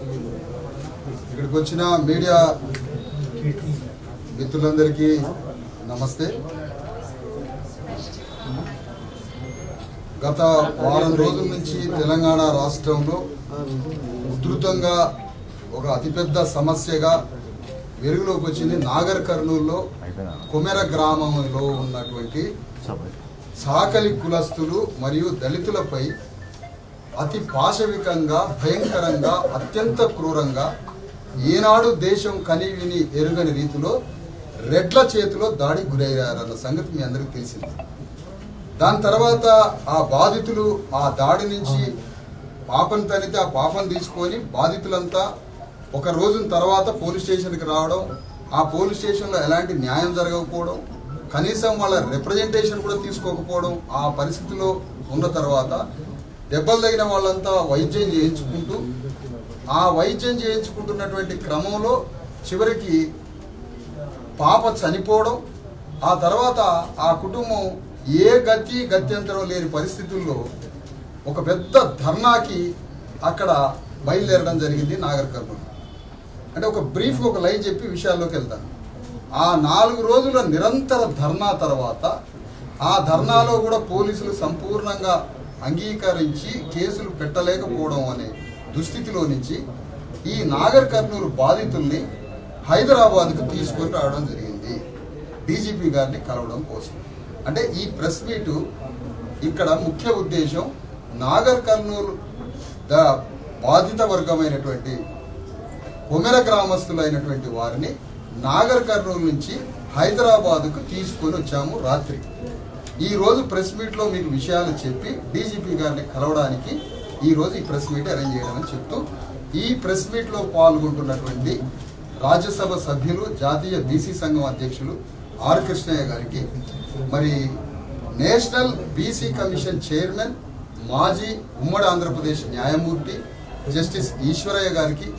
ఇక్కడికి వచ్చిన మీడియా మిత్రులందరికీ నమస్తే. గత వారం రోజుల నుంచి తెలంగాణ రాష్ట్రంలో ఉధృతంగా ఒక అతిపెద్ద సమస్యగా వెలుగులోకి వచ్చింది. నాగర్ కర్నూలులో కొమెర గ్రామంలో ఉన్నటువంటి సాకలి కులస్తులు మరియు దళితులపై అతి పాశవికంగా, భయంకరంగా, అత్యంత క్రూరంగా ఏనాడు దేశం కనివిని ఎరుగని రీతిలో రెడ్ల చేతిలో దాడికి గురయ్యారన్న సంగతి మీ అందరికీ తెలిసింది. దాని తర్వాత ఆ బాధితులు ఆ దాడి నుంచి పాపం తనితే ఆ పాపం తీసుకొని బాధితులంతా ఒక రోజు తర్వాత పోలీస్ స్టేషన్కి రావడం, ఆ పోలీస్ స్టేషన్లో ఎలాంటి న్యాయం జరగకపోవడం, కనీసం వాళ్ళ రిప్రజెంటేషన్ కూడా తీసుకోకపోవడం, ఆ పరిస్థితిలో ఉన్న తర్వాత దెబ్బలు తగిన వాళ్ళంతా వైద్యం చేయించుకుంటూ ఆ వైద్యం చేయించుకుంటున్నటువంటి క్రమంలో చివరికి పాప చనిపోవడం, ఆ తర్వాత ఆ కుటుంబం ఏ గత్యంతరం లేని పరిస్థితుల్లో ఒక పెద్ద ధర్నాకి అక్కడ బయలుదేరడం జరిగింది నాగర్ కర్నూలు. అంటే ఒక బ్రీఫ్ ఒక లైన్ చెప్పి విషయాల్లోకి వెళ్తాను. ఆ 4 రోజుల నిరంతర ధర్నా తర్వాత ఆ ధర్నాలో కూడా పోలీసులు సంపూర్ణంగా అంగీకరించి కేసులు పెట్టలేకపోవడం అనే దుస్థితిలో నుంచి ఈ నాగర్ కర్నూలు బాధితుల్ని హైదరాబాద్కు తీసుకొని రావడం జరిగింది, డీజీపీ గారిని కలవడం కోసం. అంటే ఈ ప్రెస్ మీటు ఇక్కడ ముఖ్య ఉద్దేశం నాగర్ కర్నూలు బాధిత వర్గమైనటువంటి కొమెర గ్రామస్తులైనటువంటి వారిని నాగర్ కర్నూలు నుంచి హైదరాబాద్కు తీసుకొని వచ్చాము రాత్రి. ఈ రోజు ప్రెస్ మీట్లో మీకు విషయాలు చెప్పి డీజీపీ గారిని కలవడానికి ఈ రోజు ఈ ప్రెస్ మీట్ అరేంజ్ చేయడం చెప్తూ, ఈ ప్రెస్ మీట్లో పాల్గొంటున్నటువంటి రాజ్యసభ సభ్యులు, జాతీయ బీసీ సంఘం అధ్యక్షులు ఆర్ కృష్ణయ్య గారికి, మరి నేషనల్ బీసీ కమిషన్ చైర్మన్, మాజీ ఉమ్మడి ఆంధ్రప్రదేశ్ న్యాయమూర్తి జస్టిస్ ఈశ్వరయ్య గారికి,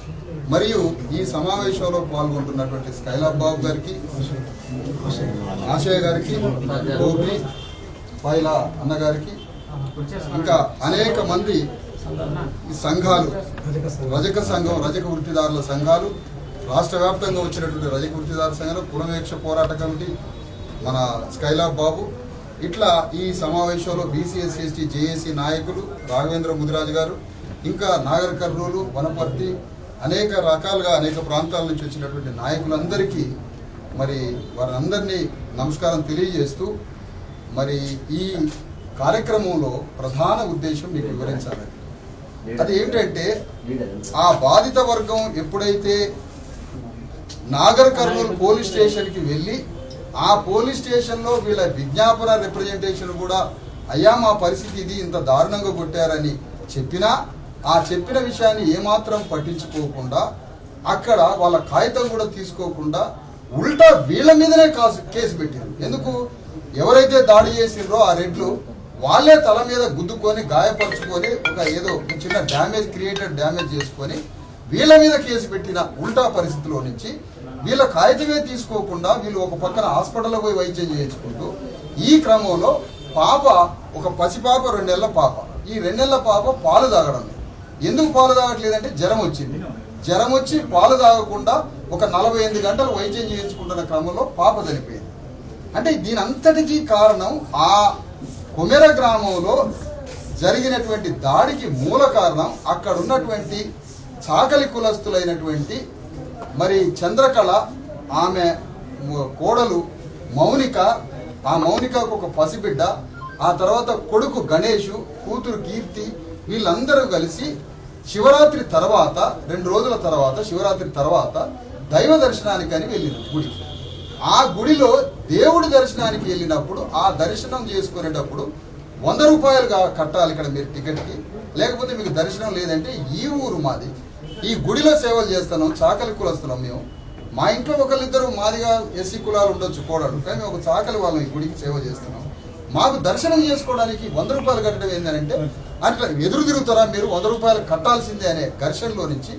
మరియు ఈ సమావేశంలో పాల్గొంటున్నటువంటి స్కైలాబ్ బాబు గారికి, ఆశయ్య గారికి, గోపి పైలా అన్నగారికి, ఇంకా అనేక మంది సంఘాలు, రజక సంఘం, రజక వృత్తిదారుల సంఘాలు, రాష్ట్ర వ్యాప్తంగా వచ్చినటువంటి రజక వృత్తిదారుల సంఘాలు, కులమేక్ష పోరాట కమిటీ, మన స్కైలాబ్ బాబు, ఇట్లా ఈ సమావేశంలో బీసీ ఎస్సీ ఎస్టీ జేఏసీ నాయకులు రాఘవేంద్ర ముదిరాజు గారు, ఇంకా నాగర్ కర్నూలు, వనపర్తి, అనేక రకాలుగా అనేక ప్రాంతాల నుంచి వచ్చినటువంటి నాయకులందరికీ మరి వారందరినీ నమస్కారం తెలియజేస్తూ, మరి ఈ కార్యక్రమంలో ప్రధాన ఉద్దేశం మీకు వివరించాలి. అది ఏమిటంటే, ఆ బాధిత వర్గం ఎప్పుడైతే నాగర్ కర్నూలు పోలీస్ స్టేషన్కి వెళ్ళి ఆ పోలీస్ స్టేషన్లో వీళ్ళ విజ్ఞాపన రిప్రజెంటేషన్ కూడా, అయ్యా మా పరిస్థితి ఇది, ఇంత దారుణంగా కొట్టారని చెప్పినా ఆ చెప్పిన విషయాన్ని ఏమాత్రం పట్టించుకోకుండా, అక్కడ వాళ్ళ కాగితం కూడా తీసుకోకుండా ఉల్టా వీళ్ళ మీదనే కేసు పెట్టారు. ఎందుకు? ఎవరైతే దాడి చేసిండ్రో ఆ రెడ్లు వాళ్ళే తల మీద గుద్దుకొని గాయపరుచుకొని ఒక ఏదో చిన్న డ్యామేజ్ చేసుకొని వీళ్ళ మీద కేసు పెట్టిన ఉల్టా పరిస్థితిలో నుంచి వీళ్ళ కాగితమే తీసుకోకుండా వీళ్ళు ఒక పక్కన హాస్పిటల్లో పోయి వైద్యం చేయించుకుంటూ, ఈ క్రమంలో పాప, ఒక పసిపాప, 2 నెలల పాప, ఈ 2 నెలల పాప పాలు తాగడం. ఎందుకు పాలు తాగట్లేదంటే జ్వరం వచ్చింది. జ్వరం వచ్చి పాలు తాగకుండా ఒక 48 గంటలు వైద్యం చేయించుకుంటున్న క్రమంలో పాప చనిపోయింది. అంటే దీని అంతటికీ కారణం ఆ కొమెర గ్రామంలో జరిగినటువంటి దాడికి మూల కారణం అక్కడ ఉన్నటువంటి చాకలి కులస్తులైనటువంటి మరి చంద్రకళ, ఆమె కోడలు మౌనిక, ఆ మౌనికకు ఒక పసిబిడ్డ, ఆ తర్వాత కొడుకు గణేషు, కూతురు కీర్తి, వీళ్ళందరూ కలిసి శివరాత్రి తర్వాత 2 రోజుల తర్వాత శివరాత్రి తర్వాత దైవ దర్శనానికి అని వెళ్ళిన గుడికి. ఆ గుడిలో దేవుడి దర్శనానికి వెళ్ళినప్పుడు ఆ దర్శనం చేసుకునేటప్పుడు 100 రూపాయలు కట్టాలి ఇక్కడ మీరు టికెట్కి, లేకపోతే మీకు దర్శనం లేదంటే, ఈ ఊరు మాది, ఈ గుడిలో సేవలు చేస్తున్నాం, చాకలి కులస్తున్నాం మేము, మా ఇంట్లో ఒకళ్ళిద్దరు మాదిగా ఎస్సీ కులాలు ఉండొచ్చు కోడలు, కానీ మేము ఒక చాకలి వాళ్ళం ఈ గుడికి సేవ చేస్తున్నాం, మాకు దర్శనం చేసుకోవడానికి 100 రూపాయలు కట్టడం ఏంటంటే అట్లా ఎదురు తిరుగుతారా మీరు, 100 రూపాయలు కట్టాల్సిందే అనే ఘర్షణలో నుంచి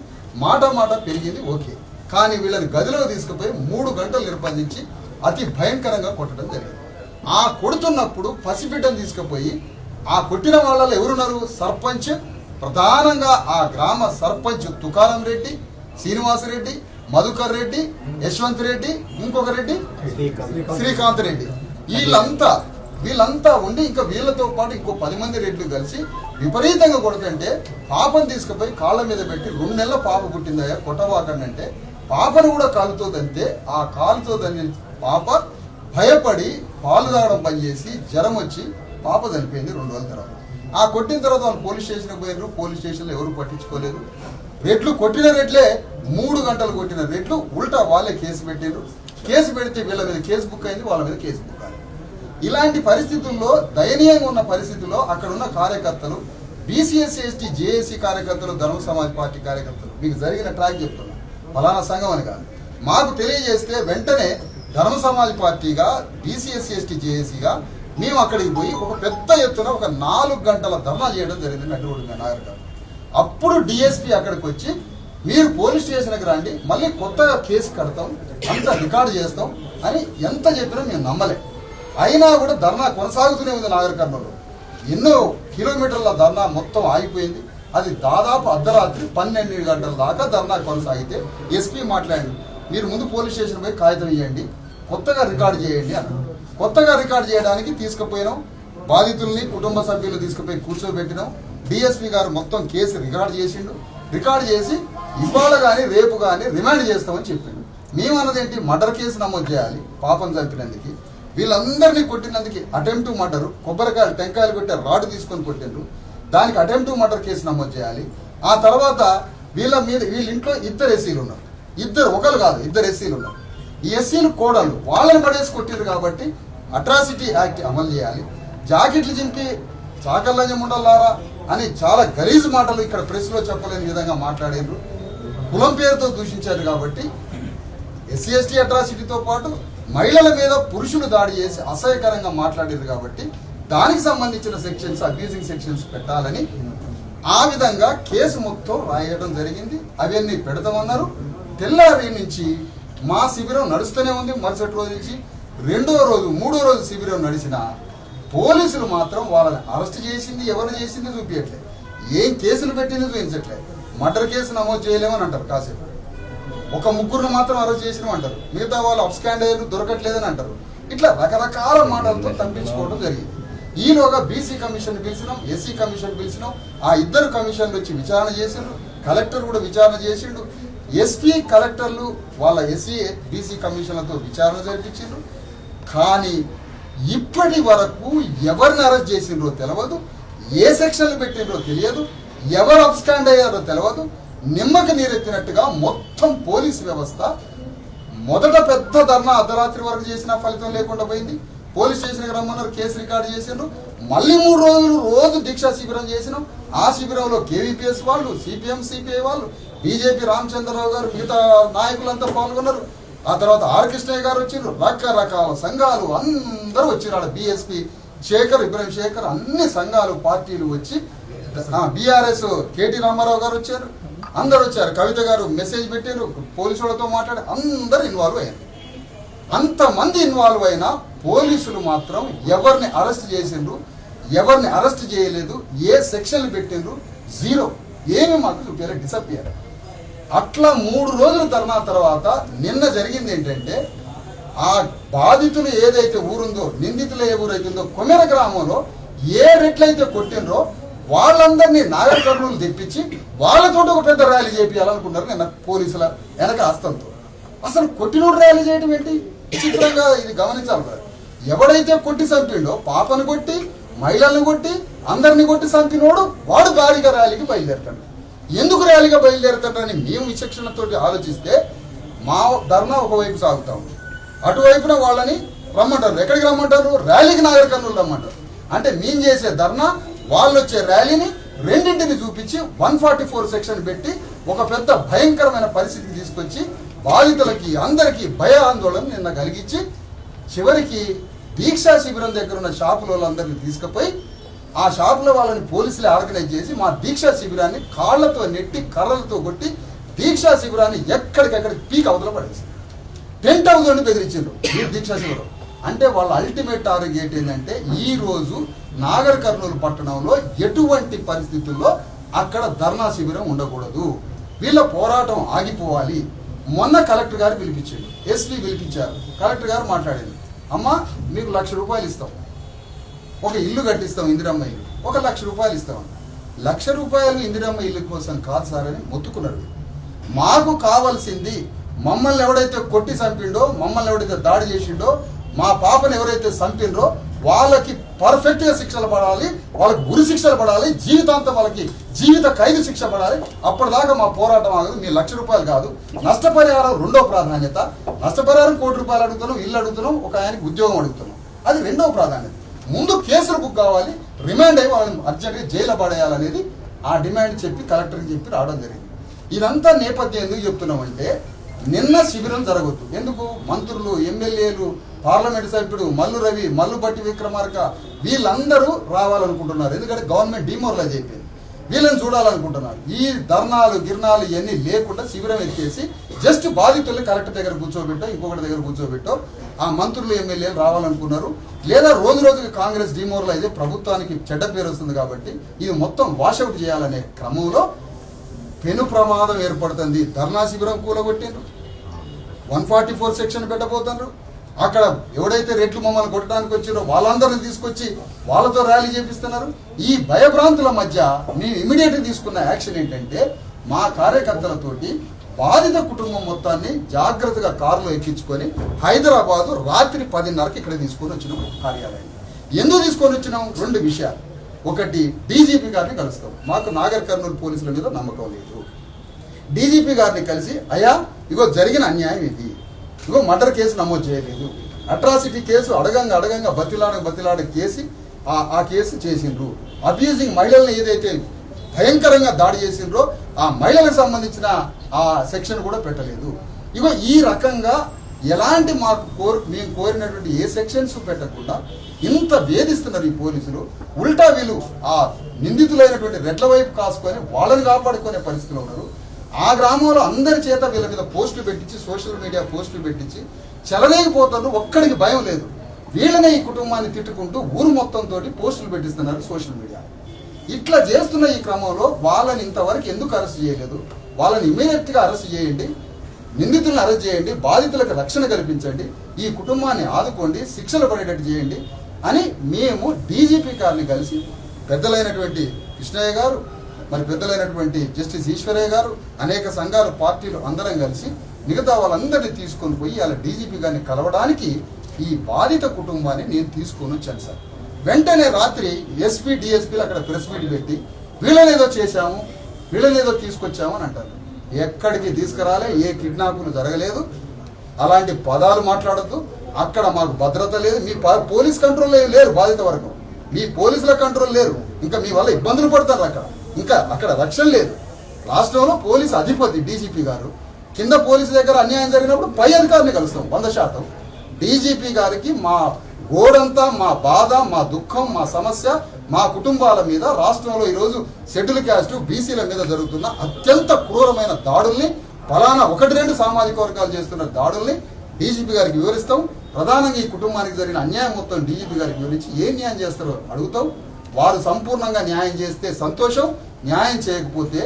మాట పెరిగింది. ఓకే, కానీ వీళ్ళని గదిలో తీసుకుపోయి 3 గంటలు నిర్బంధించి అతి భయంకరంగా కొట్టడం జరిగింది. ఆ కొడుతున్నప్పుడు పసిబిడ్డను తీసుకుపోయి, ఆ కొట్టిన వాళ్ళలో ఎవరున్నారు? సర్పంచ్, ప్రధానంగా ఆ గ్రామ సర్పంచ్ తుకారం రెడ్డి, శ్రీనివాసరెడ్డి, మధుకర్ రెడ్డి, యశ్వంత్ రెడ్డి, ఇంకొక రెడ్డి శ్రీకాంత్ రెడ్డి, వీళ్ళంతా ఉండి ఇంకా వీళ్ళతో పాటు ఇంకో 10 మంది రెడ్లు కలిసి విపరీతంగా కొడుతుంటే పాపను తీసుకుపోయి కాళ్ళ మీద పెట్టి 2 నెలల పాప పుట్టిందయ్యా కొట్టవాకండి అంటే పాపను కూడా కాలుతో దంతే ఆ కాలుతో దని పాప భయపడి పాలు తాగడం పనిచేసి జ్వరం వచ్చి పాప చనిపోయింది 2 రోజుల తర్వాత. ఆ కొట్టిన తర్వాత వాళ్ళు పోలీస్ స్టేషన్కి పోయారు. పోలీస్ స్టేషన్లో ఎవరు పట్టించుకోలేదు. రెడ్లు కొట్టిన రెడ్లే 3 గంటలు కొట్టిన రెడ్లు ఉల్టా వాళ్ళే కేసు పెట్టారు. కేసు పెడితే వీళ్ళ మీద కేసు బుక్ అయింది, వాళ్ళ మీద కేసు బుక్ అయింది. ఇలాంటి పరిస్థితుల్లో దయనీయంగా ఉన్న పరిస్థితుల్లో అక్కడ ఉన్న కార్యకర్తలు బీసీఎస్సీ ఎస్టీ జేఏసీ కార్యకర్తలు ధర్మ సమాజ్ పార్టీ కార్యకర్తలు మీకు జరిగిన ట్రాక్ చెప్తున్నా ఫలానా సంఘం అని కాదు మాకు తెలియజేస్తే వెంటనే ధర్మ సమాజ్ పార్టీగా బీసీఎస్సీ ఎస్టీ జేఏసీగా మేము అక్కడికి పోయి ఒక పెద్ద ఎత్తున ఒక 4 గంటల ధర్నా చేయడం జరిగింది మెట్రోడ్ నాగరికత. అప్పుడు డిఎస్పీ అక్కడికి వచ్చి మీరు పోలీస్ స్టేషన్కి రండి మళ్ళీ కొత్తగా కేసు కడతాం అంతా రికార్డు చేస్తాం అని ఎంత చెప్పినా మేము నమ్మలే. అయినా కూడా ధర్నా కొనసాగుతూనే ఉంది. నాగర్ కర్నూలు ఎన్నో కిలోమీటర్ల ధర్నా మొత్తం ఆగిపోయింది. అది దాదాపు అర్ధరాత్రి 12 గంటల దాకా ధర్నా కొనసాగితే ఎస్పీ మాట్లాడి మీరు ముందు పోలీస్ స్టేషన్ పోయి కాగితం ఇవ్వండి కొత్తగా రికార్డు చేయండి అన్నారు. కొత్తగా రికార్డు చేయడానికి తీసుకుపోయినాం. బాధితుల్ని కుటుంబ సభ్యులు తీసుకుపోయి కూర్చోబెట్టినాం. డిఎస్పీ గారు మొత్తం కేసు రికార్డు చేసిండు. రికార్డు చేసి ఇవాళ కానీ రేపు కానీ రిమాండ్ చేస్తామని చెప్పిండు. మేమన్నది ఏంటి మర్డర్ కేసు నమోదు చేయాలి పాపం చంపినందుకు. వీళ్ళందరినీ కొట్టినందుకు అటెంప్ట్ మర్డర్ కొబ్బరికాయలు టెంకాయలు కొట్టే రాడ్ తీసుకొని కొట్టిండ్రు. దానికి అటెంప్ట్ మర్డర్ కేసు నమోదు చేయాలి. ఆ తర్వాత వీళ్ళ ఇంట్లో 2 ఎస్సీలు ఉన్నారు. ఒకరు కాదు 2 ఎస్సీలు ఉన్నారు. ఈ ఎస్సీలు కోడళ్ళు వాళ్ళని పడేసి కొట్టిండ్రు కాబట్టి అట్రాసిటీ యాక్ట్ అమలు చేయాలి. జాకెట్లు చింపి చాకల్లంజం ఉండాలారా అని చాలా గలీజు మాటలు ఇక్కడ ప్రెస్లో చెప్పలేని విధంగా మాట్లాడారు. కులం పేరుతో దూషించారు కాబట్టి ఎస్సీ ఎస్టీ అట్రాసిటీతో పాటు మహిళల మీద పురుషులు దాడి చేసి అసహ్యకరంగా మాట్లాడారు కాబట్టి దానికి సంబంధించిన సెక్షన్స్ అబ్యూజింగ్ సెక్షన్స్ పెట్టాలని ఆ విధంగా కేసు మొత్తం రాయడం జరిగింది. అవన్నీ పెడతామన్నారు. తెల్లారి నుంచి మా శిబిరం నడుస్తూనే ఉంది. మరుసటి రోజు నుంచి 2వ రోజు 3వ రోజు శిబిరం నడిచిన పోలీసులు మాత్రం వాళ్ళని అరెస్ట్ చేసింది ఎవరు చేసింది చూపించట్లేదు. ఏం కేసులు పెట్టింది చూపించట్లేదు. మర్డర్ కేసు నమోదు చేయలేమని అంటారు. కాసేపు ఒక 3 మాత్రం అరెస్ట్ చేసినామంటారు. మిగతా వాళ్ళు అబ్స్కాండ్ అయ్యారు దొరకట్లేదని అంటారు. ఇట్లా రకరకాల మాటలతో తప్పించుకోవడం జరిగింది. ఈలోగా బీసీ కమిషన్ పిలిచినాం, ఎస్సీ కమిషన్ పిలిచినాం. ఆ 2 కమిషన్లు వచ్చి విచారణ చేసిండ్రు. కలెక్టర్ కూడా విచారణ చేసిండు. ఎస్పీ కలెక్టర్లు వాళ్ళ ఎస్సీ బీసీ కమిషన్లతో విచారణ జరిపించిండ్రు. కానీ ఇప్పటి వరకు ఎవరిని అరెస్ట్ చేసిండ్రో తెలియదు, ఏ సెక్షన్లు పెట్టిండ్రో తెలియదు, ఎవరు అబ్స్కాండ్ అయ్యారో తెలియదు. నిమ్మకి నీరెత్తినట్టుగా మొత్తం పోలీసు వ్యవస్థ మొదట పెద్ద ధర్నా అర్ధరాత్రి వరకు చేసినా ఫలితం లేకుండా పోయింది. పోలీస్ స్టేషన్కి రమ్మన్నారు, కేసు రికార్డు చేసిండ్రు. మళ్ళీ 3 రోజులు రోజు దీక్షా శిబిరం చేసినాం. ఆ శిబిరంలో కేవీపీఎస్ వాళ్ళు, సిపిఎం సిపిఐ వాళ్ళు, బీజేపీ రామచంద్రరావు గారు మిగతా నాయకులంతా పాల్గొన్నారు. ఆ తర్వాత ఆర్ కృష్ణయ్య గారు వచ్చిండ్రు. రకరకాల సంఘాలు అందరూ వచ్చినాడు. బీఎస్పీ శేఖర్, ఇబ్రాహిం శేఖర్, అన్ని సంఘాలు పార్టీలు వచ్చి బీఆర్ఎస్ కేటీ రామారావు గారు వచ్చారు. అందరు వచ్చారు. కవిత గారు మెసేజ్ పెట్టారు. పోలీసులతో మాట్లాడి అందరు ఇన్వాల్వ్ అయ్యారు. అంతమంది ఇన్వాల్వ్ అయినా పోలీసులు మాత్రం ఎవరిని అరెస్ట్ చేసిండ్రు, ఎవరిని అరెస్ట్ చేయలేదు, ఏ సెక్షన్లు పెట్టిండ్రు, 0. ఏమి మాకు చూపారు, డిసప్పియర్. అట్లా 3 రోజుల ధర్నా తర్వాత నిన్న జరిగింది ఏంటంటే ఆ బాధితులు ఏదైతే ఊరుందో, నిందితులు ఏ ఊరైతుందో కొమెర గ్రామంలో ఏ రెట్లయితే కొట్టిండ్రో వాళ్ళందరినీ నాగర్ కర్నూలు తెప్పించి వాళ్ళతో ఒక పెద్ద ర్యాలీ చేయాలనుకున్నారు నిన్న పోలీసుల వెనక హస్తంతో. అసలు కొట్టినోడు ర్యాలీ చేయడం ఏంటి విచిత్రంగా ఇది గమనించాలి కదా. ఎవడైతే కొట్టి చంపిండో, పాపను కొట్టి మహిళలను కొట్టి అందరిని కొట్టి చంపినోడు వాడు భారీగా ర్యాలీకి బయలుదేరుతాడు. ఎందుకు ర్యాలీగా బయలుదేరుతాడని మేము విచక్షణతో ఆలోచిస్తే మా ధర్నా ఒకవైపు సాగుతాం, అటువైపున వాళ్ళని రమ్మంటారు. ఎక్కడికి రమ్మంటారు? ర్యాలీకి నాగర్ కర్నూలు రమ్మంటారు. అంటే మేము చేసే ధర్నా వాళ్ళు వచ్చే ర్యాలీని రెండింటిని చూపించి 144 సెక్షన్ పెట్టి ఒక పెద్ద భయంకరమైన పరిస్థితికి తీసుకొచ్చి బాధితులకి అందరికీ భయ ఆందోళన నిన్న కలిగించి చివరికి దీక్షా శిబిరం దగ్గర ఉన్న షాపుల వాళ్ళందరినీ తీసుకుపోయి ఆ షాపులో వాళ్ళని పోలీసులే ఆర్గనైజ్ చేసి మా దీక్షా శిబిరాన్ని కాళ్లతో నెట్టి కర్రలతో కొట్టి దీక్షా శిబిరాన్ని ఎక్కడికెక్కడికి పీక్ అవతల పడేసి 10,000 బెదిరించారు ఈ దీక్షా శిబిరం. అంటే వాళ్ళ అల్టిమేట్ టార్గెట్ ఏంటంటే ఈ రోజు నాగర్ కర్నూలు పట్టణంలో ఎటువంటి పరిస్థితుల్లో అక్కడ ధర్నా శిబిరం ఉండకూడదు, వీళ్ళ పోరాటం ఆగిపోవాలి. మొన్న కలెక్టర్ గారు పిలిపించాడు, ఎస్పీ పిలిపించారు, కలెక్టర్ గారు మాట్లాడింది, అమ్మ మీకు ₹1,00,000 ఇస్తాం, ఒక ఇల్లు కట్టిస్తాం, ఇందిరమ్మ ఇల్లు, ₹1,00,000 ఇస్తాం. ₹1,00,000 ఇందిరమ్మ ఇల్లు కోసం కాదు సార్ అని మొత్తుకున్నాడు. మాకు కావాల్సింది మమ్మల్ని ఎవడైతే కొట్టి చంపిండో, మమ్మల్ని ఎవడైతే దాడి చేసిండో, మా పాపను ఎవరైతే చంపిండ్రో వాళ్ళకి పర్ఫెక్ట్గా శిక్షలు పడాలి, వాళ్ళకి ఉరి శిక్షలు పడాలి, జీవితాంతం వాళ్ళకి జీవిత ఖైదు శిక్ష పడాలి. అప్పటిదాకా మా పోరాటం ఆగదు. మీ ₹1,00,000 కాదు, నష్టపరిహారం రెండో ప్రాధాన్యత. నష్టపరిహారం ₹1,00,000 అడుగుతున్నాం, ఇల్లు అడుగుతున్నాం, ఒక ఆయనకి ఉద్యోగం అడుగుతున్నాం, అది రెండో ప్రాధాన్యత. ముందు కేసులు బుక్ కావాలి, రిమాండ్ అయ్యి వాళ్ళని అర్జెంట్గా జైలు పడేయాలనేది ఆ డిమాండ్ చెప్పి కలెక్టర్కి చెప్పి రావడం జరిగింది. ఇదంతా నేపథ్యం ఎందుకు చెప్తున్నామంటే, నిన్న శిబిరం జరగొద్దు. ఎందుకు? మంత్రులు, ఎమ్మెల్యేలు, పార్లమెంట్ సభ్యుడు మల్లు రవి, మల్లుబట్టి విక్రమార్క వీళ్ళందరూ రావాలనుకుంటున్నారు. ఎందుకంటే గవర్నమెంట్ డిమోరలైజ్ అయిపోయింది, వీళ్ళని చూడాలనుకుంటున్నారు. ఈ ధర్నాలు గిర్నాలు ఇవన్నీ లేకుండా శిబిరం ఎత్తేసి జస్ట్ బాధితుల్ని కలెక్టర్ దగ్గర కూర్చోబెట్టో, ఇంకొకటి దగ్గర కూర్చోబెట్టో ఆ మంత్రులు ఎమ్మెల్యేలు రావాలనుకున్నారు. లేదా రోజు రోజుకి కాంగ్రెస్ డిమోరలైజ్ అయ్యి ప్రభుత్వానికి చెడ్డ పేరు వస్తుంది కాబట్టి ఇది మొత్తం వాషౌట్ చేయాలనే క్రమంలో పెను ప్రమాదం ఏర్పడుతుంది. ధర్నా శిబిరం కూలగొట్టిండ్రు, 144 సెక్షన్ పెట్టబోతున్నారు. అక్కడ ఎవడైతే రెట్లు మమ్మల్ని కొట్టడానికి వచ్చారో వాళ్ళందరినీ తీసుకొచ్చి వాళ్ళతో ర్యాలీ చేపిస్తున్నారు. ఈ భయభ్రాంతుల మధ్య మేము ఇమీడియట్గా తీసుకున్న యాక్షన్ ఏంటంటే, మా కార్యకర్తలతోటి బాధిత కుటుంబం మొత్తాన్ని జాగ్రత్తగా కారులో ఎక్కించుకొని హైదరాబాదు రాత్రి 10:30కి ఇక్కడ తీసుకొని వచ్చినాం కార్యాలయం. ఎందుకు తీసుకొని వచ్చినాం? 2 విషయాలు. ఒకటి, డీజీపీ గారిని కలుస్తాం. మాకు నాగర్ కర్నూలు పోలీసుల మీద నమ్మకం లేదు. డీజీపీ గారిని కలిసి, అయ్యా ఇగో జరిగిన అన్యాయం ఇది, ఇగో మర్డర్ కేసు నమోదు చేయలేదు, అట్రాసిటీ కేసు అడగంగా బతిలాడ కేసు ఆ కేసు చేసిండ్రు, అబ్యూజింగ్ మహిళల్ని ఏదైతే భయంకరంగా దాడి చేసిండ్రో ఆ మహిళలకు సంబంధించిన ఆ సెక్షన్ కూడా పెట్టలేదు. ఇగో ఈ రకంగా ఎలాంటి మేము కోరినటువంటి ఏ సెక్షన్స్ పెట్టకుండా ఇంత వేధిస్తున్నారు ఈ పోలీసులు. ఉల్టా వీళ్ళు ఆ నిందితులైనటువంటి రెడ్ల వైపు కాసుకొని వాళ్ళని కాపాడుకునే పరిస్థితిలో ఉన్నారు. ఆ గ్రామంలో అందరి చేత వీళ్ళ మీద పోస్టులు పెట్టించి, సోషల్ మీడియా పోస్టులు పెట్టించి చెలలేకపోతారు. ఒక్కడికి భయం లేదు. వీళ్ళనే ఈ కుటుంబాన్ని తిట్టుకుంటూ ఊరు మొత్తంతో పోస్టులు పెట్టిస్తున్నారు సోషల్ మీడియా. ఇట్లా చేస్తున్న ఈ క్రమంలో వాళ్ళని ఇంతవరకు ఎందుకు అరెస్ట్ చేయలేదు? వాళ్ళని ఇమీడియట్గా అరెస్ట్ చేయండి, నిందితులను అరెస్ట్ చేయండి, బాధితులకు రక్షణ కల్పించండి, ఈ కుటుంబాన్ని ఆదుకోండి, శిక్షలు పడేటట్టు చేయండి అని మేము డీజీపీ గారిని కలిసి పెద్దలైనటువంటి కృష్ణయ్య గారు, మరి పెద్దలైనటువంటి జస్టిస్ ఈశ్వరయ్య గారు, అనేక సంఘాలు, పార్టీలు అందరం కలిసి మిగతా వాళ్ళందరినీ తీసుకొని పోయి అలా డీజీపీ గారిని కలవడానికి ఈ బాధిత కుటుంబాన్ని నేను తీసుకొని వచ్చాను సార్. వెంటనే రాత్రి ఎస్పీ డిఎస్పీలు అక్కడ ప్రెస్ మీట్ పెట్టి వీళ్ళనేదో చేశాము, వీళ్ళనేదో తీసుకొచ్చాము అని అంటారు. ఎక్కడికి తీసుకురాలే, ఏ కిడ్నాపులు జరగలేదు, అలాంటి పదాలు మాట్లాడద్దు. అక్కడ మాకు భద్రత లేదు, మీ పోలీస్ కంట్రోల్లో లేరు, బాధిత వర్గం మీ పోలీసుల కంట్రోల్ లేరు, ఇంకా మీ వల్ల ఇబ్బందులు పడతారు. అక్కడ రక్షణ లేదు. రాష్ట్రంలో పోలీసు అధిపతి డీజీపీ గారు, కింద పోలీసు దగ్గర అన్యాయం జరిగినప్పుడు పై అధికారిని కలుస్తాం 100%. డీజీపీ గారికి మా గోడంతా, మా బాధ, మా దుఃఖం, మా సమస్య, మా కుటుంబాల మీద, రాష్ట్రంలో ఈరోజు షెడ్యూల్ క్యాస్ట్ బీసీల మీద జరుగుతున్న అత్యంత క్రూరమైన దాడుల్ని, ఫలానా 1-2 సామాజిక వర్గాలు చేస్తున్న దాడుల్ని డీజీపీ గారికి వివరిస్తాం. ప్రధానంగా ఈ కుటుంబానికి జరిగిన అన్యాయం మొత్తం డీజీపీ గారికి వివరించి ఏం న్యాయం చేస్తారో అడుగుతాం. వారు సంపూర్ణంగా న్యాయం చేస్తే సంతోషం, న్యాయం చేయకపోతే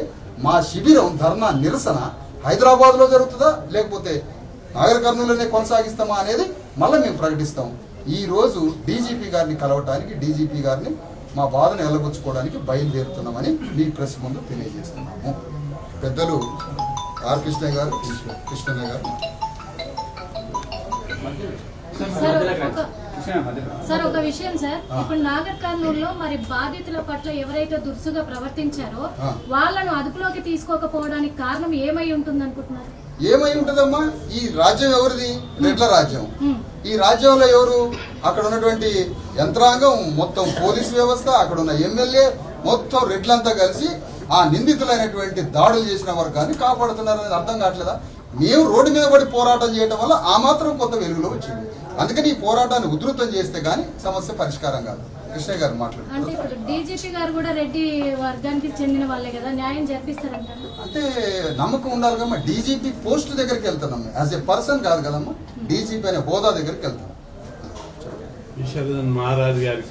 మా శిబిరం, ధర్నా, నిరసన హైదరాబాద్లో జరుగుతుందా లేకపోతే నాగర్ కర్నూలులోనే కొనసాగిస్తామా అనేది మళ్ళీ మేము ప్రకటిస్తాం. ఈరోజు డీజీపీ గారిని కలవటానికి, డీజీపీ గారిని మా బాధను ఎల్లగొచ్చుకోవడానికి బయలుదేరుతున్నామని మీ ప్రెస్ ముందు తెలియజేస్తున్నాము. పెద్దలు ఆర్ కృష్ణయ్య గారు, కృష్ణయ్య గారు. సార్ ఒక విషయం సార్, ఇప్పుడు నాగర్ కర్నూలులో మరి బాధితుల పట్ల ఎవరైతే దురుసుగా ప్రవర్తించారో వాళ్ళను అదుపులోకి తీసుకోకపోవడానికి కారణం ఏమై ఉంటుంది అనుకుంటున్నారు? ఏమై ఉంటుందమ్మా? ఈ రాజ్యం ఎవరిది? రెడ్ల రాజ్యం. ఈ రాజ్యంలో ఎవరు? అక్కడ ఉన్నటువంటి యంత్రాంగం మొత్తం, పోలీసు వ్యవస్థ, అక్కడ ఉన్న ఎమ్మెల్యే మొత్తం రెడ్లంతా కలిసి ఆ నిందితులైనటువంటి దాడులు చేసిన వర్గాన్ని కాపాడుతున్నారనేది అర్థం కావట్లేదా? మేము రోడ్డు మీద పడి పోరాటం చేయడం వల్ల ఆ మాత్రం కొంత వెలుగులో వచ్చింది. అందుకని ఈ పోరాటాన్ని ఉధృతం చేస్తే గానీ సమస్య పరిష్కారం కాదు. కృష్ణ గారు మాట్లాడుతున్నారు. అంటే ఇప్పుడు డీజీపీ గారు కూడా రెడ్డి వర్గానికి చెందిన వాళ్ళే కదా, న్యాయం జరిపిస్తారంటారు. అంటే నమ్మకం ఉండాలి కమ్మా. డీజీపీ పోస్ట్ దగ్గరికి వెళ్తున్నాం, యాజ్ ఏ పర్సన్ కాదు కదమ్మా, డీజీపీ అనే హోదా దగ్గరికి వెళ్తాం. మహారాజ్ గారికి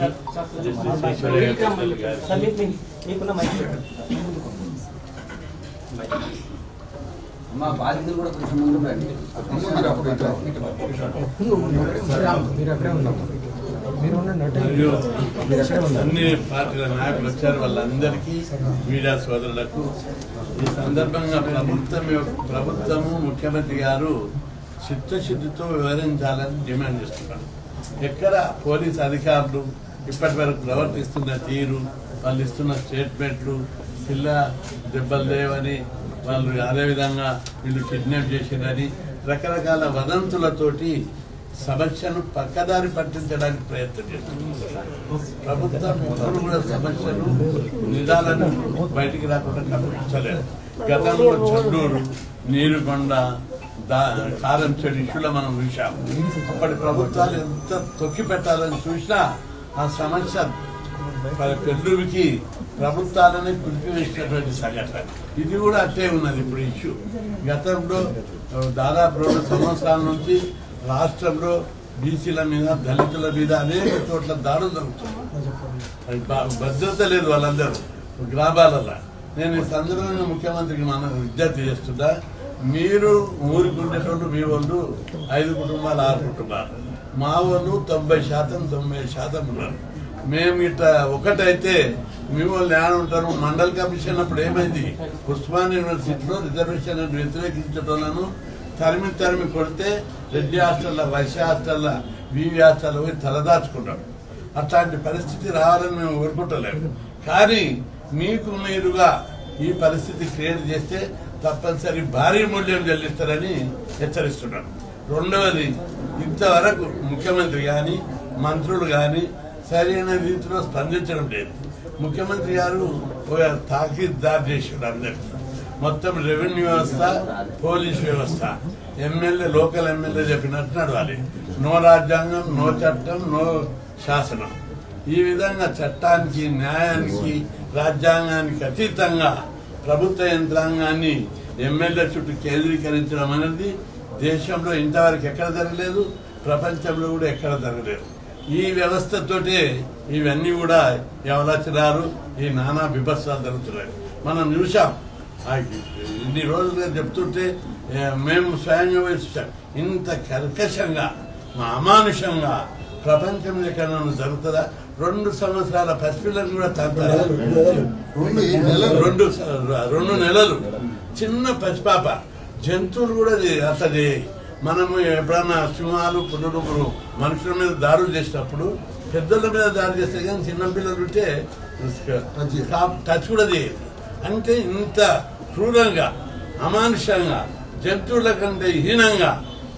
మా బాధ్యతలు కూడా కొంచెం ముందు రండి. అన్ని పార్టీల నాయకులు వచ్చారు. వాళ్ళందరికీ మీడియా సోదరులకు ఈ సందర్భంగా ప్రభుత్వము ముఖ్యమంత్రి గారు చిత్తశుద్ధితో వివరించాలని డిమాండ్ చేస్తున్నారు. ఎక్కడ పోలీస్ అధికారులు ఇప్పటి వరకు ప్రవర్తిస్తున్న తీరు, వాళ్ళు ఇస్తున్న స్టేట్మెంట్లు, పిల్ల దెబ్బలు లేవని, వాళ్ళు అదేవిధంగా వీళ్ళు కిడ్నాప్ చేసిరని రకరకాల వదంతులతోటి సమస్యను పక్కదారి పట్టించడానికి ప్రయత్నం చేస్తున్నారు. ప్రభుత్వం ఇప్పుడు కూడా సమస్యలు నిజాలను బయటికి రాకుండా కనిపించలేదు. గతంలో చండూరు, నీరుకొండ, కారం చెడు ఇష్యూలో మనం చూసాం. అప్పటి ప్రభుత్వాలు ఎంత తొక్కి పెట్టాలని చూసినా ఆ సమస్య పెళ్ళుకి ప్రభుత్వాలని కురిపివేసినటువంటి సంఘటన. ఇది కూడా అట్టే ఉన్నది ఇప్పుడు ఇష్యూ. గతంలో దాదాపు 2 సంవత్సరాల నుంచి రాష్ట్రంలో బీసీల మీద, దళితుల మీద అనేక చోట్ల దాడులు జరుగుతున్నాయి. భద్రత లేదు వాళ్ళందరూ గ్రామాలలో. నేను ఈ సందర్భంగా ముఖ్యమంత్రికి మనం విజ్ఞప్తి చేస్తున్నా, మీరు ఊరికి ఉండేటోళ్ళు మీ వాళ్ళు 5 కుటుంబాలు 6 కుటుంబాలు, మా వాళ్ళు 90% 90% ఉన్నారు. మేము ఇట్లా ఒకటైతే మీ వాళ్ళు ఏడ ఉంటారు. మండల్ కమిషన్ అప్పుడు ఏమైంది, ఉస్మాన్ యూనివర్సిటీలో రిజర్వేషన్ వ్యతిరేకించడంలో తరిమి కొడితే రెడ్డి హాస్టల్లో, వైశ్య హాస్టల్లో, వీవి హాస్టల్లో పోయి తలదాచుకుంటారు. అట్లాంటి పరిస్థితి రావాలని మేము కోరుకుంటలేము. కానీ మీకు మీరుగా ఈ పరిస్థితి క్రియేట్ చేస్తే తప్పనిసరి భారీ మూల్యం చెల్లిస్తారని హెచ్చరిస్తున్నాను. రెండవది, ఇంతవరకు ముఖ్యమంత్రి కానీ మంత్రులు కానీ సరైన రీతిలో స్పందించడం లేదు. ముఖ్యమంత్రి గారు తాకీదారు చేశారు అందరికీ. మొత్తం రెవెన్యూ వ్యవస్థ, పోలీస్ వ్యవస్థ, ఎమ్మెల్యే, లోకల్ ఎమ్మెల్యే చెప్పినట్టు నడవాలి. నో రాజ్యాంగం, నో చట్టం, నో శాసనం. ఈ విధంగా చట్టానికి, న్యాయానికి, రాజ్యాంగానికి అతీతంగా ప్రభుత్వ యంత్రాంగాన్ని ఎమ్మెల్యే చుట్టూ కేంద్రీకరించడం అనేది దేశంలో ఇంతవరకు ఎక్కడ జరగలేదు, ప్రపంచంలో కూడా ఎక్కడ జరగలేదు. ఈ వ్యవస్థతోటే ఇవన్నీ కూడా ఎవరొచ్చినారు, ఈ నానా విభత్సాలు జరుగుతున్నాయి. మనం చూసాం. ఇన్ని రోజులుగా చెప్తుంటే మేము స్వయంగా చూసాం. ఇంత కర్కశంగా, అమానుషంగా ప్రపంచంలో ఎక్కడైనా జరుగుతుందా? 2 సంవత్సరాల పసిపిల్లను కూడా తంటారా? 2 నెలలు చిన్న పసిపాప. జంతువులు కూడా అసలు మనము ఎప్పుడన్నా సింహాలు, పులులు మనుషుల మీద దాడులు చేసినప్పుడు పెద్దల మీద దాడి చేస్తే కానీ చిన్నపిల్లలు ఉంటే టచ్ కూడా చేయదు. అంటే ఇంత క్రూరంగా, అమానుషంగా, జంతువుల కంటే హీనంగా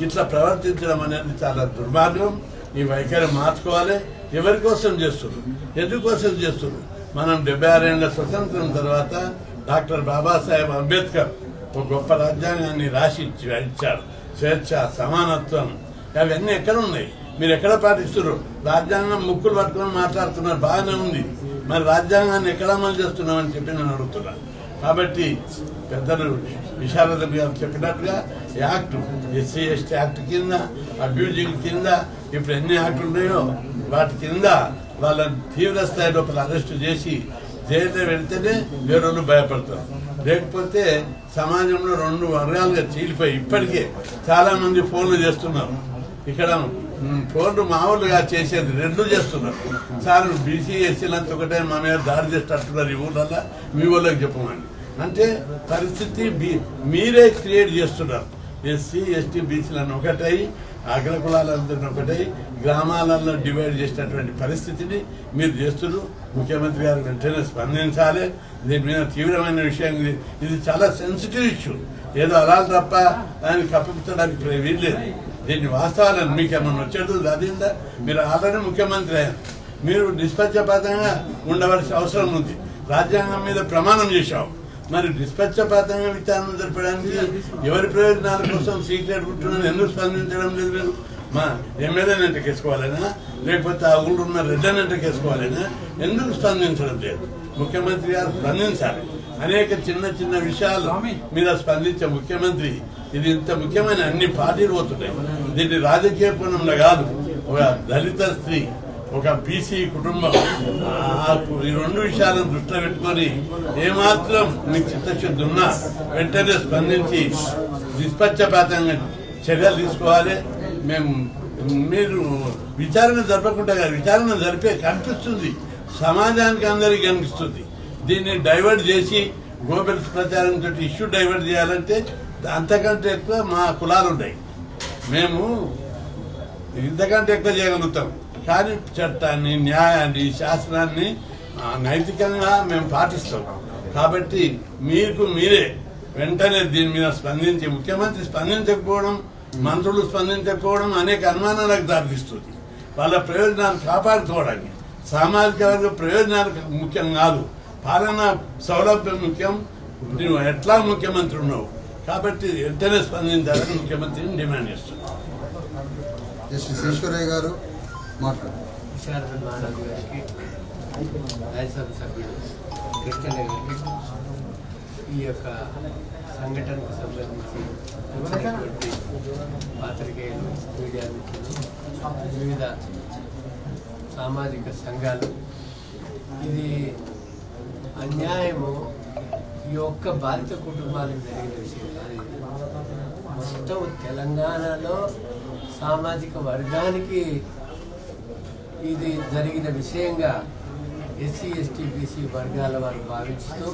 ఇట్లా ప్రవర్తించడం అనేది చాలా దుర్మార్గం. ఈ వైఖరి మార్చుకోవాలి. ఎవరి కోసం చేస్తున్నారు, ఎందుకోసం చేస్తున్నారు? మనం 76 ఏళ్ల స్వతంత్రం తర్వాత డాక్టర్ బాబాసాహెబ్ అంబేద్కర్ ఒక గొప్ప రాజ్యాంగాన్ని రాసి ఇచ్చారు. స్వేచ్ఛ, సమానత్వం, అవన్నీ ఎక్కడ ఉన్నాయి? మీరు ఎక్కడ పాటిస్తున్నారు? రాజ్యాంగం ముక్కులు పట్టుకొని మాట్లాడుతున్నారు, బాగానే ఉంది. మరి రాజ్యాంగాన్ని ఎక్కడ అమలు చేస్తున్నామని చెప్పి నేను అడుగుతున్నాను. కాబట్టి పెద్దలు విశారద గారు చెప్పినట్టుగా యాక్ట్, ఎస్సీ ఎస్టీ యాక్ట్ కింద, అబ్యూజింగ్ కింద, ఇప్పుడు ఎన్ని యాక్ట్లు ఉన్నాయో వాటి కింద వాళ్ళని తీవ్ర స్థాయి లోపల అరెస్టు చేసి జైల్లో పెడితేనే వేరే భయపడతారు. లేకపోతే సమాజంలో 2 వర్గాలుగా చీలిపోయి ఇప్పటికే చాలా మంది ఫోన్లు చేస్తున్నారు. ఇక్కడ ఫోన్లు మామూలుగా చేసేది 2 చేస్తున్నారు. సార్ బీసీ ఎస్సీలంతా ఒకటే మా మీద దాడి చేసేటట్టున్నారు ఈ ఊళ్ళల్లో, మీ ఊళ్ళకి చెప్పమండి అంటే పరిస్థితి మీరే క్రియేట్ చేస్తున్నారు. ఎస్సీ ఎస్టీ బీసీలను ఒకటై, అగ్రకులాలందరినీ ఒకటై గ్రామాలలో డివైడ్ చేసినటువంటి పరిస్థితిని మీరు చేస్తున్నారు. ముఖ్యమంత్రి గారు వెంటనే స్పందించాలి. దీని మీద తీవ్రమైన విషయం. ఇది చాలా సెన్సిటివ్ ఇష్యూ. ఏదో అలా తప్ప దాన్ని కప్పిపుచ్చడానికి వీల్లేదు. దీన్ని వాస్తవాలను మీకు ఏమన్నా వచ్చేది అదిందా? మీరు ఆల్రెడీ ముఖ్యమంత్రి అయ్యారు. మీరు నిష్పక్షపాతంగా ఉండవలసిన అవసరం ఉంది. రాజ్యాంగం మీద ప్రమాణం చేశావు. మరి నిష్పక్షపాతంగా విచారణ జరపడానికి ఎవరి ప్రయోజనాల కోసం సీక్రెట్ ఉంటున్నారని ఎందుకు స్పందించడం లేదు? మీరు మా ఎమ్మెల్యేని ఎంటకేసుకోవాలైనా, లేకపోతే ఆ ఊళ్ళో ఉన్న రెడ్డిని ఎంటకేసుకోవాలైనా ఎందుకు స్పందించడం లేదు? ముఖ్యమంత్రి గారు స్పందించాలి. అనేక చిన్న విషయాలు మీద స్పందించే ముఖ్యమంత్రి, ఇది ఇంత ముఖ్యమైన అన్ని పార్టీలు పోతున్నాయి. దీన్ని రాజకీయ కోణంలో కాదు, ఒక దళిత స్త్రీ, ఒక బీసీ కుటుంబం ఈ రెండు విషయాలను దృష్టిలో పెట్టుకొని ఏమాత్రం మీకు చిత్తశుద్ధి ఉన్నా వెంటనే స్పందించి నిష్పక్షపాతంగా చర్యలు తీసుకోవాలి. మీరు విచారణ జరపకుండా విచారణ జరిపే కనిపిస్తుంది, సమాజానికి అందరికీ కనిపిస్తుంది. దీన్ని డైవర్ట్ చేసి గోబెల్స్ ప్రచారంతో ఇష్యూ డైవర్ట్ చేయాలంటే అంతకంటే ఎక్కువ మా కులాలు ఉన్నాయి. మేము ఇంతకంటే ఎక్కువ చేయగలుగుతాం, కానీ చట్టాన్ని, న్యాయాన్ని, శాస్త్రాన్ని నైతికంగా మేము పాటిస్తాం. కాబట్టి మీకు మీరే వెంటనే దీని మీద స్పందించి, ముఖ్యమంత్రి స్పందించకపోవడం, మంత్రులు స్పందించకపోవడం అనేక అనుమానాలకు దారితీస్తుంది. వాళ్ళ ప్రయోజనాలు కాపాడుకోవడానికి సామాజిక వర్గ ప్రయోజనాలు ముఖ్యం కాదు, పాలనా సౌలభ్యం ముఖ్యం. నువ్వు ఎట్లా ముఖ్యమంత్రి ఉన్నావు కాబట్టి వెంటనే స్పందించాలని ముఖ్యమంత్రిని డిమాండ్ చేస్తున్నాం. ఈశ్వరయ్య గారు మాట్లాడారు. విశారదన్ మహారాజు గారికి, రాజ్యసభ సభ్యుడు కృష్ణయ్య గారికి, ఈ యొక్క సంఘటనకు సంబంధించి వచ్చినటువంటి పాత్రికేయులు, మీడియా మిత్రులు, వివిధ సామాజిక సంఘాలు, ఇది అన్యాయము ఈ ఒక్క బాధిత కుటుంబాలకు జరిగిన విషయం కాదు. మొత్తం తెలంగాణలో సామాజిక వర్గానికి ఇది జరిగిన విషయంగా ఎస్సీ, ఎస్టీ, బీసీ వర్గాల వారు భావిస్తూ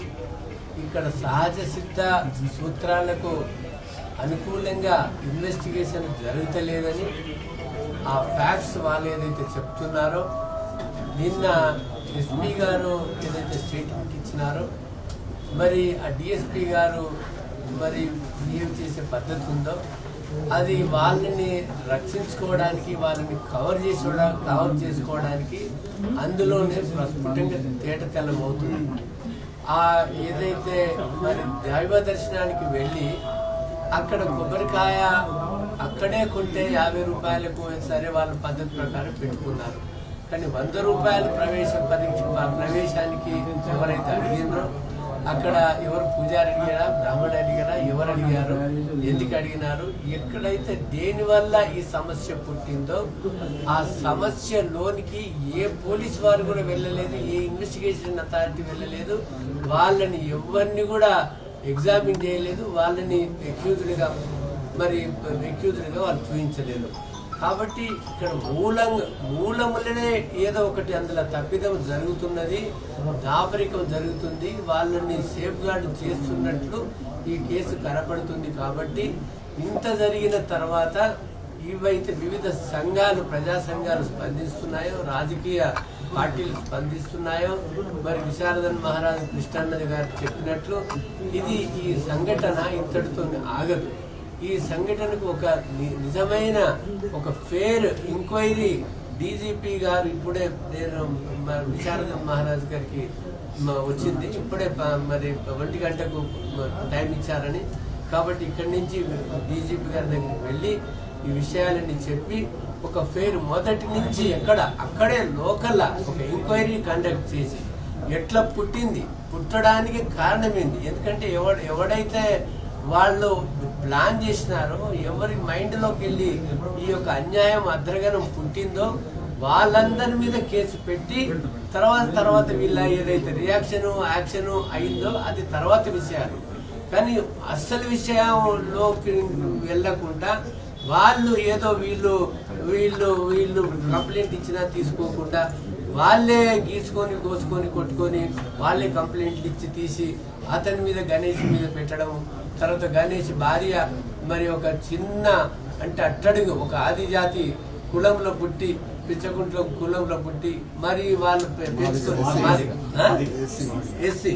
ఇక్కడ సహజ సిద్ధ సూత్రాలకు అనుకూలంగా ఇన్వెస్టిగేషన్ జరుగుతలేదని ఆ ఫ్యాక్ట్స్ వాళ్ళు ఏదైతే చెప్తున్నారో, నిన్న ఎస్పీ గారు ఏదైతే స్టేట్మెంట్ ఇచ్చినారో, మరి ఆ డిఎస్పీ గారు మరి బిహేవ్ చేసే పద్ధతి ఉందో అది వాళ్ళని రక్షించుకోవడానికి, వాళ్ళని కవర్ చేసుకోవడానికి అందులోనే ప్రస్ఫుటంగా తేటతెల్లం అవుతుంది. ఆ ఏదైతే మరి దైవ దర్శనానికి వెళ్ళి అక్కడ కొబ్బరికాయ అక్కడే కొంటే 50 రూపాయలకు సరే వాళ్ళ పద్ధతి ప్రకారం పెట్టుకున్నారు. కానీ 100 రూపాయల ప్రవేశానికి ఎవరైతే అడిగినారో అక్కడ ఎవరు పూజారి అడిగారా, బ్రాహ్మణుడు అడిగారా, ఎవరు అడిగారు, ఎందుకు అడిగినారు, ఎక్కడైతే దేనివల్ల ఈ సమస్య పుట్టిందో ఆ సమస్యలోనికి ఏ పోలీస్ వారు కూడా వెళ్ళలేదు, ఏ ఇన్వెస్టిగేషన్ అథారిటీ వెళ్ళలేదు, వాళ్ళని ఎవరిని కూడా ఎగ్జామిన్ చేయలేదు, వాళ్ళని అక్యూజ్డ్గా వాళ్ళు చూపించలేదు. కాబట్టి ఇక్కడ మూలములనే ఏదో ఒకటి అందులో తప్పిదం జరుగుతున్నది, దాపరికం జరుగుతుంది, వాళ్ళని సేఫ్ గార్డ్ చేస్తున్నట్లు ఈ కేసు కనపడుతుంది. కాబట్టి ఇంత జరిగిన తర్వాత ఇవైతే వివిధ సంఘాలు, ప్రజా సంఘాలు స్పందిస్తున్నాయో, రాజకీయ పార్టీలు స్పందిస్తున్నాయో, మరి విశారదన్ మహారాజు కృష్ణన్న గారు చెప్పినట్లు ఇది ఈ సంఘటన ఇంతటితో ఆగదు. ఈ సంఘటనకు ఒక నిజమైన ఒక ఫేర్ ఎంక్వైరీ డీజీపీ గారు ఇప్పుడే, నేను విశారదన్ మహారాజ్ గారికి వచ్చింది, ఇప్పుడే మరి 1 గంటకు టైం ఇచ్చారని. కాబట్టి ఇక్కడి నుంచి డీజీపీ గారి దగ్గరికి వెళ్ళి ఈ విషయాలని చెప్పి ఒక ఫేర్ మొదటి నుంచి అక్కడే లోకల్ ఒక ఎంక్వైరీ కండక్ట్ చేసి ఎట్లా పుట్టింది, పుట్టడానికి కారణం ఏంది, ఎందుకంటే ఎవడైతే వాళ్ళు ప్లాన్ చేసినారో, ఎవరి మైండ్లోకి వెళ్ళి ఈ యొక్క అన్యాయం, అద్రగనం పుట్టిందో వాళ్ళందరి మీద కేసు పెట్టి తర్వాత వీళ్ళ ఏదైతే యాక్షన్ అయిందో అది తర్వాత విషయాలు. కానీ అసలు విషయంలోకి వెళ్లకుండా వాళ్ళు ఏదో వీళ్ళు కంప్లైంట్ ఇచ్చినా తీసుకోకుండా వాళ్ళే గీసుకొని కోసుకొని కొట్టుకొని వాళ్ళే కంప్లైంట్లు ఇచ్చి తీసి అతని మీద, గణేష్ మీద పెట్టడం. తర్వాత గణేష్ భార్య మరి ఒక చిన్న అంటే అట్టడుగు ఒక ఆదిజాతి కులంలో పుట్టి, పిచ్చకుంట్లో కులంలో పుట్టి, మరి వాళ్ళు ఎస్సీ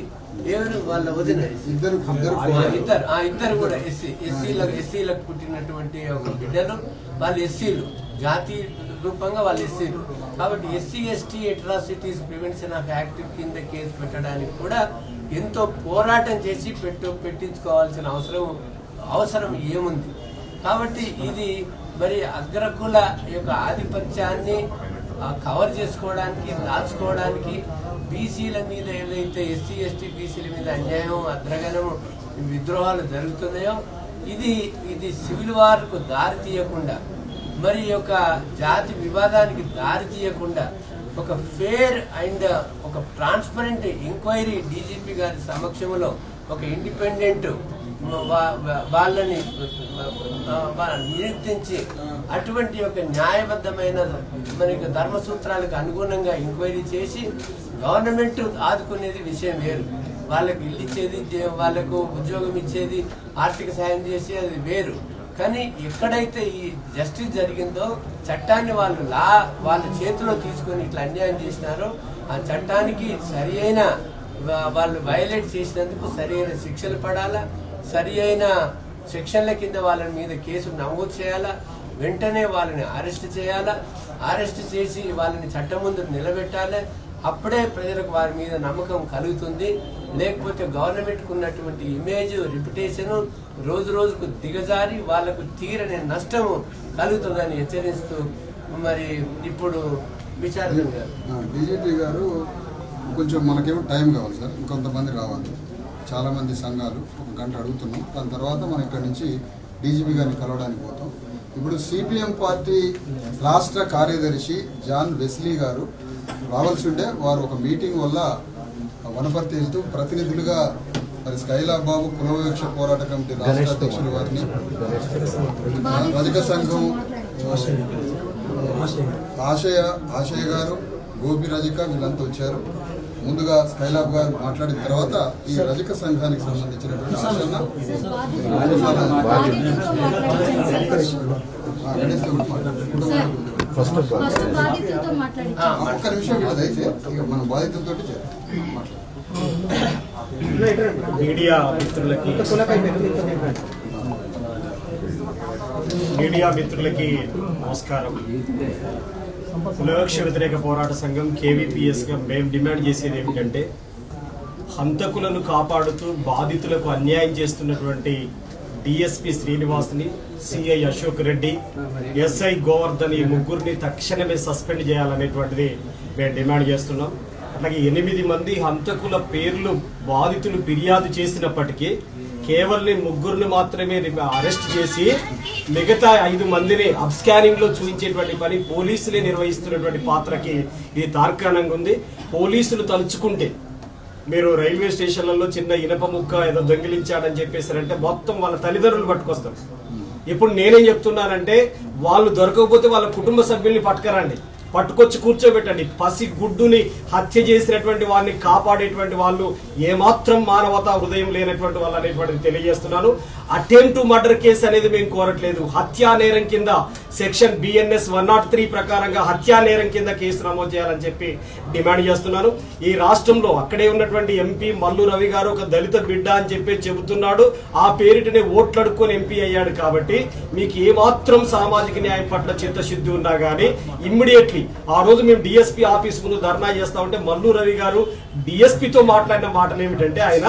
ఎవరు వాళ్ళ వదిన ఇద్దరు కూడా ఎస్సీలకు పుట్టినటువంటి ఒక బిడ్డలు, వాళ్ళు ఎస్సీలు, జాతి రూపంగా వాళ్ళు ఎస్సీలు. కాబట్టి SC ST atrocities prevention of act కింద కేసు పెట్టడానికి కూడా ఎంతో పోరాటం చేసి పెట్టించుకోవాల్సిన అవసరం ఏముంది. కాబట్టి ఇది మరి అగ్రకుల యొక్క ఆధిపత్యాన్ని కవర్ చేసుకోవడానికి, దాచుకోవడానికి, బీసీల మీద ఏదైతే ఎస్సీ ఎస్టీ బీసీల మీద అన్యాయం, అద్రగనం, విద్రోహాలు జరుగుతున్నాయో ఇది సివిల్ వార్కు దారి తీయకుండా, మరి యొక్క జాతి వివాదానికి దారి తీయకుండా ఒక ఫేర్ అండ్ ఒక ట్రాన్స్పరెంట్ ఎంక్వైరీ డీజీపీ గారి సమక్షంలో ఒక ఇండిపెండెంట్ వాళ్ళని నిరుద్ధించి అటువంటి ఒక న్యాయబద్ధమైన మనకి ధర్మసూత్రాలకు అనుగుణంగా ఎంక్వైరీ చేసి గవర్నమెంట్ ఆదుకునేది విషయం వేరు. వాళ్ళకి ఇల్లు ఇచ్చేది, వాళ్ళకు ఉద్యోగం ఇచ్చేది, ఆర్థిక సాయం చేసేది అది వేరు. కానీ ఎక్కడైతే ఈ జస్టిస్ జరిగిందో చట్టాన్ని వాళ్ళ చేతిలో తీసుకొని ఇట్లా అన్యాయం చేసినారో ఆ చట్టానికి సరి అయిన వాళ్ళు వైలేట్ చేసినందుకు సరి అయిన శిక్షలు పడాలా, సరి అయిన సెక్షన్ల కింద వాళ్ళ మీద కేసు నమోదు చేయాలా, వెంటనే వాళ్ళని అరెస్ట్ చేయాలా, అరెస్ట్ చేసి వాళ్ళని చట్టం ముందు నిలబెట్టాలి. అప్పుడే ప్రజలకు వారి మీద నమ్మకం కలుగుతుంది. లేకపోతే గవర్నమెంట్కు ఉన్నటువంటి ఇమేజ్, రిప్యుటేషన్ రోజు రోజుకు దిగజారి వాళ్లకు తీరని నష్టము కలుగుతుందని హెచ్చరిస్తూ మరి ఇప్పుడు విచారణ డీజీపీ గారు కొంచెం మనకేమో టైం కావాలి సార్, ఇంకొంతమంది రావాలి, చాలామంది సంఘాలు ఒక గంట అడుగుతున్నాం. దాని తర్వాత మనం ఇక్కడి నుంచి డీజీపీ గారిని కలవడానికి పోతాం. ఇప్పుడు సిపిఎం పార్టీ రాష్ట్ర కార్యదర్శి జాన్ వెస్లీ గారు రావాల్సి ఉంటే వారు ఒక మీటింగ్ వల్ల వనపర్తి వెళ్తూ ప్రతినిధులుగా మరి స్కైలాబ్ బాబు కులవివక్ష పోరాట కమిటీ రాష్ట్ర అధ్యక్షులు వారిని, రజక సంఘం ఆశయ గారు, గోపి రజక వీళ్ళంతా వచ్చారు. ముందుగా స్కైలాబ్ గారు మాట్లాడిన తర్వాత ఈ రజక సంఘానికి సంబంధించినటువంటి ఆశన్న ఒక్క నిమిషం వీళ్ళదైతే ఇక మన బాధితులతో మీడియా మిత్రులకి నమస్కారం. కులవివక్ష వ్యతిరేక పోరాట సంఘం కేవీపీఎస్గా మేము డిమాండ్ చేసేది ఏమిటంటే, హంతకులను కాపాడుతూ బాధితులకు అన్యాయం చేస్తున్నటువంటి డిఎస్పీ శ్రీనివాస్ని, సిఐ అశోక్ రెడ్డి, ఎస్ఐ గోవర్ధన్ ఈ ముగ్గురిని తక్షణమే సస్పెండ్ చేయాలనేటువంటిది మేము డిమాండ్ చేస్తున్నాం. అట్లాగే 8 మంది హంతకుల పేర్లు బాధితులు ఫిర్యాదు చేసినప్పటికీ కేవలం 3 మాత్రమే అరెస్ట్ చేసి మిగతా 5 మందిని అబ్స్కానింగ్ లో చూపించేటువంటి పని పోలీసులే నిర్వహిస్తున్నటువంటి పాత్రకి ఇది తార్కాణంగా ఉంది. పోలీసులు తలుచుకుంటే మీరు రైల్వే స్టేషన్లలో చిన్న ఇనప ముక్క ఏదో దొంగిలించాడని చెప్పేసారంటే మొత్తం వాళ్ళ తల్లిదండ్రులు పట్టుకొస్తారు. ఇప్పుడు నేనేం చెప్తున్నానంటే, వాళ్ళు దొరకకపోతే వాళ్ళ కుటుంబ సభ్యుల్ని పట్టుకరండి, పట్టుకొచ్చి కూర్చోబెట్టండి. పసి గుడ్డుని హత్య చేసినటువంటి వారిని కాపాడేటువంటి వాళ్ళు ఏమాత్రం మానవతా హృదయం లేనటువంటి వాళ్ళు అనేటువంటిది తెలియజేస్తున్నాను. అటెంప్ట్ మర్డర్ కేసు అనేది మేము కోరట్లేదు. హత్యా నేరం కింద సెక్షన్ బిఎన్ఎస్ 103 ప్రకారంగా హత్యా నేరం కింద కేసు నమోదు చేయాలని చెప్పి డిమాండ్ చేస్తున్నాను. ఈ రాష్ట్రంలో అక్కడే ఉన్నటువంటి ఎంపీ మల్లు రవి గారు ఒక దళిత బిడ్డ అని చెప్పి చెబుతున్నాడు. ఆ పేరిటనే ఓట్లు అడుక్కొని ఎంపీ అయ్యాడు. కాబట్టి మీకు ఏమాత్రం సామాజిక న్యాయం పట్ల చిత్తశుద్ధి ఉన్నా గానీ ఇమ్మీడియట్లీ ఆ రోజు మేము డిఎస్పీ ఆఫీస్ ముందు ధర్నా చేస్తా ఉంటే మల్లు రవి గారు డిఎస్పీతో మాట్లాడిన మాటలు ఏమిటంటే, ఆయన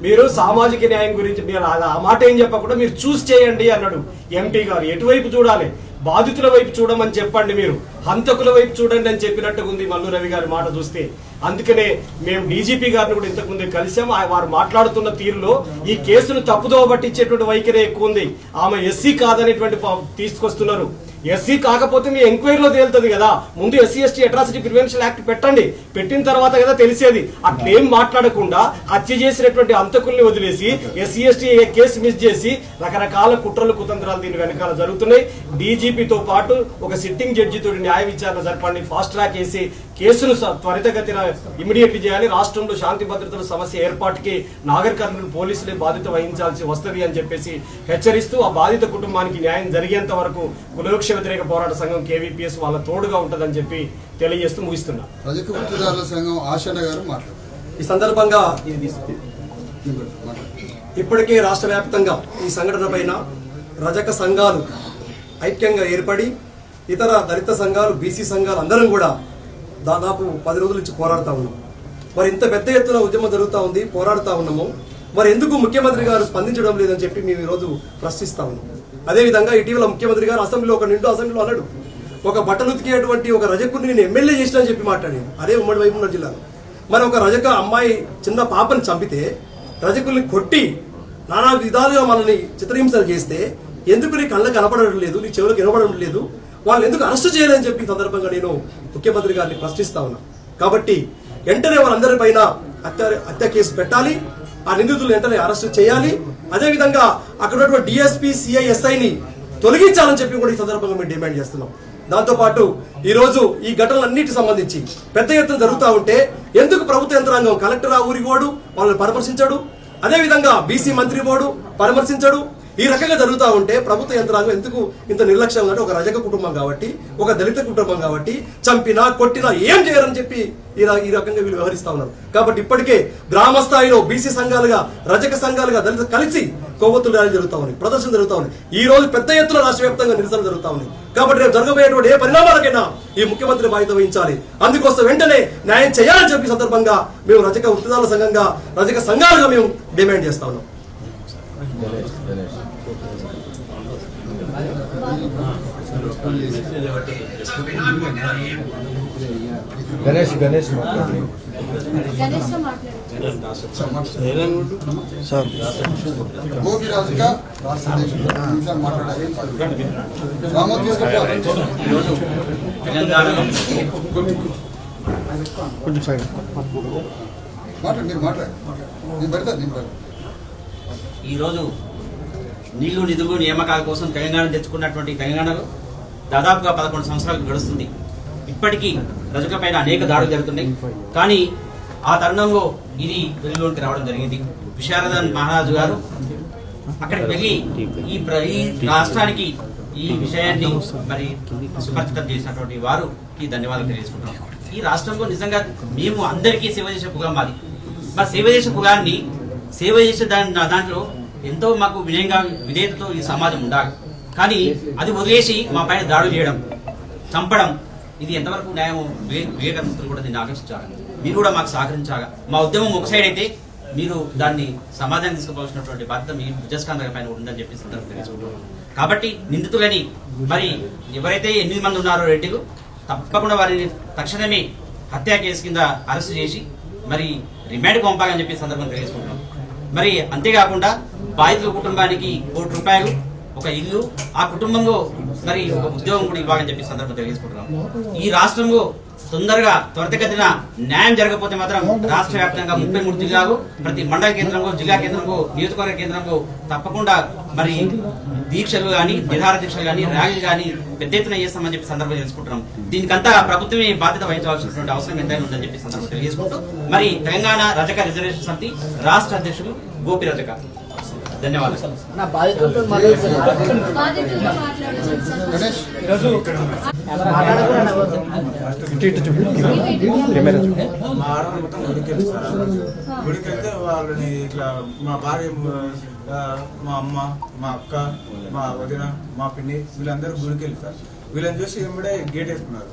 మీరు సామాజిక న్యాయం గురించి మీరు ఆ మాట ఏం చెప్పకుండా మీరు చూస్ చేయండి అన్నాడు. ఎంపీ గారు ఎటువైపు చూడాలి? బాధితుల వైపు చూడమని చెప్పండి, మీరు హంతకుల వైపు చూడండి అని చెప్పినట్టుగా ఉంది మల్లు రవి గారి మాట చూస్తే. అందుకనే మేము డీజీపీ గారిని కూడా ఇంతకుముందే కలిసాం. వారు మాట్లాడుతున్న తీరులో ఈ కేసును తప్పుదోవ పట్టించేటువంటి వైఖరి ఎక్కువ ఉంది. ఆమె ఎస్సీ కాదనేటువంటి తీసుకొస్తున్నారు. ఎస్సీ కాకపోతే మీ ఎంక్వైరీలో తేలుతుంది కదా. ముందు SC ST atrocity prevention act పెట్టండి, పెట్టిన తర్వాత కదా తెలిసేది. అట్లేం మాట్లాడకుండా హత్య చేసినటువంటి హంతకుల్ని వదిలేసి ఎస్సీ ఎస్టీ కేసు మిస్ చేసి రకరకాల కుట్రలు కుతంత్రాలు దీని వెనకాల జరుగుతున్నాయి. డీజీపీతో పాటు ఒక సిట్టింగ్ జడ్జితో న్యాయ విచారణ జరపండి, ఫాస్ట్ ట్రాక్ వేసి కేసును త్వరితగతిన ఇమీడియట్లీ చేయాలి. రాష్ట్రంలో శాంతి భద్రతల సమస్య ఏర్పాటుకి నాగర్ కర్నూలు పోలీసులే బాధ్యత వహించాల్సి వస్తుంది అని చెప్పేసి హెచ్చరిస్తూ, ఆ బాధిత కుటుంబానికి న్యాయం జరిగేంత వరకు కులవివక్ష వ్యతిరేక పోరాట సంఘం కేవీపీఎస్ వాళ్ళ తోడుగా ఉంటుందని చెప్పి తెలియజేస్తూ ముగిస్తున్నా. రజక వృత్తిదారుల సంఘం ఆశన్న గారు మాట్లాడారు. ఈ సందర్భంగా ఇప్పటికే రాష్ట్ర వ్యాప్తంగా ఈ సంఘటన పైన రజక సంఘాలు ఐక్యంగా ఏర్పడి ఇతర దళిత సంఘాలు, బీసీ సంఘాలు అందరం కూడా దాదాపు 10 రోజుల నుంచి పోరాడుతూ ఉన్నాం. మరి ఇంత పెద్ద ఎత్తున ఉద్యమం జరుగుతూ ఉంది, పోరాడుతూ ఉన్నాము. మరి ఎందుకు ముఖ్యమంత్రి గారు స్పందించడం లేదని చెప్పి మేము ఈరోజు ప్రశ్నిస్తా ఉన్నాం. అదేవిధంగా ఇటీవల ముఖ్యమంత్రి గారు అసెంబ్లీలో అన్నాడు, ఒక బట్టలు ఉతికేటువంటి ఒక రజకుని నేను ఎమ్మెల్యే చేసిన అని చెప్పి మాట్లాడాను. అదే ఉమ్మడి వైపున్నర జిల్లాలో. మరి ఒక రజక అమ్మాయి చిన్న పాపని చంపితే రజకుల్ని కొట్టి నానా విధాలుగా మనల్ని చిత్రహింసలు చేస్తే ఎందుకు నీ కళ్ళకు కనపడడం లేదు, నీ చెవులకు వినపడడం లేదు? వాళ్ళు ఎందుకు అరెస్ట్ చేయాలని చెప్పి ఈ సందర్భంగా నేను ముఖ్యమంత్రి గారిని ప్రశ్నిస్తా ఉన్నా. కాబట్టి వెంటనే వాళ్ళందరిపైన హత్య కేసు పెట్టాలి, ఆ నిందితులు వెంటనే అరెస్ట్ చేయాలి. అదేవిధంగా అక్కడ ఉన్నటువంటి డిఎస్పీ సిఐఎస్ఐని తొలగించాలని చెప్పి కూడా ఈ సందర్భంగా మేము డిమాండ్ చేస్తున్నాం. దాంతోపాటు ఈ రోజు ఈ ఘటనలన్నిటికి సంబంధించి పెద్ద ఎత్తున జరుగుతూ ఉంటే ఎందుకు ప్రభుత్వ యంత్రాంగం కలెక్టర్ ఆ ఊరికి పోడు, వాళ్ళని పరామర్శించాడు, అదేవిధంగా బీసీ మంత్రి పోడు పరామర్శించాడు. ఈ రకంగా జరుగుతూ ఉంటే ప్రభుత్వ యంత్రాంగం ఎందుకు ఇంత నిర్లక్ష్యం అంటే ఒక రజక కుటుంబం కాబట్టి, ఒక దళిత కుటుంబం కాబట్టి చంపినా కొట్టినా ఏం చేయరని చెప్పి ఈ రకంగా వీళ్ళు వ్యవహరిస్తా ఉన్నారు. కాబట్టి ఇప్పటికే గ్రామ స్థాయిలో బీసీ సంఘాలుగా, రజక సంఘాలుగా, దళిత కలిసి కొవ్వొత్తుల ర్యాలీ జరుగుతూ ఉన్నాయి, ప్రదర్శన జరుగుతూ ఉన్నాయి. ఈ రోజు పెద్ద ఎత్తున రాష్ట్ర వ్యాప్తంగా నిరసన జరుగుతూ ఉన్నాయి. కాబట్టి రేపు జరగబోయేటువంటి ఏ పరిణామాలకైనా ఈ ముఖ్యమంత్రి బాధ్యత వహించాలి. అందుకోసం వెంటనే న్యాయం చేయాలని చెప్పి సందర్భంగా మేము రజక వృత్తిదారుల సంఘంగా, రజక సంఘాలుగా మేము డిమాండ్ చేస్తా ఉన్నాం. గణేష్ గోపిరాజుగా రాష్ట్ర అధ్యక్షుడు మాట్లాడారు. మీరు మాట్లాడండి, నేను పెడతాను. ఈరోజు నీళ్లు నిధులు నియామకాల కోసం తెలంగాణ తెచ్చుకున్నటువంటి తెలంగాణలో దాదాపుగా 11 సంవత్సరాలు గడుస్తుంది. ఇప్పటికీ రజకులపైన అనేక దాడులు జరుగుతున్నాయి. కానీ ఆ తరుణంలో ఇది వెలుగులోకి రావడం జరిగింది. విశారదన్ మహారాజు గారు అక్కడికి వెళ్ళి ఈ రాష్ట్రానికి ఈ విషయాన్ని మరి సుపరిచితం చేసినటువంటి వారికి ధన్యవాదాలు తెలియజేసుకుంటాం. ఈ రాష్ట్రంలో నిజంగా మేము అందరికీ సేవ చేసే కులం మాది. మరి సేవ చేసే కులాన్ని సేవ చేసే దాంట్లో ఎంతో మాకు వినయంగా విధేయతతో ఈ సమాజం ఉండాలి. కానీ అది వదిలేసి మా పైన దాడులు చేయడం, చంపడం, ఇది ఎంతవరకు న్యాయం? వివేకానందలు కూడా దీన్ని ఆకర్షించాలి. మీరు కూడా మాకు సహకరించాలి. మా ఉద్యమం ఒక సైడ్ అయితే మీరు దాన్ని సమాజానికి తీసుకుపోవాల్సినటువంటి బాధ్యత మీ విజయస్కాంత పైన ఉందని చెప్పి సందర్భంగా తెలుసుకుంటున్నాం. కాబట్టి నిందితులని మరి ఎవరైతే 8 మంది ఉన్నారో రెడ్డిలు, తప్పకుండా వారిని తక్షణమే హత్య కేసు కింద అరెస్ట్ చేసి మరి రిమాండ్కి పంపాలని చెప్పి సందర్భంగా తెలుసుకుంటున్నాం. మరి అంతేకాకుండా బాధితుల కుటుంబానికి ₹1 ఒక ఇల్లు, ఆ కుటుంబంలో మరి ఒక ఉద్యోగం కూడా ఇవ్వాలని చెప్పి సందర్భంగా తెలియజేసుకుంటున్నాం. ఈ రాష్ట్రంలో తొందరగా త్వరితగతిన న్యాయం జరగకపోతే మాత్రం రాష్ట్ర వ్యాప్తంగా 33 జిల్లాలు, ప్రతి మండల కేంద్రంలో, జిల్లా కేంద్రంలో, నియోజకవర్గ కేంద్రంలో తప్పకుండా మరి దీక్షలు కానీ, నిరాహార దీక్షలు కానీ, ర్యాలీలు కానీ పెద్ద ఎత్తున చేస్తామని చెప్పి సందర్భంగా తెలుసుకుంటున్నాం. దీనికంతా ప్రభుత్వమే బాధ్యత వహించవలసినటువంటి అవసరం ఎంతైనా ఉందని చెప్పి సందర్భంగా తెలియజేసుకుంటూ మరి తెలంగాణ రజక రిజర్వేషన్ సమితి రాష్ట్ర అధ్యక్షుడు గోపి రజక. ధన్యవాదాలు. గుడికెళ్తే వాళ్ళని ఇట్లా మా భార్య, మా అమ్మ, మా అక్క, మా వదిన, మా పిన్ని వీళ్ళందరూ గుడికి వెళ్తారు. వీళ్ళని చూసి వెంబడే గేట్ వేసుకున్నారు.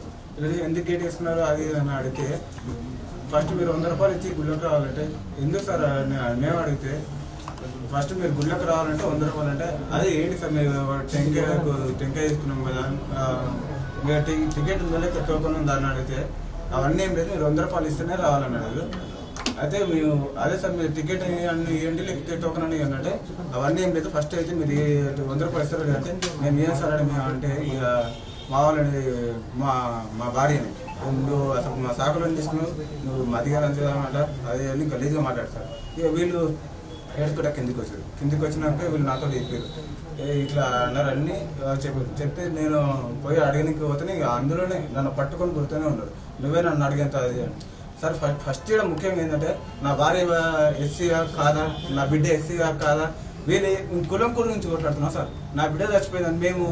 ఎందుకు గేట్ వేసుకున్నారు అది అని అడిగితే, ఫస్ట్ మీరు ₹100 ఇచ్చి గుళ్ళకి రావాలంటే, ఎందుకు సార్ మేము అడిగితే, ఫస్ట్ మీరు గుళ్ళకి రావాలంటే ₹100 అంటే, అదే ఏంటి సార్ మీరు టెంకాయ తీసుకున్నాం కదా, టికెట్ ఉందని టోకన్ ఉందని అడిగితే, అవన్నీ ఏం లేదు, మీరు ₹100 ఇస్తేనే రావాలన్నాడు. అయితే మేము అదే సార్ మీరు టికెట్ అన్ని ఏంటి లేకపోతే టోకన్ అని అంటే, అవన్నీ ఏం లేదు, ఫస్ట్ అయితే మీరు ₹100 ఇస్తారు అంటే, మేము ఏం సార్ అని మేము అంటే, ఇక మా వాళ్ళని మా భార్యని నువ్వు అసలు మా సాకులను తీసుకున్నావు, నువ్వు మదిగానే అంట, అది అన్ని గలీజ్గా మాట్లాడతారు. ఇక వీళ్ళు ఏడుకుంటా కిందికి వచ్చారు. కిందికి వచ్చినాక వీళ్ళు నాతో చెప్పారు, ఇట్లా అన్నారు అన్ని చెప్తే నేను పోయి అడగడానికి పోతే ఇక అందులోనే నన్ను పట్టుకొని గుర్తూనే ఉన్నారు, నువ్వే నన్ను అడిగేంత అది అని. సార్ ఫస్ట్ చేయడం ముఖ్యంగా ఏంటంటే, నా భార్య ఎస్సీగా కాదా, నా బిడ్డ ఎస్సీగా కాదా, వీళ్ళు కులం గురించి కొట్లాడుతున్నాం సార్. నా బిడ్డ చచ్చిపోయిందని మేము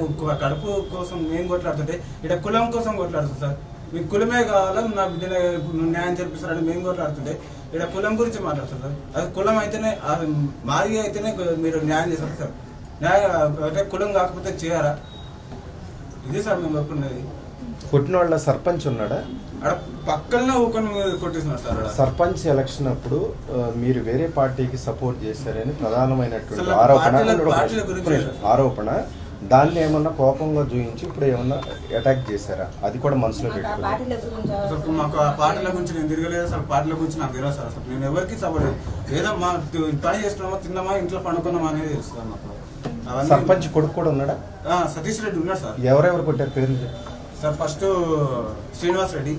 కడుపు కోసం మేము కొట్లాడుతుంటే, ఇక్కడ కులం కోసం కొట్లాడుతాం సార్. మీకు కులమే కావాలా, నా బిడ్డనే న్యాయం జరిపిస్తారని మేము కొట్లాడుతుంటే, ఇక్కడ కులం గురించి మాట్లాడుతారు సార్. అది కులం అయితేనే, మాది అయితేనే మీరు న్యాయం చేస్తారు సార్. న్యాయం అంటే కులం కాకపోతే చేయరా? ఇది సార్ మేము ఒప్పుకున్నది. కొట్టిన వాళ్ళ సర్పంచ్ ఉన్నాడా? అక్కడ పక్కనే ఊకొని కొట్టేస్తున్నారు సార్. సర్పంచ్ ఎలక్షన్ అప్పుడు మీరు వేరే పార్టీకి సపోర్ట్ చేశారని ప్రధానమైనటువంటి ఆరోపణ. దాన్ని ఏమన్నా కోపంగా చూపించి ఇప్పుడు ఏమన్నా అటాక్ చేశారా? అది కూడా మనసులో పెట్టుకుని. మాకు ఆ పార్టీల గురించి నేను తిరగలేదు సార్. పార్టీల గురించి నాకు తెలియదు సార్. అసలు నేను ఎవరికి సపోర్ట్ ఏదో మా పని చేసుకున్నామా, తిన్నామా, ఇంట్లో పండుకున్నామా అనేది తెలుస్తుంది మాకు. అవన్నీ సర్పంచ్ కొడుకు కూడా ఉన్నాడా? సతీష్ రెడ్డి ఉన్నారు సార్. ఎవరెవరు కొట్టారు పేర్లు? సార్ ఫస్ట్ శ్రీనివాస్ రెడ్డి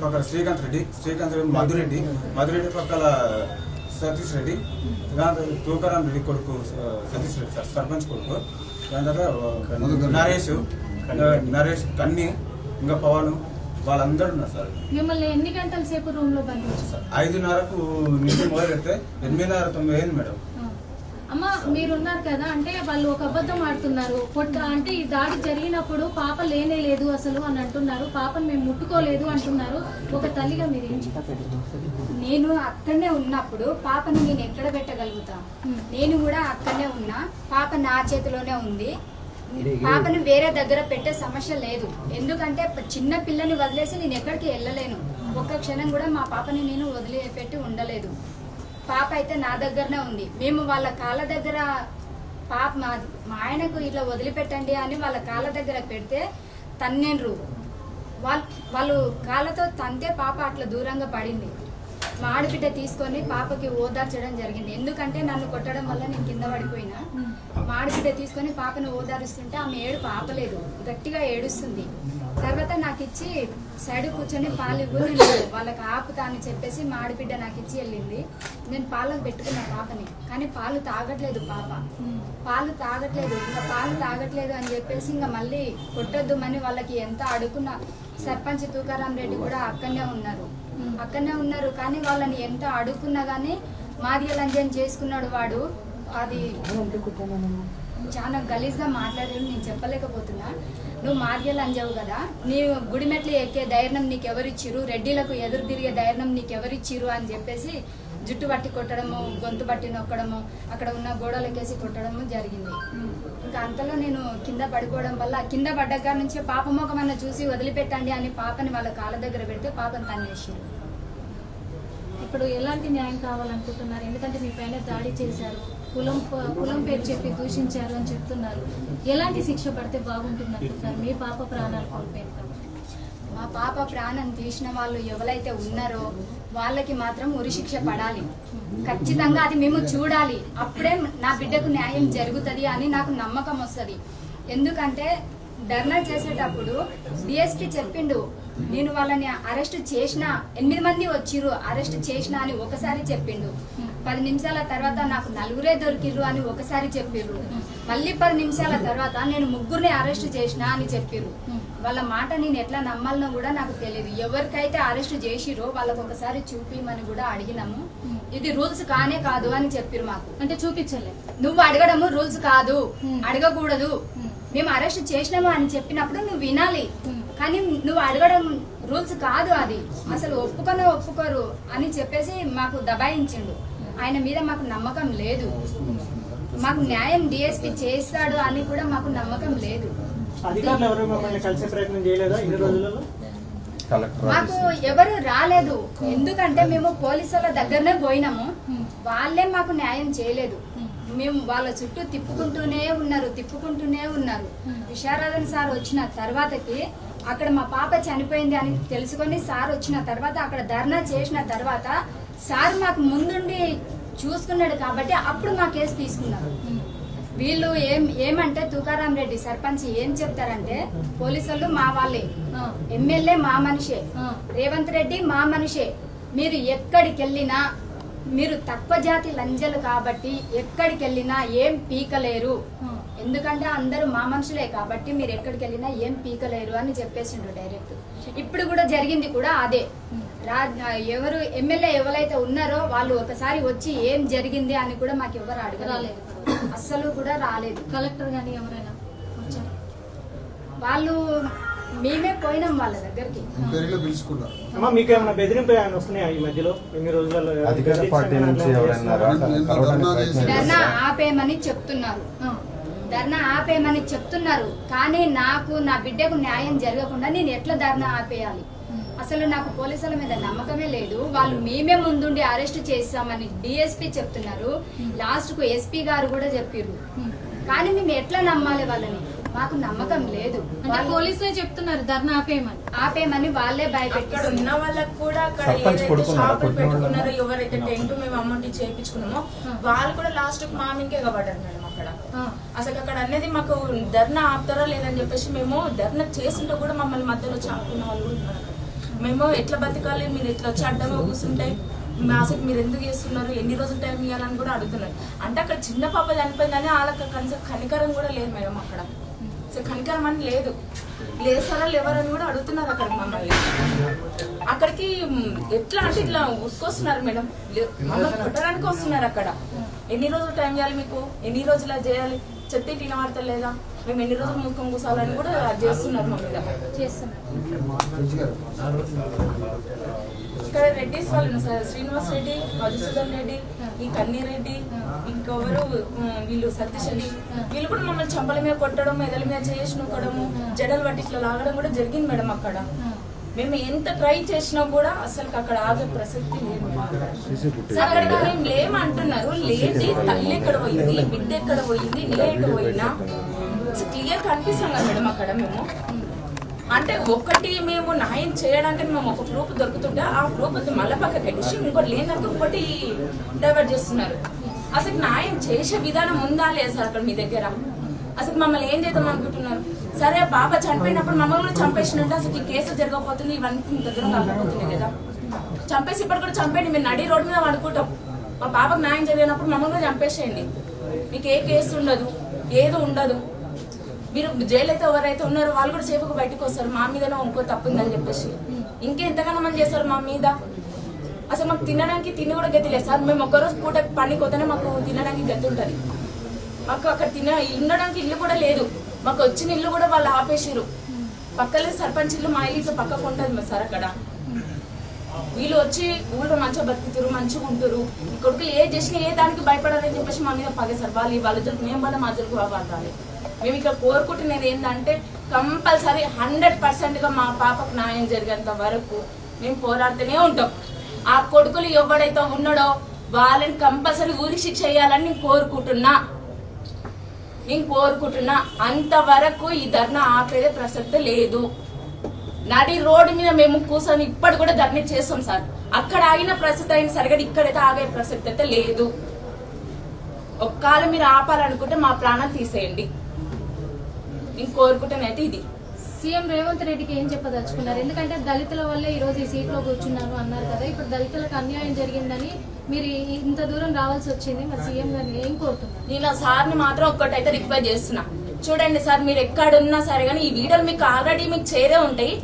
పక్కన శ్రీకాంత్ రెడ్డి మధురెడ్డి పక్కల సతీష్ రెడ్డి, తూకారాం రెడ్డి కొడుకు సతీష్ రెడ్డి సార్, సర్పంచ్ కొడుకు. దాని తర్వాత నరేష్ కన్ని, ఇంకా పవన్, వాళ్ళందరూ ఉన్నారు సార్. మిమ్మల్ని ఎన్ని గంటల సేపు రూమ్ లో బంధించారు? 5:30కు నుంచి మొదలెడితే 8:30-9 అయింది మేడం. అమ్మ మీరున్నారు కదా, అంటే వాళ్ళు ఒక అబద్ధం ఆడుతున్నారు. అంటే ఈ దాడి జరిగినప్పుడు పాప లేనే లేదు అసలు అని అంటున్నారు, పాపను మేము ముట్టుకోలేదు అంటున్నారు. ఒక తల్లిగా మీరు ఏం చెప్పారు? నేను అక్కడనే ఉన్నప్పుడు పాపను నేను ఎక్కడ పెట్టగలుగుతా? నేను కూడా అక్కడనే ఉన్నా, పాప నా చేతిలోనే ఉంది. పాపను వేరే దగ్గర పెట్టే సమస్య లేదు. ఎందుకంటే చిన్న పిల్లని వదిలేసి నేను ఎక్కడికి వెళ్ళలేను. ఒక్క క్షణం కూడా మా పాపని నేను వదిలిపెట్టి ఉండలేదు. పాప అయితే నా దగ్గరనే ఉంది. మేము వాళ్ళ కాళ్ళ దగ్గర పాప మా ఆయనకు ఇట్లా వదిలిపెట్టండి అని వాళ్ళ కాళ్ళ దగ్గర పెడితే తన్నేండ్రు. వాళ్ళు కాళ్ళతో తంతే పాప అట్లా దూరంగా పడింది. మా ఆడబిడ్డ తీసుకొని పాపకి ఓదార్చడం జరిగింది. ఎందుకంటే నన్ను కొట్టడం వల్ల నేను కింద పడిపోయినా. మా ఆడబిడ్డ తీసుకొని పాపను ఓదారుస్తుంటే ఆమె ఏడుపు ఆపలేదు, గట్టిగా ఏడుస్తుంది. తర్వాత నాకు ఇచ్చి సైడ్ కూర్చొని పాలు ఇవ్వు, నేను వాళ్ళకి ఆపుతా అని చెప్పేసి మా ఆడబిడ్డ నాకు ఇచ్చి వెళ్ళింది. నేను పాలకు పెట్టుకున్నా పాపని, కానీ పాలు తాగట్లేదు పాప. ఇంకా పాలు తాగట్లేదు అని చెప్పేసి ఇంకా మళ్ళీ కొట్టొద్దుమని వాళ్ళకి ఎంత అడుగున్నా. సర్పంచ్ తూకారాం రెడ్డి కూడా అక్కడనే ఉన్నారు. కానీ వాళ్ళని ఎంత అడుక్కున్నా కానీ మాదిగ లంజన్ చేసుకున్నాడు వాడు. అది చాలా గలీజ్గా మాట్లాడాడు, నేను చెప్పలేకపోతున్నా. నువ్వు మాదిగ లంజావు కదా, నీ గుడిమెట్లు ఎక్కే ధైర్యం నీకెవరిచ్చిరు, రెడ్డిలకు ఎదురు తిరిగే ధైర్యం నీకెవరిచ్చిరు అని చెప్పేసి జుట్టు పట్టి కొట్టడము, గొంతు పట్టి నొక్కడము, అక్కడ ఉన్న గోడలకేసి కొట్టడము జరిగింది. ఇంకా అంతలో నేను కింద పడిపోవడం వల్ల కింద పడ్డగా నుంచి పాప ముఖమన్న చూసి వదిలిపెట్టండి అని పాపని వాళ్ళ కాళ్ళ దగ్గర పెడితే పాపను తన్నేసింది. ఇప్పుడు ఎలాంటి న్యాయం కావాలనుకుంటున్నారు? ఎందుకంటే మీ పైన దాడి చేశారు, కులం పేరు చెప్పి దూషించారు అని చెప్తున్నారు. ఎలాంటి శిక్ష పడితే బాగుంటుంది అనుకుంటున్నారు? మీ పాప ప్రాణాలు కోల్పోయారు కాబట్టి. మా పాప ప్రాణం తీసిన వాళ్ళు ఎవరైతే ఉన్నారో వాళ్ళకి మాత్రం ఉరిశిక్ష పడాలి. ఖచ్చితంగా అది మేము చూడాలి. అప్పుడే నా బిడ్డకు న్యాయం జరుగుతుంది అని నాకు నమ్మకం వస్తుంది. ఎందుకంటే ధర్నా చేసేటప్పుడు డిఎస్పీ చెప్పిండు, నేను వాళ్ళని అరెస్ట్ చేసిన 8 మంది వచ్చిర్రు, అరెస్ట్ చేసిన అని ఒకసారి చెప్పిండు. 10 నిమిషాల తర్వాత నాకు 4 దొరికిర్రు అని ఒకసారి చెప్పిర్రు. మళ్ళీ 10 నిమిషాల తర్వాత నేను 3 అరెస్ట్ చేసిన అని చెప్పిర్రు. వాళ్ళ మాట నేను ఎట్లా నమ్మాలనో కూడా నాకు తెలియదు. ఎవరికైతే అరెస్ట్ చేసిరో వాళ్ళకు ఒకసారి చూపిమని కూడా అడిగినాము. ఇది రూల్స్ కానే కాదు అని చెప్పిర్రు మాకు. అంటే చూపించలే, నువ్వు అడగడము రూల్స్ కాదు, అడగకూడదు. మేము అరెస్ట్ చేసినాము అని చెప్పినప్పుడు నువ్వు వినాలి, కానీ నువ్వు అడగడం రూల్స్ కాదు, అది అసలు ఒప్పుకోరు అని చెప్పేసి మాకు దబాయించిండు. ఆయన మీద మాకు నమ్మకం లేదు. మాకు న్యాయం డిఎస్పీ చేస్తాడు అని కూడా మాకు నమ్మకం లేదు. మాకు ఎవరు రాలేదు. ఎందుకంటే మేము పోలీసుల దగ్గరనే పోయినాము, వాళ్ళే మాకు న్యాయం చేయలేదు. మేము వాళ్ళ చుట్టూ తిప్పుకుంటూనే ఉన్నారు. విశారదన్ సార్ వచ్చిన తర్వాతకి అక్కడ మా పాప చనిపోయింది అని తెలుసుకొని సార్ వచ్చిన తర్వాత అక్కడ ధర్నా చేసిన తర్వాత సార్ మాకు ముందుండి చూసుకున్నాడు కాబట్టి అప్పుడు మా కేసు తీసుకున్నారు. వీళ్ళు ఏమంటే తుకారాం రెడ్డి సర్పంచ్ ఏం చెప్తారంటే, పోలీసులు మా వాళ్ళే, ఎమ్మెల్యే మా మనిషే, రేవంత్ రెడ్డి మా మనిషే, మీరు ఎక్కడికి వెళ్ళినా మీరు తక్కువ జాతి లంజలు కాబట్టి ఎక్కడికి వెళ్ళినా ఏం పీకలేరు, ఎందుకంటే అందరూ మా మనుషులే కాబట్టి మీరు ఎక్కడికి వెళ్ళినా ఏం పీకలేరు అని చెప్పేసిండ్రు డైరెక్ట్. ఇప్పుడు కూడా జరిగింది కూడా అదే. ఎవరు ఎమ్మెల్యే ఎవరైతే ఉన్నారో వాళ్ళు ఒకసారి వచ్చి ఏం జరిగింది అని కూడా మాకు ఎవరు అడగలేదు, అస్సలు కూడా రాలేదు. కలెక్టర్ గానీ ఎవరైనా వచ్చారు? వాళ్ళు మేమే పోయినాం వాళ్ళ దగ్గరికి. మీకు ఏమైనా బెదిరింపు వస్తున్నాయా ఈ మధ్యలో ఎన్ని రోజులలో? అధికార పార్టీ నుంచి ఎవరైనా ధర్నా ఆపేయమని చెప్తున్నారు, కానీ నాకు నా బిడ్డకు న్యాయం జరగకుండా నేను ఎట్లా ధర్నా ఆపేయాలి? అసలు నాకు పోలీసుల మీద నమ్మకమే లేదు. వాళ్ళు మేమే ముందుండి అరెస్ట్ చేస్తామని డిఎస్పీ చెప్తున్నారు, లాస్ట్ కు ఎస్పీ గారు కూడా చెప్పారు. కానీ మేము ఎట్లా నమ్మాలి వాళ్ళని? మాకు నమ్మకం లేదు. పోలీసులే చెప్తున్నారు ధర్నా ఆపేయమని వాళ్ళే భయపెట్టారు. ఉన్న వాళ్ళకి కూడా అక్కడ ఏదైతే షాపులు పెట్టుకున్నారో, ఎవరైతే టెంట్ మేము అమౌంట్ చేయించుకున్నామో వాళ్ళు కూడా లాస్ట్ కు మా మీకే పడ్డారు మేడం. అక్కడ. అసలు అక్కడ అనేది మాకు ధర్నా ఆపుతారా లేదని చెప్పేసి మేము ధర్నా చేస్తుంటే కూడా మమ్మల్ని మధ్యలో చాపుకున్న వాళ్ళు కూడా ఉన్నారు అక్కడ. మేము ఎట్లా బతకాలి, మీరు ఎట్లా వచ్చి అడ్డంగా కూర్చుంటాయి, అసలు మీరు ఎందుకు చేస్తున్నారు, ఎన్ని రోజులు టైం ఇవ్వాలని కూడా అడుగుతున్నారు. అంటే అక్కడ చిన్న పాప చనిపోయిందని వాళ్ళకి కనీసం కనికరం కూడా లేదు మేడం అక్కడ. అసలు కనికరం అని లేదు, లేస్తారా లేవరని కూడా అడుగుతున్నారు అక్కడ మమ్మల్ని. అక్కడికి ఎట్లా అంటే ఇట్లా ఉసుకొస్తున్నారు మేడం, మమ్మల్ని కొట్టడానికి వస్తున్నారు అక్కడ. ఎన్ని రోజులు టైం చేయాలి మీకు, ఎన్ని రోజులు అది చేయాలి, చెప్తే వినబడతలేదా, మేము ఎన్ని రోజులు ముఖం కూసాలని కూడా చేస్తున్నారు మా మీద. ఇక్కడ రెడ్డిస్ వాళ్ళు సార్, శ్రీనివాస్ రెడ్డి, మధుసూదన్ రెడ్డి, ఈ కన్నీ రెడ్డి, ఇంకెవరు వీళ్ళు సతీష్ రెడ్డి, వీళ్ళు కూడా మమ్మల్ని చంపల మీద కొట్టడం, మెదల మీద చేసి నొక్కడము, జడలు పట్టి ఇట్లా లాగడం కూడా జరిగింది మేడం అక్కడ. మేము ఎంత ట్రై చేసినా కూడా అసలు అక్కడ ఆగే ప్రసక్తి లేదు. అక్కడికి మేము లేమంటున్నారు, లేచి తల్లి ఎక్కడ పోయింది, బిడ్డ ఎక్కడ పోయింది, నేను ఎక్కడ పోయినా క్లియర్ కనిపిస్తాం కదా మేడం అక్కడ. మేము అంటే ఒకటి మేము న్యాయం చేయడానికి మేము ఒక ప్రూఫ్ దొరుకుతుంటే ఆ ప్రూఫ్ మళ్ళీ పక్కకి పెట్టేసి ఇంకోటి లేదంటే ఇంకోటి డైవర్ట్ చేస్తున్నారు. అసలు న్యాయం చేసే విధానం ఉందా లేదు సార్ అక్కడ మీ దగ్గర? అసలు మమ్మల్ని ఏం చేద్దాం అనుకుంటున్నారు? సరే పాప చనిపోయినప్పుడు మమ్మల్ని చంపేసినట్టు అసలు ఈ కేసు జరగకపోతుంది, ఇవన్నీ దగ్గర కాకపోతున్నాయి కదా. చంపేసి ఇప్పుడు కూడా చంపేయండి, మేము నడి రోడ్డు మీద అనుకుంటాం. మా పాపకు న్యాయం జరిగినప్పుడు మమ్మల్ని చంపేసేయండి, మీకు ఏ కేసు ఉండదు, ఏదో ఉండదు. మీరు జైలు అయితే ఎవరైతే ఉన్నారో వాళ్ళు కూడా సేపుకు బయటకు వస్తారు, మా మీదనే ఇంకో తప్పుందని చెప్పేసి ఇంకెంతగానో మంది చేస్తారు మా మీద. అసలు మాకు తినడానికి తిని కూడా గతి లేదు సార్. మేము ఒక్కరోజు పూట పనికి పోతేనే మాకు తినడానికి గతి ఉంటుంది. మాకు అక్కడ ఉండడానికి ఇల్లు కూడా లేదు, మాకు వచ్చిన ఇల్లు కూడా వాళ్ళు ఆపేసిరు. పక్కలే సర్పంచ్ ఇల్లు, మా ఇల్లు పక్కకు ఉంటుంది సార్ అక్కడ. వీళ్ళు వచ్చి ఊళ్ళో మంచిగా బతుకుతారు, మంచిగా ఉంటారు. ఈ కొడుకులు ఏ చేసినా ఏ దానికి భయపడాలని చెప్పేసి మా మీద పగేసారు. వాళ్ళ జరుపు మేము వాళ్ళ మా జరుపు పడాలి. మేము ఇక్కడ కోరుకుంటున్నది ఏంటంటే కంపల్సరీ 100% మా పాపకు న్యాయం జరిగేంత వరకు మేము పోరాడుతూనే ఉంటాం. ఆ కొడుకులు ఎవడైతే ఉన్నాడో వాళ్ళని కంపల్సరీ ఊరికి శిక్ష చేయాలని నేను కోరుకుంటున్నా. అంతవరకు ఈ ధర్నా ఆపేదే ప్రసక్తి లేదు. నడి రోడ్డు మీద మేము కూర్చొని ఇప్పటి కూడా ధర్నా చేస్తాం సార్. అక్కడ ఆగిన ప్రసక్తి అయిన సరిగా ఇక్కడైతే ఆగే ప్రసక్తి అయితే లేదు. ఒక్కవేళ మీరు ఆపాలనుకుంటే మా ప్రాణాలు తీసేయండి. నేను కోరుకుంటానైతే ఇది. సీఎం రేవంత్ రెడ్డికి ఏం చెప్పదలుచుకున్నారు? ఎందుకంటే దళితుల వల్లే ఈ రోజు ఈ సీట్ లో కూర్చున్నారు అన్నారు కదా. ఇప్పుడు దళితులకు అన్యాయం జరిగిందని మీరు ఇంత దూరం రావాల్సి వచ్చింది, మరి సీఎం గారిని ఏం కోరుతున్నారు? నేను సార్ని మాత్రం ఒక్కటైతే రిక్వెస్ట్ చేస్తున్నా, చూడండి సార్, మీరు ఎక్కడున్నా సరే కానీ ఈ వీడియోలు మీకు ఆల్రెడీ మీకు చేరే ఉంటాయి.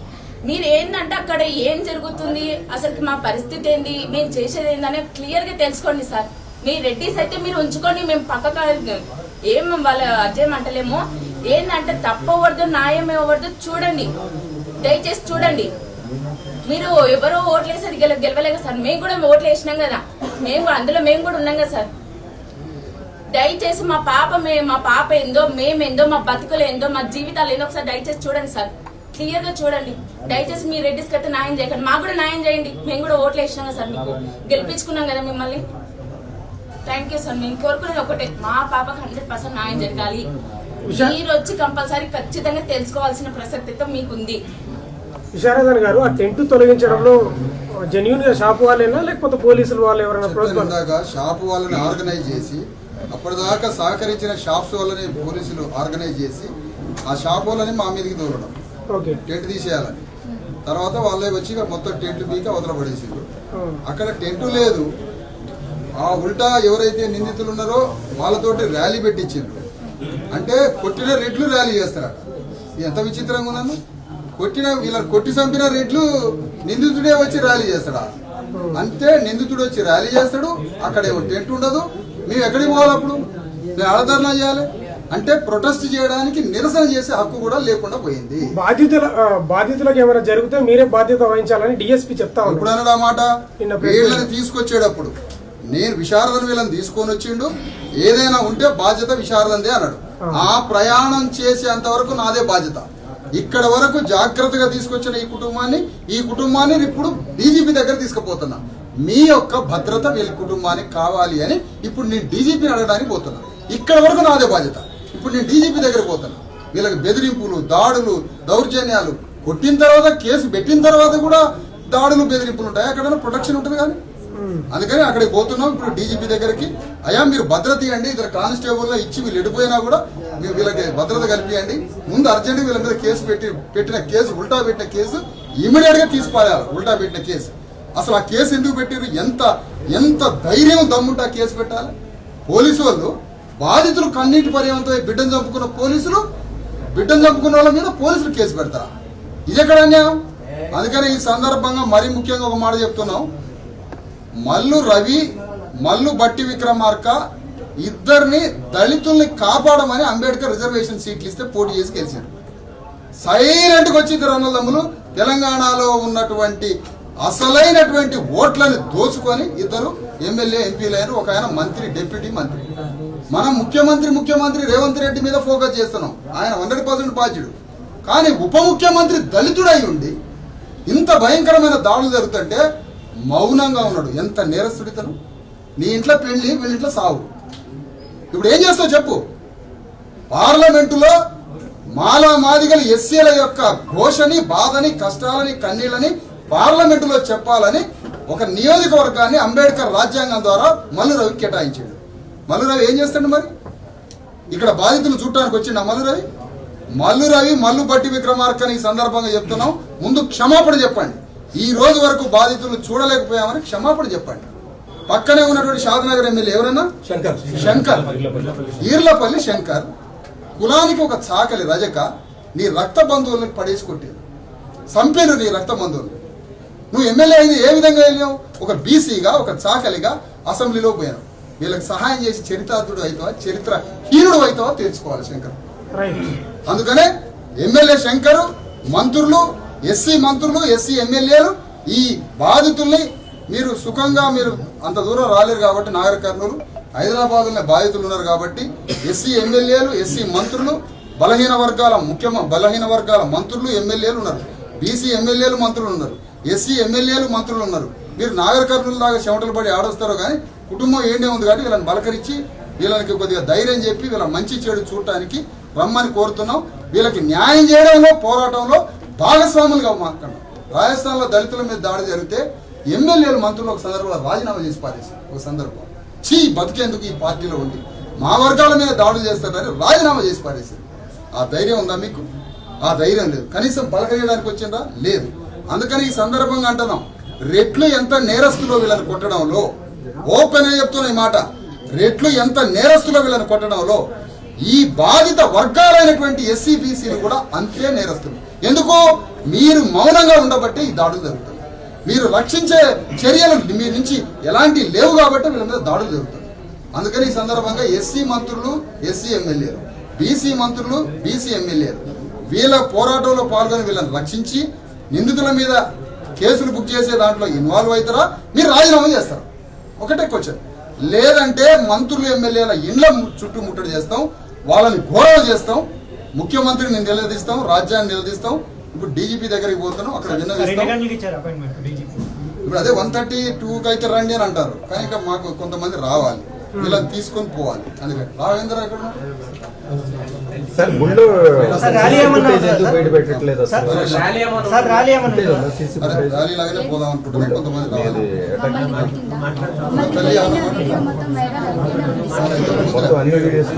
మీరు ఏంటంటే అక్కడ ఏం జరుగుతుంది, అసలు మా పరిస్థితి ఏంది, మేము చేసేది ఏందని క్లియర్ గా తెలుసుకోండి సార్. మీ రెడ్డిస్ అయితే మీరు ఉంచుకోండి, మేము పక్కకు ఏం వాళ్ళ అజ్జేమంటలేమో. ఏంటంటే తప్పవద్దు, న్యాయం ఇవ్వవద్దు, చూడండి, దయచేసి చూడండి. మీరు ఎవరో ఓట్లు వేసారు గెలవలేక సార్, మేము కూడా ఓట్లు వేసినాం కదా, అందులో మేము కూడా ఉన్నాం కదా సార్. దయచేసి మా పాప ఏందో, మేమేందో, మా బతుకులు ఏందో, మా జీవితాలు ఏందో ఒకసారి దయచేసి చూడండి సార్, క్లియర్ గా చూడండి. దయచేసి మీ రెడ్డిస్కి అయితే న్యాయం చేయకండి, మాకు కూడా న్యాయం చేయండి. మేము కూడా ఓట్లు వేసినాం కదా సార్, మీకు గెలిపించుకున్నాం కదా మిమ్మల్ని. Thank you sir. మేము కోరుకునేది ఒకటే, మా పాపకు 100% న్యాయం జరగాలి. మీరు వచ్చి కంపల్సరీ ఖచ్చితంగా తెలుసుకోవాల్సిన ప్రసక్తి అయితే మీకుంది. విశారదన్ గారు, ఆ టెంట్ తొలగించడంలో జెన్యూన్ గా షాప్ వాళ్ళేనా లేకపోతే పోలీసులు వాళ్ళు ఎవరైనా? షాప్ వాళ్ళని ఆర్గనైజ్ చేసి అప్పటిదాకా సహకరించిన షాప్స్ వాళ్ళని పోలీసులు ఆర్గనైజ్ చేసి ఆ షాప్ వాళ్ళని మా మీదకి దూరడం, టెంట్ తీసేయాలని. తర్వాత వాళ్ళే వచ్చి మొత్తం టెంట్ పీక వదలబడేసిండ్రు. అక్కడ టెంట్ లేదు, ఆ ఉల్టా ఎవరైతే నిందితులు ఉన్నారో వాళ్ళతోటి ర్యాలీ పెట్టించిండ్రు. అంటే కొట్టిన రెడ్లు ర్యాలీ చేస్తారట. ఎంత విచిత్రంగా ఉన్నాను. వీళ్ళని కొట్టి చంపిన రెడ్లు నిందితుడే వచ్చి ర్యాలీ చేస్తాడా? అంటే నిందితుడు వచ్చి ర్యాలీ చేస్తాడు, అక్కడేమో టెంట్ ఉండదు. మేము ఎక్కడికి పోవాలి అప్పుడు? మేము ఆడధర్నా చేయాలి అంటే ప్రొటెస్ట్ చేయడానికి, నిరసన చేసే హక్కు కూడా లేకుండా పోయింది. బాధితులకు ఏమైనా జరిగితే మీరే బాధ్యత వహించాలని డిఎస్పీ చెప్తా ఇప్పుడు అన్నాడు ఆ మాట. వీళ్ళని తీసుకొచ్చేటప్పుడు నేను విశారదను వీళ్ళని తీసుకొని వచ్చిండు, ఏదైనా ఉంటే బాధ్యత విశారదందే అన్నాడు. ఆ ప్రయాణం చేసేంత వరకు నాదే బాధ్యత. ఇక్కడ వరకు జాగ్రత్తగా తీసుకొచ్చిన ఈ కుటుంబాన్ని ఇప్పుడు డీజీపీ దగ్గర తీసుకుపోతున్నా. మీ యొక్క భద్రత వీళ్ళ కుటుంబానికి కావాలి అని ఇప్పుడు నేను డీజీపీని అడగడానికి పోతున్నా. ఇక్కడ వరకు నాదే బాధ్యత. ఇప్పుడు నేను డీజీపీ దగ్గర పోతున్నా. వీళ్ళకి బెదిరింపులు, దాడులు, దౌర్జన్యాలు, కొట్టిన తర్వాత కేసు పెట్టిన తర్వాత కూడా దాడులు, బెదిరింపులు ఉంటాయి. అక్కడ ప్రొటెక్షన్ ఉంటుంది కానీ అందుకని అక్కడికి పోతున్నాం. ఇప్పుడు డీజీపీ దగ్గరికి, అయ్యా మీరు భద్రత ఇవ్వండి, ఇద్దరు కానిస్టేబుల్ ఇచ్చి వీళ్ళు ఎడిపోయినా కూడా మీరు వీళ్ళకి భద్రత కల్పియండి, ముందు అర్జెంట్ వీళ్ళ మీద కేసు పెట్టిన కేసు, ఉల్టా పెట్టిన కేసు ఇమీడియట్ గా తీసిపారాలి. ఉల్టా పెట్టిన కేసు అసలు ఆ కేసు ఎందుకు పెట్టారు? ఎంత ధైర్యం దమ్ముంటే ఆ కేసు పెట్టాలి? పోలీసు వాళ్ళు బాధితులు కన్నీటి పర్యంతో బిడ్డను చంపుకున్న పోలీసులు, బిడ్డను చంపుకున్న వాళ్ళ మీద పోలీసులు కేసు పెడతారా? ఇది ఎక్కడ అన్యాయం? అందుకని ఈ సందర్భంగా మరీ ముఖ్యంగా ఒక మాట చెప్తున్నాం. మల్లు రవి, మల్లు బట్టి విక్రమార్క ఇద్దరిని దళితుల్ని కాపాడమని అంబేద్కర్ రిజర్వేషన్ సీట్లు ఇస్తే పోటీ చేసి గెలిచారు. సైలెంట్గా వచ్చి ఇద్దరు అన్నదమ్ములు తెలంగాణలో ఉన్నటువంటి అసలైనటువంటి ఓట్లను దోచుకొని ఇద్దరు ఎమ్మెల్యే ఎంపీలు అయ్యారు. ఒక ఆయన మంత్రి, డిప్యూటీ మంత్రి. మనం ముఖ్యమంత్రి రేవంత్ రెడ్డి మీద ఫోకస్ చేస్తున్నాం, ఆయన 100% బాధ్యుడు. కానీ ఉప ముఖ్యమంత్రి దళితుడై ఉండి ఇంత భయంకరమైన దాడులు జరుగుతుంటే మౌనంగా ఉన్నాడు. ఎంత నేరస్తుడితను! నీ ఇంట్లో పెళ్లి, వీళ్ళ ఇంట్లో సావు. ఇప్పుడు ఏం చేస్తావు చెప్పు? పార్లమెంటులో మాలా మాదిగలు ఎస్సీల యొక్క ఘోషని, బాధని, కష్టాలని, కన్నీళ్ళని పార్లమెంటులో చెప్పాలని ఒక నియోజకవర్గాన్ని అంబేద్కర్ రాజ్యాంగం ద్వారా మల్లు రవి కేటాయించాడు. మల్లు రవి ఏం చేస్తాడు మరి? ఇక్కడ బాధితులు చూడటానికి వచ్చిండ మల్లు రవి, మల్లు బట్టి విక్రమార్కని ఈ సందర్భంగా చెప్తున్నాం. ముందు క్షమాపణ చెప్పండి. ఈ రోజు వరకు బాధితులు చూడలేకపోయామని క్షమాపణ చెప్పండి. పక్కనే ఉన్నటువంటి షాద్నగర్ ఎమ్మెల్యే ఎవరన్నా? శంకర్, ఈర్లపల్లి శంకర్. కులానికి ఒక చాకలి రజక నీ రక్త బంధువుల్ని పడేసి కొట్టారు, చంపారు నీ రక్త బంధువులు. నువ్వు ఎమ్మెల్యే అయింది ఏ విధంగా వెళ్ళావు? ఒక బీసీగా, ఒక చాకలిగా అసెంబ్లీలో పోయాను. వీళ్ళకి సహాయం చేసి చరితార్థుడు అవుతావా, చరిత్ర హీనుడు అవుతావా తెలుసుకోవాలి శంకర్. అందుకనే ఎమ్మెల్యే శంకర్, మంత్రులు, ఎస్సీ మంత్రులు, ఎస్సీ ఎమ్మెల్యేలు ఈ బాధితుల్ని మీరు సుఖంగా మీరు అంత దూరం రాలేరు కాబట్టి నాగర్ కర్నూలు, హైదరాబాద్లోనే బాధితులు ఉన్నారు కాబట్టి ఎస్సీ ఎమ్మెల్యేలు, ఎస్సీ మంత్రులు, బలహీన వర్గాల మంత్రులు, ఎమ్మెల్యేలు ఉన్నారు. బీసీ ఎమ్మెల్యేలు, మంత్రులు ఉన్నారు. ఎస్సీ ఎమ్మెల్యేలు, మంత్రులు ఉన్నారు. మీరు నాగర్ కర్నూలు దాకా చెమటలు పడి ఆడొస్తారో కానీ కుటుంబం ఏండే ఉంది కాబట్టి వీళ్ళని బలకరించి వీళ్ళకి కొద్దిగా ధైర్యం చెప్పి వీళ్ళ మంచి చెడు చూడటానికి రమ్మని కోరుతున్నాం. వీళ్ళకి న్యాయం చేయడంలో, పోరాటంలో భాగస్వాములుగా మాట్లాడు. రాజస్థాన్లో దళితుల మీద దాడి జరిగితే ఎమ్మెల్యేలు, మంత్రులు ఒక సందర్భంలో రాజీనామా చేసి పారేశారు. ఒక సందర్భం బతికేందుకు ఈ పార్టీలో ఉండి మా వర్గాల మీద దాడులు చేస్తారని రాజీనామా చేసి పారేశారు. ఆ ధైర్యం ఉందా మీకు? ఆ ధైర్యం లేదు. కనీసం పలకరియడానికి వచ్చిందా? లేదు. అందుకని ఈ సందర్భంగా అంటున్నాం, రెట్లు ఎంత నేరస్తులో వీళ్ళని కొట్టడంలో, ఓపెన్ గా చెప్తున్న ఈ మాట, రెట్లు ఎంత నేరస్తులో వీళ్ళని కొట్టడంలో ఈ బాధిత వర్గాలైనటువంటి ఎస్సీ బీసీలు కూడా అంతే నేరస్తులు. ఎందుకు? మీరు మౌనంగా ఉండబట్టే ఈ దాడులు జరుగుతాయి. మీరు రక్షించే చర్యలు మీ నుంచి ఎలాంటి లేవు కాబట్టి వీళ్ళ మీద దాడులు జరుగుతాయి. అందుకని ఈ సందర్భంగా ఎస్సీ మంత్రులు, ఎస్సీ ఎమ్మెల్యేలు, బీసీ మంత్రులు, బీసీ ఎమ్మెల్యేలు వీళ్ళ పోరాటంలో పాల్గొని వీళ్ళని రక్షించి నిందితుల మీద కేసులు బుక్ చేసే దాంట్లో ఇన్వాల్వ్ అవుతారా? మీరు రాజీనామా చేస్తారా? ఒకటే క్వశ్చన్. లేదంటే మంత్రులు, ఎమ్మెల్యేల ఇండ్ల చుట్టూ ముట్టడి చేస్తాం, వాళ్ళని గౌరవ చేస్తాం, ముఖ్యమంత్రిని నిలదీస్తాం, రాజ్యాన్ని నిలదీస్తాం. ఇప్పుడు డీజీపీ దగ్గరికి పోతున్నాం, అక్కడ విన్నవిస్తాం. ఇప్పుడు అదే 132కి అయితే రండి అని అంటారు, కానీ ఇంకా మాకు కొంతమంది రావాలి, వీళ్ళని తీసుకొని పోవాలి. అందుకని రావేంద్ర ఎక్కడ సార్ గుళ్ళు బయట పెట్టట్లేదు. ర్యాలీ లాగానే పోదాం అనుకుంటున్నాం, కొంతమంది రావాలి. మొత్తం అన్ని వీడియోస్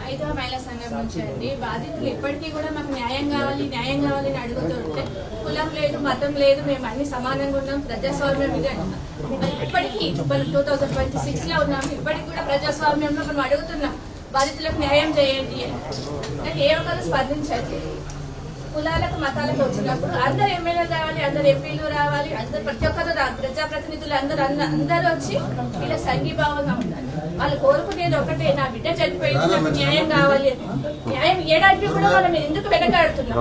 ఐదవ మహిళా సంఘం నుంచి అండి. బాధితులు ఇప్పటికీ కూడా మాకు న్యాయం కావాలి అని అడుగుతుంటే కులం లేదు, మతం లేదు, మేము అన్ని సమానంగా ఉన్నాం, ప్రజాస్వామ్యం ఇది అంటున్నాం. ఇప్పటికీ 2026 లో ఉన్నాం, ఇప్పటికి కూడా ప్రజాస్వామ్యంలో మనం అడుగుతున్నాం బాధితులకు న్యాయం చేయండి అని. నాకు ఏ ఒక్కరు స్పందించండి. కులాలకు, మతాలకు వచ్చినప్పుడు అందరు ఎమ్మెల్యేలు రావాలి, అందరు ఎంపీలు రావాలి, అందరు ప్రతి ఒక్కరు ప్రజాప్రతినిధులు అందరూ వచ్చి ఇలా సంఘీభావంగా ఉండాలి. వాళ్ళు కోరుకునేది ఒకటే, నా బిడ్డ చనిపోయింది, నాకు న్యాయం కావాలి. న్యాయం ఏడానికి కూడా మనం ఎందుకు వెనకాడుతున్నాం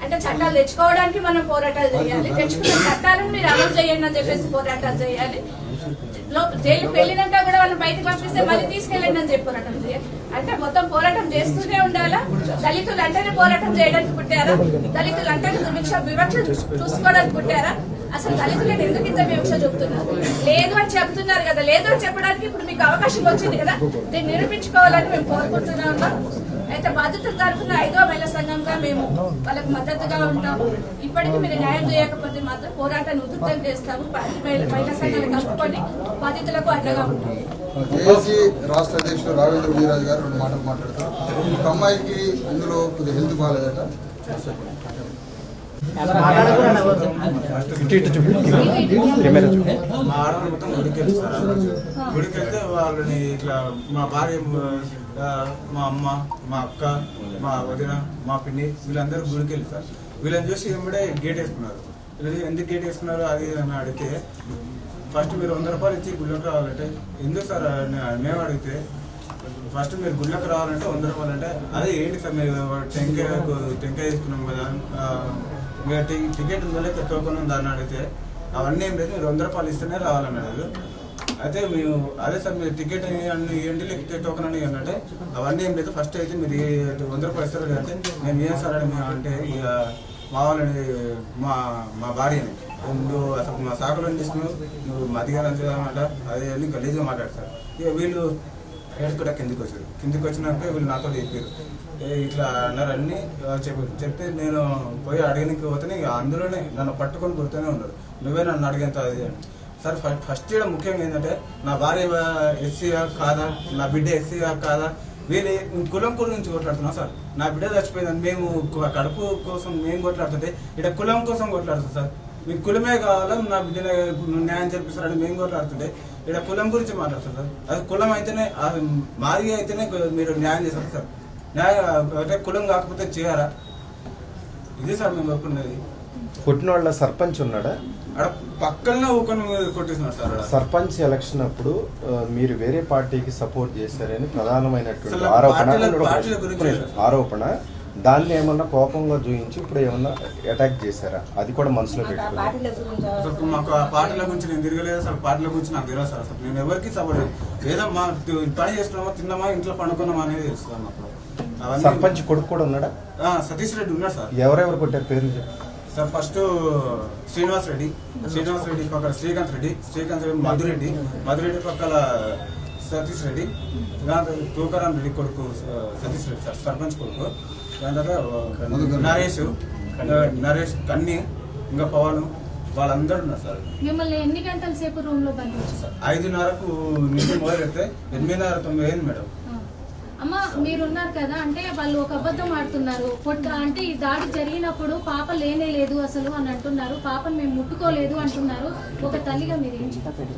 అంటే చట్టాలు తెచ్చుకోవడానికి మనం పోరాటాలు చేయాలి, తెచ్చుకున్న చట్టాలను మీరు అమలు చేయండి అని చెప్పేసి పోరాటాలు చేయాలి. జైలుకి వెళ్ళినాక కూడా వాళ్ళని బయటకు పంపిస్తే మళ్ళీ తీసుకెళ్ళండి అని చెప్పారట. అంటే మొత్తం పోరాటం చేస్తూనే ఉండాలా? దళితులు అంటేనే పోరాటం చేయడానికి పుట్టారా? దళితులు అంటే వివక్ష చూసుకోవడానికి పుట్టారా? అసలు దళితులను ఎందుకు ఇంత వివక్ష చూపుతున్నారు? లేదు అని చెప్తున్నారు కదా, లేదు అని చెప్పడానికి ఇప్పుడు మీకు అవకాశం వచ్చింది కదా, దీన్ని నిరూపించుకోవాలని మేము కోరుకుంటున్నాం. అయితే బాధితుల తరఫున 5వ మహిళా సంఘంగా మేము వాళ్ళకి మద్దతుగా ఉంటాం. ఇప్పటికీ మీరు న్యాయం చేయకపోతే మాత్రం పోరాటాన్ని ఉధృతం చేస్తాము. మహిళా సంఘాలు కలుపుకొని బాధితులకు అండగా ఉంటాం. జేఏసీ రాష్ట్ర అధ్యక్షుడు రావేంద్ర వీరాజు గారు 2 మాటలు మాట్లాడతారు. ఒక అమ్మాయికి ఇందులో కొద్దిగా హెల్త్ బాగాలేదట. మా ఆడవాళ్ళు మొత్తం గుడికి వెళ్తారు. ఆ రోజు గుడికి వెళ్తే వాళ్ళని ఇట్లా మా భార్య, మా అమ్మ, మా అక్క, మా వదిన, మా పిన్ని వీళ్ళందరూ గుడికి వెళ్తారు. వీళ్ళని చూసి వెంబడే గేట్ వేసుకున్నారు. ఎందుకు గేట్ వేసుకున్నారు అది అని అడిగితే, ఫస్ట్ మీరు 100 రూపాయలు ఇచ్చి గుళ్ళకి రావాలంటే, ఎందుకు సార్ మేము అడిగితే, ఫస్ట్ మీరు గుళ్ళకి రావాలంటే 100 రూపాయలు అంటే, అదే ఏంటి సార్ మీరు టెంకాయ తీసుకున్నాం కదా, మీరు టికెట్ ఉందా లేక టోకెన్ ఉందా అని అడిగితే, అవన్నీ ఏం లేదు, మీరు 100 రూపాయలు ఇస్తేనే రావాలన్నాడు. అయితే మేము అదే సార్ మీరు టికెట్ అన్ని ఇవ్వండి లేకపోతే టోకెన్ అని అంటే, అవన్నీ ఏం లేదు, ఫస్ట్ అయితే మీరు 100 రూపాయలు ఇస్తారు అంటే, మేము ఏం సార్ అని మేము అంటే, ఇక మా వాళ్ళని మా భార్యని నువ్వు అసలు మా శాఖలో తీసుకున్నావు, నువ్వు మధ్యగానంట అదే అని గలీజ్గా మాట్లాడతారు. ఇక వీళ్ళు ఏడుకుంటా కిందికి వచ్చినాక వీళ్ళు నాతో చెప్పారు, ఇట్లా అన్నారు అన్ని చెప్తే నేను పోయి అడగనికి పోతే అందులోనే నన్ను పట్టుకొని కొడుతూనే ఉన్నారు, నువ్వే నన్ను అడిగేంత అది అని. సార్ ఫస్ట్ ఇక్కడ ముఖ్యంగా ఏంటంటే, నా భార్య ఎస్సీగా కాదా, నా బిడ్డ ఎస్సీగా కాదా, వీళ్ళు కులం గురించి కొట్లాడుతున్నాం సార్. నా బిడ్డ చచ్చిపోయిందని మేము కడుపు కోసం మేము కొట్లాడుతుంటే ఇక్కడ కులం కోసం కొట్లాడుతాం సార్. మీకు కులమే కావాలా, నా బిడ్డ న్యాయం జరిపిస్తారని మేము కొట్లాడుతుంటే ఇక్కడ కులం గురించి మాట్లాడుతాం సార్. అది కులం అయితేనే, మాది అయితేనే మీరు న్యాయం చేస్తారు సార్. న్యాయం అంటే కులం కాకపోతే చేయరా? ఇది సార్ మేము ఒప్పుకున్నది. కొట్టిన వాళ్ళ సర్పంచ్ ఉన్నాడా? అక్కడ పక్కనే ఊకొని కొట్టేస్తున్నారు సార్. సర్పంచ్ ఎలక్షన్ అప్పుడు మీరు వేరే పార్టీకి సపోర్ట్ చేశారని ప్రధానమైనటువంటి ఆరోపణ. దాన్ని ఏమన్నా కోపంగా చూపించి ఇప్పుడు ఏమన్నా అటాక్ చేశారా? అది కూడా మనసులో పెట్టుకుని. మాకు ఆ పార్టీల గురించి నేను తిరగలేదు అసలు, పార్టీల గురించి నాకు తెలియదు సార్. అసలు నేను ఎవరికి సపోర్ట్ ఏదో మా పని చేస్తున్నామా, తిన్నామా, ఇంట్లో పండుకున్నామా అనేది తెలుస్తాను. సర్పంచ్ కొడుకు కూడా ఉన్నాడా? సతీష్ రెడ్డి ఉన్నాడు సార్. ఎవరెవరు కొట్టారు పేర్లు చెప్పి సార్? ఫస్ట్ శ్రీనివాస్ రెడ్డి పక్కన శ్రీకాంత్ రెడ్డి మధురెడ్డి పక్కల సతీష్ రెడ్డి, తూకారాం రెడ్డి కొడుకు సతీష్ రెడ్డి సార్, సర్పంచ్ కొడుకు. దాని తర్వాత నరేష్ కన్నీ, ఇంకా పవన్, వాళ్ళందరూ ఉన్నారు సార్. మిమ్మల్ని ఎన్ని గంటల సేపు రూమ్ లో బంధించారు? 5:30కు నుంచి మొదలు పెడితే 8:30-9 అయింది మేడం. అమ్మ మీరున్నారు కదా, అంటే వాళ్ళు ఒక అబద్ధం ఆడుతున్నారు. అంటే ఈ దాడి జరిగినప్పుడు పాప లేనే లేదు అసలు అని అంటున్నారు, పాపను మేము ముట్టుకోలేదు అంటున్నారు. ఒక తల్లిగా మీరు ఏం చెప్తారు?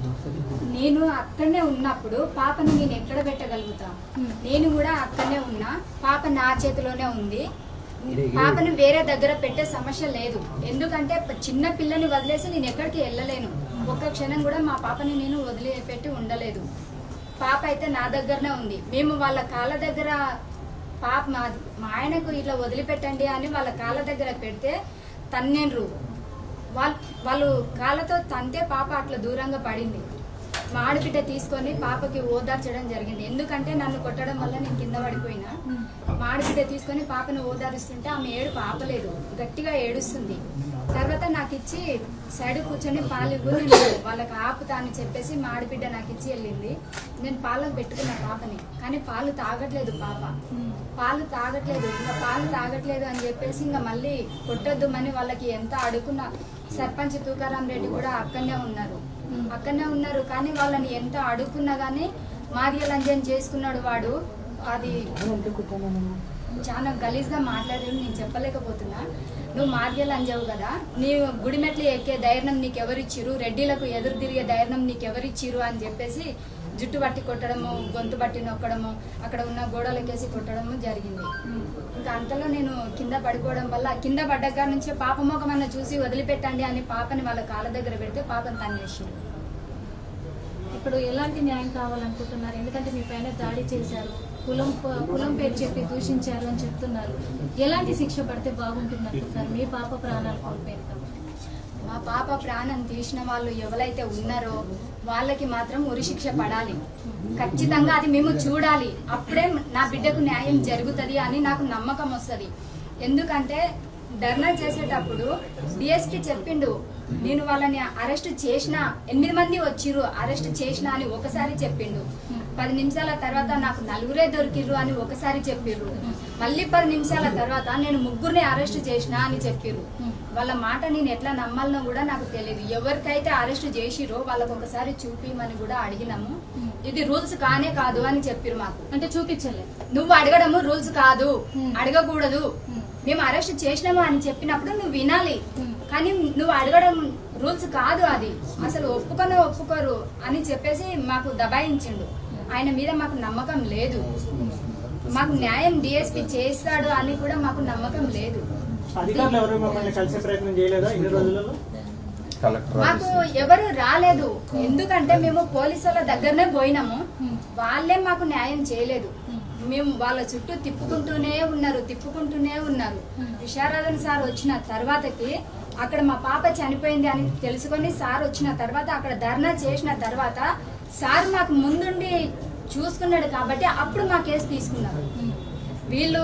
నేను అక్కడనే ఉన్నప్పుడు పాపని నేను ఎక్కడ పెట్టగలుగుతా? నేను కూడా అక్కడనే ఉన్నా, పాప నా చేతిలోనే ఉంది. పాపను వేరే దగ్గర పెట్టే సమస్య లేదు. ఎందుకంటే చిన్న పిల్లని వదిలేసి నేను ఎక్కడికి వెళ్ళలేను. ఒక్క క్షణం కూడా మా పాపని నేను వదిలిపెట్టి ఉండలేదు. పాప అయితే నా దగ్గరనే ఉంది. మేము వాళ్ళ కాళ్ళ దగ్గర పాప మా ఆయనకు ఇట్లా వదిలిపెట్టండి అని వాళ్ళ కాళ్ళ దగ్గర పెడితే తన్నేండ్రు. వాళ్ళు కాళ్ళతో తంతే పాప అట్లా దూరంగా పడింది. మా ఆడబిడ్డ తీసుకొని పాపకి ఓదార్చడం జరిగింది. ఎందుకంటే నన్ను కొట్టడం వల్ల నేను కింద పడిపోయినా. మా ఆడబిడ్డ తీసుకొని పాపను ఓదారుస్తుంటే ఆమె ఏడుపు ఆపలేదు, గట్టిగా ఏడుస్తుంది. తర్వాత నాకు ఇచ్చి సైడ్ కూర్చొని పాలు ఇవ్వు, నేను వాళ్ళకి ఆపుతా అని చెప్పేసి మా ఆడబిడ్డ నాకు ఇచ్చి వెళ్ళింది. నేను పాలకు పెట్టుకున్న పాపని, కానీ పాలు తాగట్లేదు పాప. ఇంకా పాలు తాగట్లేదు అని చెప్పేసి ఇంకా మళ్ళీ కొట్టొద్దుమని వాళ్ళకి ఎంత అడుగున్నా. సర్పంచ్ తూకారాం రెడ్డి కూడా అక్కడనే ఉన్నారు. కానీ వాళ్ళని ఎంత అడుగుకున్నా కానీ మాదిగలంజన్ చేసుకున్నాడు వాడు. అది చాలా గలీజ్గా మాట్లాడారు, నేను చెప్పలేకపోతున్నా. నువ్వు మాదిగలంజావు కదా, నీ గుడిమెట్లు ఎక్కే ధైర్యం నీకెవరిచ్చిరు, రెడ్డిలకు ఎదురు తిరిగే ధైర్యం నీకెవరిచ్చిరు అని చెప్పేసి జుట్టు బట్టి కొట్టడము, గొంతు బట్టి నొక్కడము, అక్కడ ఉన్న గోడలకేసి కొట్టడము జరిగింది. ఇంకా అంతలో నేను కింద పడిపోవడం వల్ల కింద పడ్డగా నుంచే పాప ముఖమన్నా చూసి వదిలిపెట్టండి అని పాపని వాళ్ళ కాళ్ళ దగ్గర పెడితే పాపని తన్నేసింది. ఇప్పుడు ఎలాంటి న్యాయం కావాలనుకుంటున్నారు? ఎందుకంటే మీ పైన దాడి చేశారు, కులం పేరు చెప్పి దూషించారు అని చెప్తున్నారు. ఎలాంటి శిక్ష పడితే బాగుంటుంది అనుకుంటున్నారు? మీ పాప ప్రాణాలు కోల్పోయారు. మా పాప ప్రాణం తీసిన వాళ్ళు ఎవరైతే ఉన్నారో వాళ్ళకి మాత్రం ఉరిశిక్ష పడాలి. ఖచ్చితంగా అది మేము చూడాలి. అప్పుడే నా బిడ్డకు న్యాయం జరుగుతుంది అని నాకు నమ్మకం వస్తుంది. ఎందుకంటే ధర్నా చేసేటప్పుడు డిఎస్పీ చెప్పిండు, నేను వాళ్ళని అరెస్ట్ చేసిన 8 మంది వచ్చిర్రు, అరెస్ట్ చేసిన అని ఒకసారి చెప్పిండు. 10 నిమిషాల తర్వాత నాకు 4 దొరికిర్రు అని ఒకసారి చెప్పిర్రు. మళ్ళీ 10 నిమిషాల తర్వాత నేను 3 అరెస్ట్ చేసిన అని చెప్పిర్రు. వాళ్ళ మాట నేను ఎట్లా నమ్మాలనో కూడా నాకు తెలియదు. ఎవరికైతే అరెస్ట్ చేసిరో వాళ్ళకు ఒకసారి చూపిమని కూడా అడిగినాము. ఇది రూల్స్ కానే కాదు అని చెప్పిర్రు మాకు. అంటే చూపించలే, నువ్వు అడగడము రూల్స్ కాదు, అడగకూడదు, మేము అరెస్ట్ చేసినాము అని చెప్పినప్పుడు నువ్వు వినాలి, కానీ నువ్వు అడగడం రూల్స్ కాదు, అది అసలు ఒప్పుకోరు అని చెప్పేసి మాకు దబాయించిండు. ఆయన మీద మాకు నమ్మకం లేదు. మాకు న్యాయం డిఎస్పీ చేస్తాడు అని కూడా మాకు నమ్మకం లేదు. అధికారులు ఎవరు మమ్మల్ని కలిసే ప్రయత్నం చేయలేదా ఇన్ని రోజులలో? మాకు ఎవరు రాలేదు. ఎందుకంటే మేము పోలీసుల దగ్గరనే పోయినాము, వాళ్ళే మాకు న్యాయం చేయలేదు. మేము వాళ్ళ చుట్టూ తిప్పుకుంటూనే ఉన్నారు. విశారదన్ సార్ వచ్చిన తర్వాతకి అక్కడ మా పాప చనిపోయింది అని తెలుసుకొని సార్ వచ్చిన తర్వాత అక్కడ ధర్నా చేసిన తర్వాత సార్ మాకు ముందుండి చూసుకున్నాడు కాబట్టి అప్పుడు మా కేసు తీసుకున్నారు. వీళ్ళు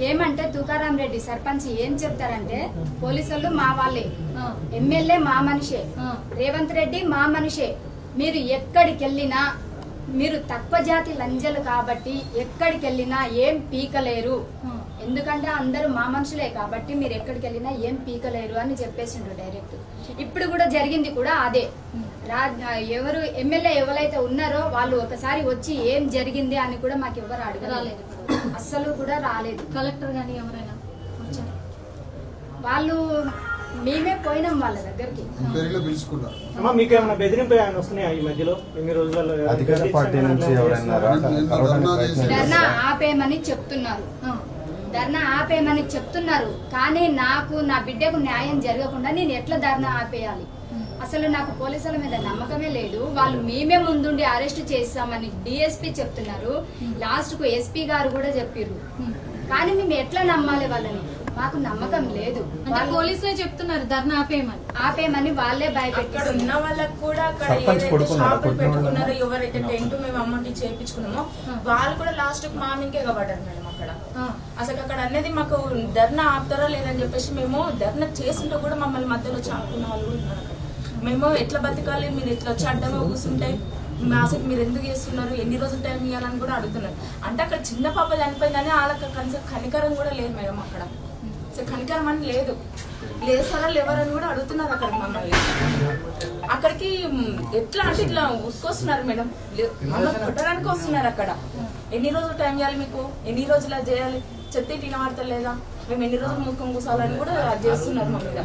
ఏమంటే తుకారాం రెడ్డి సర్పంచ్ ఏం చెప్తారంటే, పోలీసులు మా వాళ్ళే, ఎమ్మెల్యే మా మనిషే, రేవంత్ రెడ్డి మా మనిషే, మీరు ఎక్కడికి వెళ్ళినా మీరు తక్కువ జాతి లంజలు కాబట్టి ఎక్కడికి వెళ్ళినా ఏం పీకలేరు, ఎందుకంటే అందరూ మా మనుషులే కాబట్టి మీరు ఎక్కడికి వెళ్ళినా ఏం పీకలేరు అని చెప్పేసిండ్రు డైరెక్ట్. ఇప్పుడు కూడా జరిగింది కూడా అదే. ఎవరు ఎమ్మెల్యే ఎవరైతే ఉన్నారో వాళ్ళు ఒకసారి వచ్చి ఏం జరిగింది అని కూడా మాకు ఎవరు అడగలేదు, అస్సలు కూడా రాలేదు. కలెక్టర్ గానీ ఎవరైనా వచ్చారు? వాళ్ళు మేమే పోయినాం వాళ్ళ దగ్గరికి. అమ్మా, మీకు ఏమైనా బెదిరింపు ఏమైనా వస్తున్నాయా ఈ మధ్యలో ఎన్ని రోజులలో? అధికార పార్టీ నుంచి ఎవరైనా ధర్నా ఆపేయమని చెప్తున్నారు, కానీ నాకు నా బిడ్డకు న్యాయం జరగకుండా నేను ఎట్లా ధర్నా ఆపేయాలి? అసలు నాకు పోలీసుల మీద నమ్మకమే లేదు. వాళ్ళు మేమే ముందుండి అరెస్ట్ చేస్తామని డిఎస్పీ చెప్తున్నారు, లాస్ట్ కు ఎస్పీ గారు కూడా చెప్పారు. కానీ మేము ఎట్లా నమ్మాలి వాళ్ళని? మాకు నమ్మకం లేదు. పోలీసులే చెప్తున్నారు ధర్నా ఆపేయమని వాళ్ళే భయపెట్టారు. ఉన్న వాళ్ళకి కూడా అక్కడ ఏదైతే షాపులు పెట్టుకున్నారో, ఎవరైతే టెంట్ మేము అమౌంట్ చేయించుకున్నామో వాళ్ళు కూడా లాస్ట్ కు మా మీకే కాబట్టారు మేడం. అక్కడ అసలు అక్కడ అనేది మాకు ధర్నా ఆపుతారా లేదని చెప్పేసి మేము ధర్నా చేస్తుంటే కూడా మమ్మల్ని మధ్యలో చాపుకున్న వాళ్ళు కూడా ఉన్నారు. మేము ఎట్లా బతకాలి, మీరు ఎట్లా వచ్చి అడ్డంగా కూర్చుంటే అసలు మీరు ఎందుకు చేస్తున్నారు, ఎన్ని రోజులు టైం ఇవ్వాలని కూడా అడుగుతున్నారు. అంటే అక్కడ చిన్న పాప చనిపోయిందని వాళ్ళకి కనీసం కనికరం కూడా లేదు మేడం. అక్కడ అసలు కనికరం అని లేదు సారా లేవరని కూడా అడుగుతున్నారు అక్కడ మమ్మల్ని. అక్కడికి ఎట్లా అంటే ఇట్లా ఉసుకొస్తున్నారు మేడం, మమ్మల్ని కొట్టడానికి వస్తున్నారు. అక్కడ ఎన్ని రోజులు టైం ఇవ్వాలి మీకు, ఎన్ని రోజులు అది చేయాలి, చెత్త తినవాడతా లేదా, మేము ఎన్ని రోజులు ముఖం కూసాలని కూడా చేస్తున్నారు మా మీద.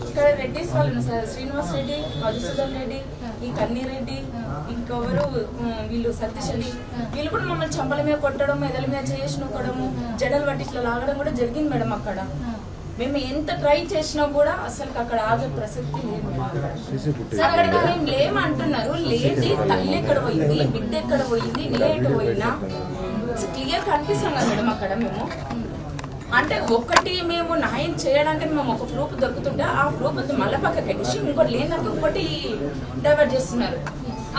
ఇక్కడ రెడ్డిస్ వాళ్ళు సార్, శ్రీనివాస్ రెడ్డి, మధుసూదన్ రెడ్డి, ఈ కన్నీరెడ్డి, ఇంకెవరు వీళ్ళు సతీష్ రెడ్డి, వీళ్ళు కూడా మమ్మల్ని చంపల మీద కొట్టడం, మెదల మీద చేసి నొక్కడము, జడలు పట్టి ఇట్లా లాగడం కూడా జరిగింది మేడం. అక్కడ మేము ఎంత ట్రై చేసినా కూడా అసలు అక్కడ ఆగే ప్రసక్తి లేదు. అక్కడికి మేము లేమంటున్నారు, లేచి తల్లి ఎక్కడ పోయింది, బిడ్డ ఎక్కడ పోయింది, నేటు పోయినా క్లియర్ కనిపిస్తాం కదా మేడం. అక్కడ మేము అంటే ఒకటి మేము న్యాయం చేయడానికి మేము ఒక ప్రూఫ్ దొరుకుతుంటే ఆ ప్రూఫ్ మళ్ళీ పక్కకి ఎక్కించి ఇంకోటి లేదంటే ఇంకోటి డైవర్ట్ చేస్తున్నారు.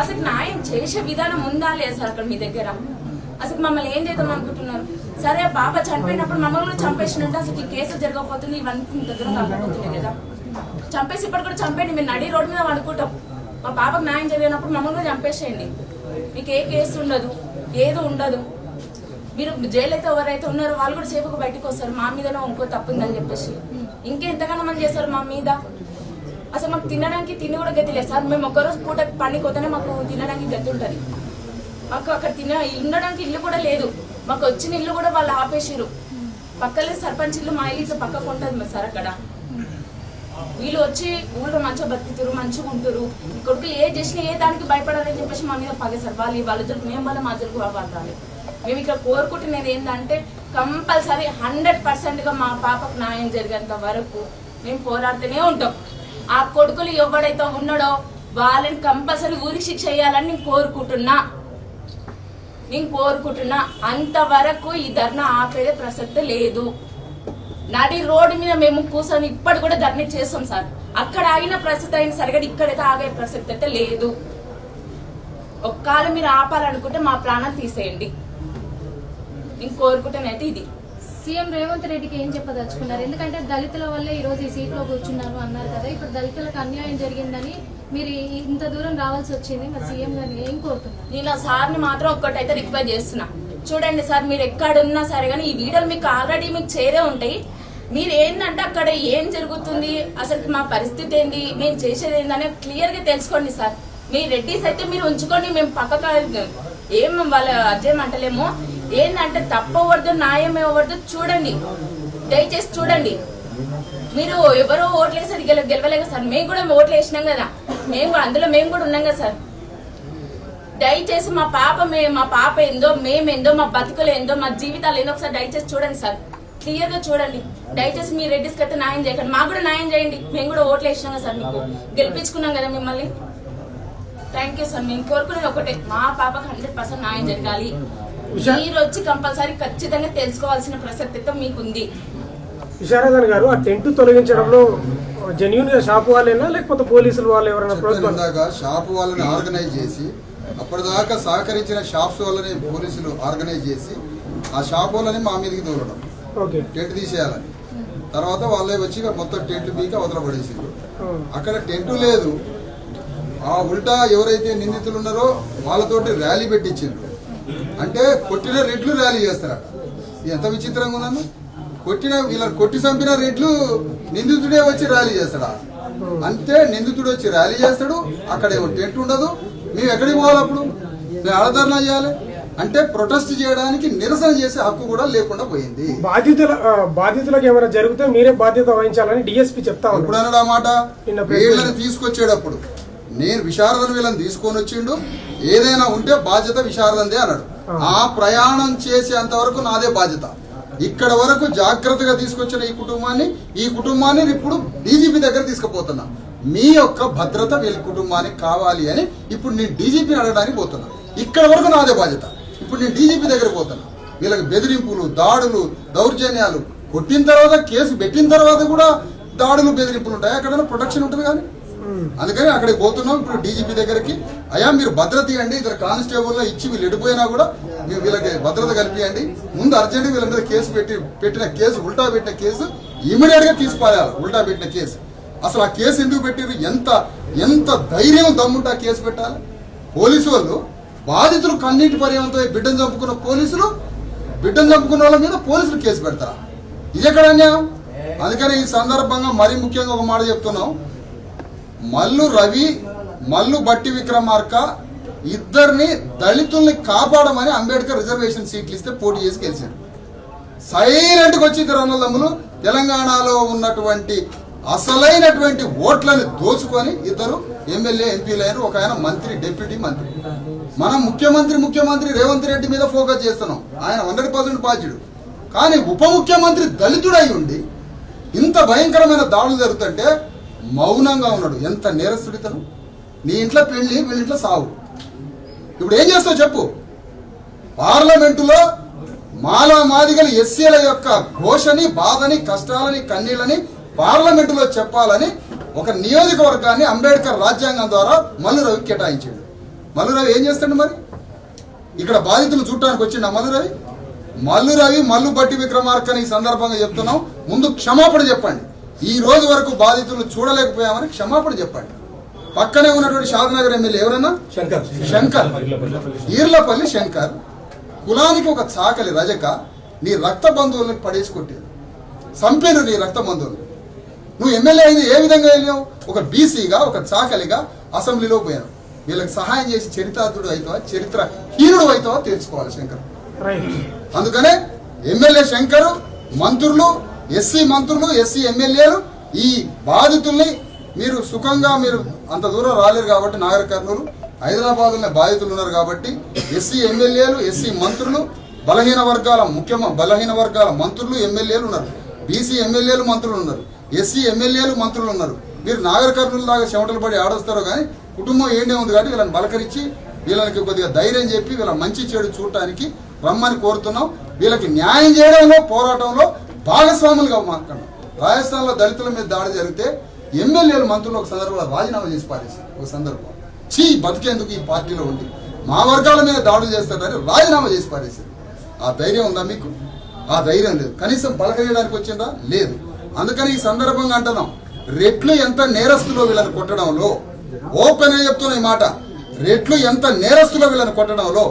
అసలు న్యాయం చేసే విధానం ఉందా లేదు సార్ అక్కడ మీ దగ్గర? అసలు మమ్మల్ని ఏం చేద్దాం అనుకుంటున్నారు? సరే బాబా చనిపోయినప్పుడు మమ్మల్ని కూడా చంపేసినట్టు అసలు ఈ కేసు జరగకపోతుంది, ఇవన్నీ దగ్గర కాకపోతుంది కదా. చంపేసి ఇప్పుడు కూడా చంపేయండి, మీరు నడి రోడ్డు మీద అనుకుంటాం. మా బాబాకు న్యాయం జరిగినప్పుడు మమ్మల్ని కూడా చంపేసేయండి, మీకు ఏ కేసు ఉండదు, ఏదో ఉండదు. మీరు జైలు అయితే ఎవరైతే ఉన్నారో వాళ్ళు కూడా సేపుకు బయటకు వస్తారు, మా మీదనే ఇంకో తప్పుందని చెప్పేసి ఇంకెంతగానో మంది చేస్తారు మా మీద. అసలు మాకు తినడానికి తిండి కూడా గతి లేదు సార్. మేము ఒక్కరోజు పూట పనికి పోతేనే మాకు తినడానికి గతి ఉంటుంది. మాకు అక్కడ ఉండడానికి ఇల్లు కూడా లేదు. మాకు వచ్చిన ఇల్లు కూడా వాళ్ళు ఆపేసారు. పక్కలే సర్పంచ్ ఇల్లు, మా ఇల్లు పక్కకు ఉంటుంది సార్. అక్కడ వీళ్ళు వచ్చి ఊళ్ళో మంచిగా బతుకుతారు, మంచిగా ఉంటారు. ఈ కొడుకులు ఏ చేసినా ఏ దానికి భయపడాలని చెప్పేసి మా మీద పగే సార్. వాళ్ళ జరుగు మేము వల్ల మా జరుగు వాళ్ళు. మేము ఇక్కడ కోరుకుంటున్నది ఏంటంటే కంపల్సరీ 100% మా పాపకు న్యాయం జరిగేంత వరకు మేము పోరాడుతూనే ఉంటాం. ఆ కొడుకులు ఎవడైతే ఉన్నాడో వాళ్ళని కంపల్సరీ ఊరికి శిక్ష చేయాలని నేను కోరుకుంటున్నా. అంతవరకు ఈ ధర్నా ఆపేదే ప్రసక్తి లేదు. నడి రోడ్డు మీద మేము కూర్చొని ఇప్పటి కూడా ధర్నా చేస్తాం సార్. అక్కడ ఆగిన ప్రసక్తి అయిన సరిగా ఇక్కడైతే ఆగే ప్రసక్తి అయితే లేదు. ఒక్కవేళ మీరు ఆపాలనుకుంటే మా ప్రాణాలు తీసేయండి. నేను కోరుకుంటేనైతే ఇది. సీఎం రేవంత్ రెడ్డికి ఏం చెప్పదలుచుకున్నారు? ఎందుకంటే దళితుల వల్లే ఈ రోజు ఈ సీట్లో కూర్చున్నారు అన్నారు కదా, ఇప్పుడు దళితులకు అన్యాయం జరిగిందని మీరు ఇంత దూరం రావాల్సి వచ్చింది. మరి సీఎం గారిని ఏం కోరుతున్నారు? నేను ఆ సార్ని మాత్రం ఒక్కటైతే రిక్వెస్ట్ చేస్తున్నా. చూడండి సార్, మీరు ఎక్కడున్నా సరే కానీ ఈ వీడియోలు మీకు ఆల్రెడీ మీకు చేరే ఉంటాయి. మీరు ఏంటంటే అక్కడ ఏం జరుగుతుంది, అసలు మా పరిస్థితి ఏంటి, మేము చేసేది ఏంటనే క్లియర్ గా తెలుసుకోండి సార్. మీ రెడ్డిస్ అయితే మీరు ఉంచుకోండి, మేము పక్కకు ఏం వాళ్ళ అజయం అంటలేము. ఏంటంటే తప్పవద్దు న్యాయం ఇవ్వవద్దు చూడండి, దయచేసి చూడండి. మీరు ఎవరో ఓట్లేసారు గెలవలేక సార్, మేము కూడా ఓట్లు వేసినాం కదా, అందులో మేము కూడా ఉన్నాం కదా సార్. దయచేసి మా పాప ఏందో, మేమేందో, మా బతుకులు ఏందో, మా జీవితాలు ఏందో ఒకసారి దయచేసి చూడండి సార్, క్లియర్ గా చూడండి. దయచేసి మీ రెడ్డిస్కి అయితే న్యాయం చేయకండి, మాకు కూడా న్యాయం చేయండి. మేము కూడా ఓట్లు వేసినాం కదా సార్, మీకు గెలిపించుకున్నాం కదా మిమ్మల్ని. Thank you sir. మేము కోరుకునేది ఒకటే, మా పాపకు 100% న్యాయం జరగాలి. మీరు వచ్చి కంపల్సరీ ఖచ్చితంగా తెలుసుకోవాల్సిన ప్రసక్తి మీకుంది. విశారదన్ గారు, ఆ టెంట్ తొలగించడంలో జెన్యూన్ గా షాప్ వాళ్ళేనా లేకపోతే పోలీసులు వాళ్ళు ఎవరైనా? షాప్ వాళ్ళని ఆర్గనైజ్ చేసి అప్పటిదాకా సహకరించిన షాప్స్ వాళ్ళని పోలీసులు ఆర్గనైజ్ చేసి ఆ షాప్ వాళ్ళని మా మీదకి దూరడం, టెంట్ తీసేయాలని. తర్వాత వాళ్ళే వచ్చి మొత్తం టెంట్ పీకి అవతల పడేసిండ్రు. అక్కడ టెంట్ లేదు, ఆ ఉల్టా ఎవరైతే నిందితులు ఉన్నారో వాళ్ళతోటి ర్యాలీ పెట్టించిండ్రు. అంటే కొట్టిన రెడ్లు ర్యాలీ చేస్తారట. ఎంత విచిత్రంగా ఉందన్న, వీళ్ళని కొట్టి చంపిన రెడ్లు నిందితుడే వచ్చి ర్యాలీ చేస్తాడా? అంతే, నిందితుడు వచ్చి ర్యాలీ చేస్తాడు, అక్కడ టెంట్ ఉండదు. మేము ఎక్కడికి పోవాలి? అప్పుడు మేము ఆడధర్నా చేయాలి అంటే ప్రొటెస్ట్ చేయడానికి, నిరసన చేసే హక్కు కూడా లేకుండా పోయింది. బాధితులకు ఏమైనా జరిగితే మీరే బాధ్యత వహించాలని డిఎస్పీ చెప్తా ఉన్నాడు. ఇప్పుడు అన్నాడు ఆ మాట. వీళ్ళని తీసుకొచ్చేటప్పుడు నేను విశారదను వీళ్ళని తీసుకొని వచ్చిండు, ఏదైనా ఉంటే బాధ్యత విశారదందే అన్నాడు. ఆ ప్రయాణం చేసేంత వరకు నాదే బాధ్యత. ఇక్కడ వరకు జాగ్రత్తగా తీసుకొచ్చిన ఈ కుటుంబాన్ని ఇప్పుడు డీజీపీ దగ్గర తీసుకుపోతున్నా. మీ యొక్క భద్రత వీళ్ళ కుటుంబానికి కావాలి అని ఇప్పుడు నేను డీజీపీని అడగడానికి పోతున్నా. ఇక్కడ వరకు నాదే బాధ్యత. ఇప్పుడు నేను డీజీపీ దగ్గర పోతున్నా. వీళ్ళకి బెదిరింపులు, దాడులు, దౌర్జన్యాలు, కొట్టిన తర్వాత కేసు పెట్టిన తర్వాత కూడా దాడులు, బెదిరింపులు ఉంటాయి. ఎక్కడైనా ప్రొటెక్షన్ ఉంటుంది కానీ, అందుకని అక్కడికి పోతున్నాం. ఇప్పుడు డీజీపీ దగ్గరికి, అయ్యా మీరు భద్రత ఇవ్వండి, ఇద్దరు కానిస్టేబుల్ ఇచ్చి వీళ్ళు ఎడిపోయినా కూడా మీరు వీళ్ళకి భద్రత కల్పియండి. ముందు అర్జెంట్ వీళ్ళ మీద కేసు పెట్టిన కేసు, ఉల్టా పెట్టిన కేసు ఇమీడియట్ గా తీసిపారాలి. ఉల్టా పెట్టిన కేసు, అసలు ఆ కేసు ఎందుకు పెట్టారు? ఎంత ధైర్యం దమ్ముంటే ఆ కేసు పెట్టాలి? పోలీసు వాళ్ళు బాధితులు కన్నీటి పర్యంతో బిడ్డను చంపుకున్న బిడ్డను చంపుకున్న వాళ్ళ మీద పోలీసులు కేసు పెడతారా? ఇది ఎక్కడ అన్యాయం? అందుకని ఈ సందర్భంగా మరీ ముఖ్యంగా ఒక మాట చెప్తున్నాం. మల్లు రవి, మల్లు బట్టి విక్రమార్క ఇద్దరిని దళితుల్ని కాపాడమని అంబేద్కర్ రిజర్వేషన్ సీట్లు ఇస్తే పోటీ చేసి గెలిచారు. సైలెంట్గా వచ్చి ఇద్దరు అన్నదమ్ములు తెలంగాణలో ఉన్నటువంటి అసలైనటువంటి ఓట్లను దోచుకొని ఇద్దరు ఎమ్మెల్యే, ఎంపీలు అయ్యారు. ఒక ఆయన మంత్రి, డిప్యూటీ మంత్రి. మనం ముఖ్యమంత్రి రేవంత్ రెడ్డి మీద ఫోకస్ చేస్తున్నాం, ఆయన 100% బాధ్యుడు. కానీ ఉప ముఖ్యమంత్రి దళితుడై ఉండి ఇంత భయంకరమైన దాడులు జరుగుతుంటే మౌనంగా ఉన్నాడు. ఎంత నేరస్తుడితను! నీ ఇంట్లో పెళ్లి, వీళ్ళింట్లో సావు. ఇప్పుడు ఏం చేస్తావు చెప్పు? పార్లమెంటులో మాదిగల ఎస్సీల యొక్క ఘోషని, బాధని, కష్టాలని, కన్నీళ్ళని పార్లమెంటులో చెప్పాలని ఒక నియోజకవర్గాన్ని అంబేద్కర్ రాజ్యాంగం ద్వారా మల్లు రవి కేటాయించాడు. మల్లు రవి ఏం చేస్తాడు మరి? ఇక్కడ బాధితులు చూడటానికి వచ్చిండ మల్లు రవి, మల్లు బట్టి విక్రమార్కని ఈ సందర్భంగా చెప్తున్నాం. ముందు క్షమాపణ చెప్పండి. ఈ రోజు వరకు బాధితులు చూడలేకపోయామని క్షమాపణ చెప్పండి. పక్కనే ఉన్నటువంటి షాద్నగర్ ఎమ్మెల్యే ఎవరన్నా? శంకర్, ఈర్లపల్లి శంకర్. కులానికి ఒక చాకలి రజక నీ రక్త బంధువులను పడేసి కొట్టారు, చంపారు నీ రక్త బంధువులు. నువ్వు ఎమ్మెల్యే అయింది ఏ విధంగా వెళ్ళావు? ఒక బీసీగా, ఒక చాకలిగా అసెంబ్లీలో పోయావు. వీళ్ళకి సహాయం చేసి చరితార్థుడు అవుతావా, చరిత్ర హీనుడు అవుతావా తెలుసుకోవాలి శంకర్. అందుకనే ఎమ్మెల్యే శంకర్, మంత్రులు, ఎస్సీ మంత్రులు, ఎస్సీ ఎమ్మెల్యేలు ఈ బాధితుల్ని మీరు సుఖంగా మీరు అంత దూరం రాలేరు కాబట్టి, నాగర్ కర్నూలు, హైదరాబాద్లోనే బాధితులు ఉన్నారు కాబట్టి ఎస్సీ ఎమ్మెల్యేలు, ఎస్సీ మంత్రులు, బలహీన వర్గాల మంత్రులు, ఎమ్మెల్యేలు ఉన్నారు. బీసీ ఎమ్మెల్యేలు, మంత్రులు ఉన్నారు. ఎస్సీ ఎమ్మెల్యేలు, మంత్రులు ఉన్నారు. మీరు నాగర్ కర్నూలు లాగా చెమటలు పడి ఆడొస్తారో కానీ కుటుంబం ఏండే ఉంది కాబట్టి వీళ్ళని బలకరించి వీళ్ళకి కొద్దిగా ధైర్యం చెప్పి వీళ్ళ మంచి చెడు చూడటానికి రమ్మని కోరుతున్నాం. వీళ్ళకి న్యాయం చేయడంలో పోరాటంలో భాగస్వాములుగా మాట్లాడు. రాజస్థాన్లో దళితుల మీద దాడి జరిగితే ఎమ్మెల్యేలు మంత్రులు ఒక సందర్భంలో రాజీనామా చేసి పారేశారు. ఒక సందర్భం బతికేందుకు ఈ పార్టీలో ఉండి మా వర్గాల మీద దాడులు చేస్తారని రాజీనామా చేసి పారేశారు. ఆ ధైర్యం ఉందా మీకు? ఆ ధైర్యం లేదు. కనీసం పలకరియడానికి వచ్చిందా? లేదు. అందుకని ఈ సందర్భంగా అంటున్నాం, రెట్లు ఎంత నేరస్తులో వీళ్ళని కొట్టడంలో, ఓపెన్ గా చెప్తున్న ఈ మాట, రెట్లు ఎంత నేరస్తులో వీళ్ళని కొట్టడంలో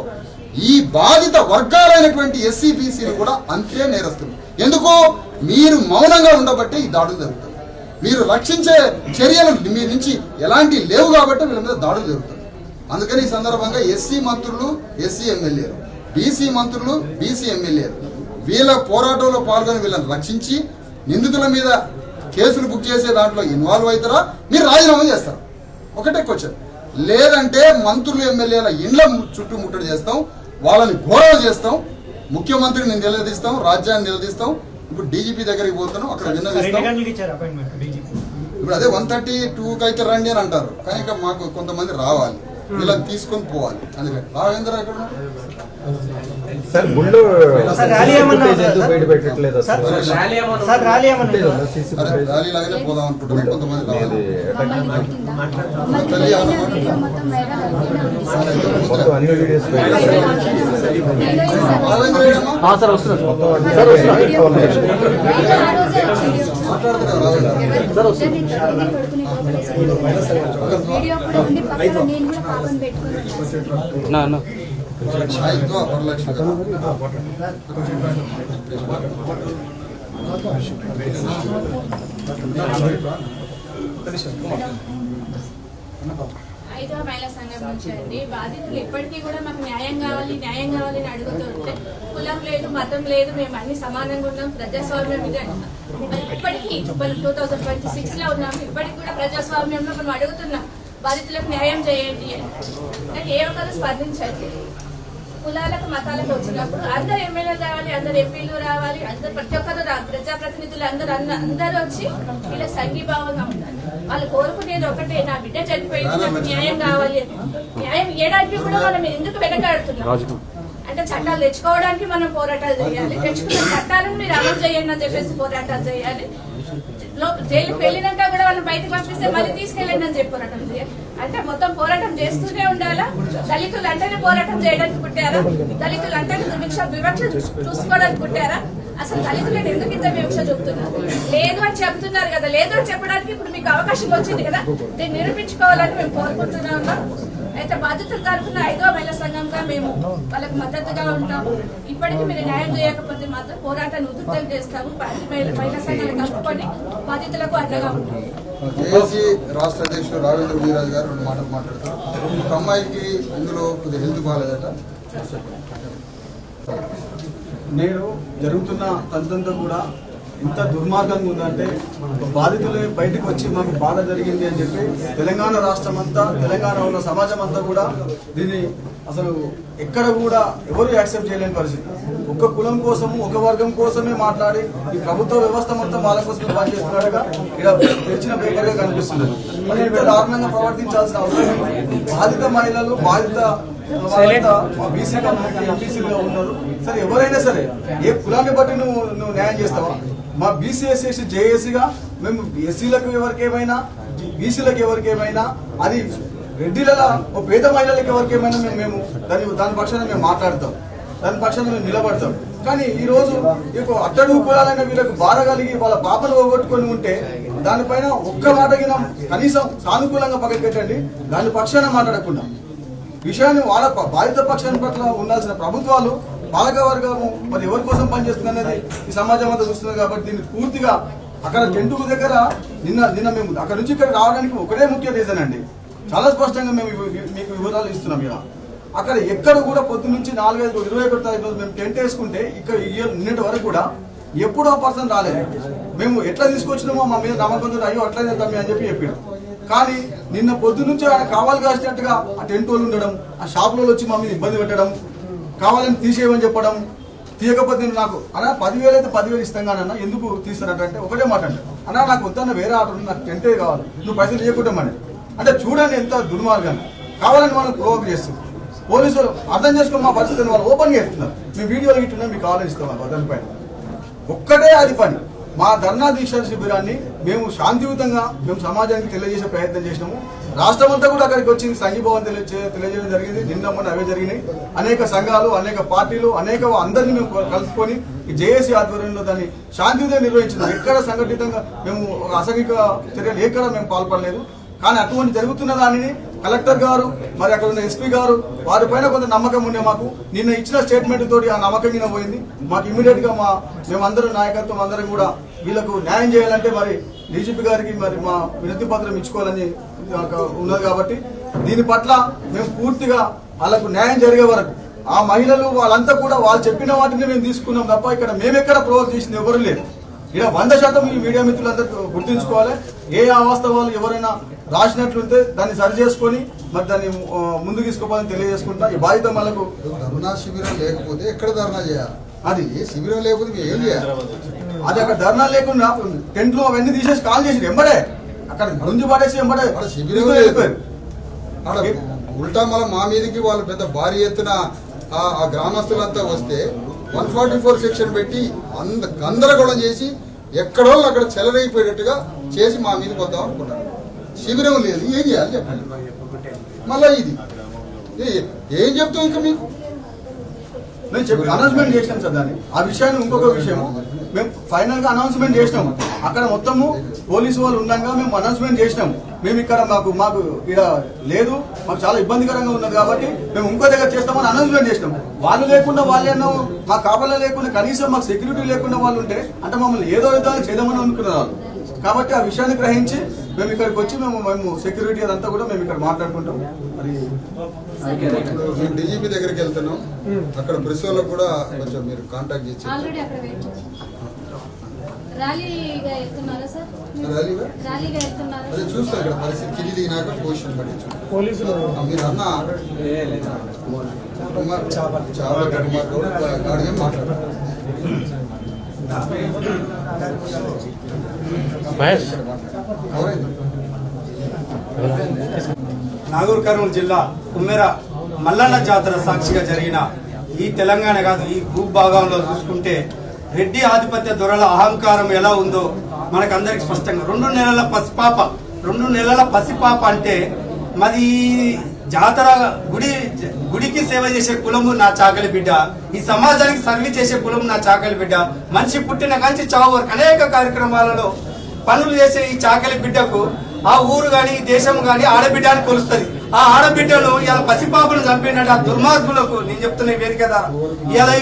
ఈ బాధిత వర్గాలైనటువంటి ఎస్సీ బీసీలు కూడా అంతే నేరస్తులు. ఎందుకు? మీరు మౌనంగా ఉండబట్టే ఈ దాడులు జరుగుతాయి. మీరు రక్షించే చర్యలు మీ నుంచి ఎలాంటి లేవు కాబట్టి వీళ్ళ మీద దాడులు జరుగుతాయి. అందుకని ఈ సందర్భంగా ఎస్సీ మంత్రులు, ఎస్సీ ఎమ్మెల్యేలు, బీసీ మంత్రులు, బీసీ ఎమ్మెల్యేలు వీళ్ళ పోరాటంలో పాల్గొని వీళ్ళని రక్షించి నిందితుల మీద కేసులు బుక్ చేసే దాంట్లో ఇన్వాల్వ్ అవుతారా, మీరు రాజీనామా చేస్తారు. ఒకటే క్వశ్చన్. లేదంటే మంత్రులు ఎమ్మెల్యేల ఇండ్ల చుట్టూ ముట్టడి చేస్తాం, వాళ్ళని ఘోరాలు చేస్తాం, ముఖ్యమంత్రిని నిలదీస్తాం, రాజ్యాన్ని నిలదీస్తాం. ఇప్పుడు డీజీపీ దగ్గరికి పోతున్నాం, అక్కడ విన్నవిస్తాం. ఇప్పుడు అదే 132కి అయితే రండి అని అంటారు, కానీ ఇక మాకు కొంతమంది రావాలి, వీళ్ళని తీసుకొని పోవాలి. అందుకని రావేంద్ర ఎక్కడ సార్ గుళ్ళు బయట పెట్టట్లేదు ర్యాలీ లాగానే పోదాం అనుకుంటున్నాం. కొంతమంది రావాలి. అన్ని వీడియోస్ ఐదవ మహిళా సంఘం నుంచి అండి. బాధితులు ఇప్పటికీ కూడా మాకు న్యాయం కావాలి న్యాయం కావాలి అని అడుగుతూ ఉంటే కులం లేదు మతం లేదు మేము అన్ని సమానంగా ఉన్నాం ప్రజాస్వామ్యం ఇది అంటున్నాం. ఇప్పటికీ 2026 లో ఉన్నాం, ఇప్పటికి కూడా ప్రజాస్వామ్యంలో మనం అడుగుతున్నాం బాధితులకు న్యాయం చేయండి అని. ఏ ఒక్కరు స్పందించండి. కులాలకు మతాలకు వచ్చినప్పుడు అందరు ఎమ్మెల్యేలు రావాలి, అందరు ఎంపీలు రావాలి, అందరు ప్రతి ఒక్కరు ప్రజాప్రతినిధులు అందరూ వచ్చి ఇలా సంఘీభావంగా ఉండాలి. వాళ్ళు కోరుకునేది ఒకటే, నా బిడ్డ చనిపోయింది, నాకు న్యాయం కావాలి అని. న్యాయం ఇవ్వడానికి కూడా మనం ఎందుకు వెనకాడుతున్నాం అంటే చట్టాలు తెచ్చుకోవడానికి మనం పోరాటాలు చేయాలి, తెచ్చుకున్న చట్టాలను మీరు అమలు చేయండి అని చెప్పేసి పోరాటాలు చేయాలి. జైలుకి వెళ్ళినాక కూడా వాళ్ళు బయటకు పంపిస్తే మళ్ళీ తీసుకెళ్ళండి అని చెప్పి పోరాటం చేయాలి. అంటే మొత్తం పోరాటం చేస్తూనే ఉండాలా? దళితులు అంటేనే పోరాటం చేయడానికి పుట్టారా? దళితులు అంటే వివక్ష చూసుకోవడానికి పుట్టారా? అసలు దళితులను ఎందుకు ఇంత వివక్ష చూపుతున్నారు? లేదు అని చెప్తున్నారు కదా, లేదు అని చెప్పడానికి ఇప్పుడు మీకు అవకాశం వచ్చింది కదా, దీన్ని నిరూపించుకోవాలని మేము కోరుకుంటూనే ఉన్నాం. అయితే బాధితుల తరఫున 5వ మహిళా సంఘంగా మేము వాళ్ళకి మద్దతుగా ఉంటాము. ఇప్పటికీ మీరు న్యాయం చేయకపోతే మాత్రం పోరాటాన్ని ఉధృతం చేస్తాము. మహిళా సంఘాన్ని కలుపుకొని బాధితులకు అండగా ఉంటాము. జేఏసీ రాష్ట్ర అధ్యక్షుడు రావేంద్ర వీరాజు గారు 2 మాటలు మాట్లాడతారు. ఒక అమ్మాయికి ఇందులో కొద్దిగా హెల్త్ బాగాలేదట. నేడు జరుగుతున్న తంతంతో కూడా ఇంత దుర్మార్గంగా ఉందంటే బాధితులు బయటకు వచ్చి మాకు బాధ జరిగింది అని చెప్పి తెలంగాణ రాష్ట్రం అంతా, తెలంగాణ ఉన్న సమాజం అంతా కూడా దీన్ని అసలు ఎక్కడ కూడా ఎవరు యాక్సెప్ట్ చేయలేని పరిస్థితి. ఒక కులం కోసము, ఒక వర్గం కోసమే మాట్లాడి ఈ ప్రభుత్వ వ్యవస్థ మొత్తం వాళ్ళ కోసమే పనిచేస్తున్నట్టుగా ఇక్కడ తెచ్చిన పేపర్ గా కనిపిస్తుంది. మరి ఇంత దారుణంగా ప్రవర్తించాల్సిన అవసరం. బాధిత మహిళలు, బాధిత బీసీగా ఎంపీసీగా ఉన్నారు. సరే ఎవరైనా సరే ఏ కులాన్ని బట్టి నువ్వు న్యాయం చేస్తావా? మా బీసీ ఎస్సీ జేఏసీగా మేము ఎస్సీలకు ఎవరికేమైనా, బీసీలకు ఎవరికేమైనా, అది రెడ్డిలలో పేద మహిళలకు ఎవరికేమైనా మేము దాని పక్షాన మేము మాట్లాడతాం, దాని పక్షాన మేము నిలబడతాం. కానీ ఈ రోజు అట్టడుగు కులాలైన వీళ్ళకు బాధ కలిగి వాళ్ళ పాపను పోగొట్టుకొని ఉంటే దానిపైన ఒక్క మాట కనీసం సానుకూలంగా పక్కన పెట్టండి. దాని పక్షాన మాట్లాడకుండా విషయాన్ని వాళ్ళ బాధిత పక్షాన్ని పట్ల ఉండాల్సిన ప్రభుత్వాలు, పాలక వర్గము మరి ఎవరి కోసం పనిచేస్తుంది అనేది ఈ సమాజం అంతా చూస్తుంది. కాబట్టి దీన్ని పూర్తిగా అక్కడ టెంటుకు దగ్గర నిన్న మేము అక్కడ నుంచి ఇక్కడ రావడానికి ఒకటే ముఖ్య రీజన్ అండి. చాలా స్పష్టంగా మేము మీకు వివరాలు ఇస్తున్నాం. ఇలా అక్కడ ఎక్కడ కూడా పొద్దు నుంచి 4-5-21 తారీఖు మేము టెంట్ వేసుకుంటే ఇక్కడ నిన్నటి వరకు కూడా ఎప్పుడు ఆ పర్సన్ రాలేదు. మేము ఎట్లా తీసుకొచ్చినామో మా మీద నమ్మకంతో అయ్యో అట్లనే తమ్మి అని చెప్పాడు. కానీ నిన్న పొద్దు నుంచి ఆయన కావాలి కాసినట్టుగా ఆ టెంట్ వాళ్ళు ఉండడం, ఆ షాపులో వచ్చి మా మీద ఇబ్బంది పెట్టడం, కావాలని తీసేయమని చెప్పడం, తీయకపోతే నేను నాకు అన్నా 10,000 అయితే 10,000 ఇస్తాం కానీ అన్న ఎందుకు తీస్తారంటే ఒకటే మాట అంటే అన్నా నాకు వద్దన్న వేరే ఆటో ఉంది, నాకు టెంటే కావాలి, నువ్వు పైసలు ఇవ్వకుంటామని. అంటే చూడండి ఎంత దుర్మార్గం, కావాలని మనం ప్రోవోక్ చేస్తుంది. పోలీసులు అర్థం చేసుకుని మా పరిస్థితిని వాళ్ళు ఓపెన్గా చెప్తున్నారు, మేము వీడియోలు ఇట్టున్నాం మీకు కావాలని ఇస్తాం దానిపైన. ఒక్కటే అది పని. మా ధర్నా దీక్ష శిబిరాన్ని మేము శాంతియుతంగా మేము సమాజానికి తెలియజేసే ప్రయత్నం చేసినాము. రాష్ట్రం అంతా కూడా అక్కడికి వచ్చి సంఘీభావం తెలియజేయడం జరిగింది. నిన్న మొన్న అవే జరిగినాయి. అనేక సంఘాలు, అనేక పార్టీలు, అందరినీ మేము కలుపుకొని ఈ జేఏసీ ఆధ్వర్యంలో దాన్ని శాంతియుతంగా నిర్వహించినాం. ఎక్కడ సంఘటితంగా మేము అసాంఘిక చర్యలు ఎక్కడ మేము పాల్పడలేదు. కానీ అటువంటి జరుగుతున్న దానిని కలెక్టర్ గారు మరి అక్కడ ఉన్న ఎస్పీ గారు వారిపైన కొంత నమ్మకం ఉండే మాకు. నిన్న ఇచ్చిన స్టేట్మెంట్ తోటి ఆ నమ్మకం కింద పోయింది. మాకు ఇమీడియట్ గా మేమందరం నాయకత్వం అందరం కూడా వీళ్ళకు న్యాయం చేయాలంటే మరి డీజీపీ గారికి మరి మా వినతి పత్రం ఇచ్చుకోవాలని ఉన్నది. కాబట్టి దీని పట్ల మేము పూర్తిగా వాళ్ళకు న్యాయం జరిగే వరకు ఆ మహిళలు వాళ్ళంతా కూడా వాళ్ళు చెప్పిన వాటిని మేము తీసుకున్నాం తప్ప ఇక్కడ మేమెక్కడ ప్రొవోక్ చేసింది ఎవరు లేదు. ఇలా 100% ఈ మీడియా మిత్రులందరూ గుర్తుంచుకోవాలి. ఏ అవాస్తవాలు ఎవరైనా రాసినట్లుంటే దాన్ని సరి చేసుకొని మరి దాన్ని ముందుకు తీసుకోవాలని తెలియజేసుకుంటా. ఈ బాధ్యత మనకు ధర్నా శిబిరం లేకపోతే ఎక్కడ ధర్నా చేయాలి? అది శిబిరం లేకపోతే ఏం చేయాలి? అది అక్కడ ధర్నా లేకుండా టెంట్లు అవన్నీ తీసేసి కాల్ చేసి ఎంబడే అక్కడ గుంజు పడేసి ఎంబడే శిబిరం వెళ్ళిపోయారు. ఉల్టా మళ్ళీ మా మీదకి వాళ్ళు పెద్ద భారీ ఎత్తున ఆ గ్రామస్తులంతా వస్తే 144 సెక్షన్ పెట్టి గందరగోళం చేసి ఎక్కడో అక్కడ చెలరైపోయేటట్టుగా చేసి మా మీదకి వద్దాం అనుకున్నారు. శిబిరం లేదు, ఏం చేయాలి చెప్పండి. మళ్ళా ఇది ఏం చెప్తాం ఇంకా మీకు? మేము చెప్పి అనౌన్స్మెంట్ చేసినాం సార్. దాన్ని ఆ విషయాన్ని ఇంకొక విషయము మేము ఫైనల్ గా అనౌన్స్మెంట్ చేసినాము. అక్కడ మొత్తము పోలీసు వాళ్ళు ఉండగా మేము అనౌన్స్మెంట్ చేసినాము. మేము ఇక్కడ మాకు ఇక్కడ లేదు, మాకు చాలా ఇబ్బందికరంగా ఉన్నది కాబట్టి మేము ఇంకో దగ్గర చేస్తామని అనౌన్స్మెంట్ చేసినాము. వాళ్ళు లేకుండా వాళ్ళేనో మా కాపలా లేకుండా కనీసం మాకు సెక్యూరిటీ లేకుండా వాళ్ళు ఉంటే అంటే మమ్మల్ని ఏదో విధాలు చేద్దామని అనుకున్నారు వాళ్ళు. కాబట్టి ఆ విషయాన్ని గ్రహించి మేము ఇక్కడికి వచ్చి మేము సెక్యూరిటీ అదంతా కూడా మేము ఇక్కడ మాట్లాడుకుంటాం. మరి డీజీపీ దగ్గరికి వెళ్తున్నాం. అక్కడ ప్రెస్ వాళ్ళకు కూడా కొంచెం మీరు కాంటాక్ట్ చేసి ఆల్రెడీ అక్కడ వెయిట్ చేస్తాం. ర్యాలీగా వెళ్తున్నారా సార్? ర్యాలీగా వెళ్తున్నారా? అదే చూస్తాం ఇక్కడ పరిస్థితి కింది దిగినాక పొజిషన్ పట్టించాం. పోలీసులు మీరు అన్న చాలా మాట్లాడారు. నాగూర్ కర్నూలు జిల్లా కుమ్మెర మల్లన్న జాతర సాక్షిగా జరిగిన ఈ తెలంగాణ కాదు ఈ భూభాగంలో చూసుకుంటే రెడ్డి ఆధిపత్య దొరల అహంకారం ఎలా ఉందో మనకందరికి స్పష్టంగా 2 నెలల పసిపాప అంటే మరి జాతర గుడికి సేవ చేసే కులము నా చాకలి బిడ్డ, ఈ సమాజానికి సర్వీస్ చేసే కులం నా చాకలి బిడ్డ. మనిషి పుట్టిన కంచి చావు వరకు అనేక కార్యక్రమాలలో పనులు చేసే ఈ చాకలి బిడ్డకు ఆ ఊరు గాని దేశం గాని ఆడబిడ్డ అని కొలుస్తుంది. ఆ ఆడబిడ్డను ఇలా పసిపాపను చంపినట్టు ఆ దుర్మార్గులకు నేను చెప్తున్న వేదిక ద్వారా ఇలా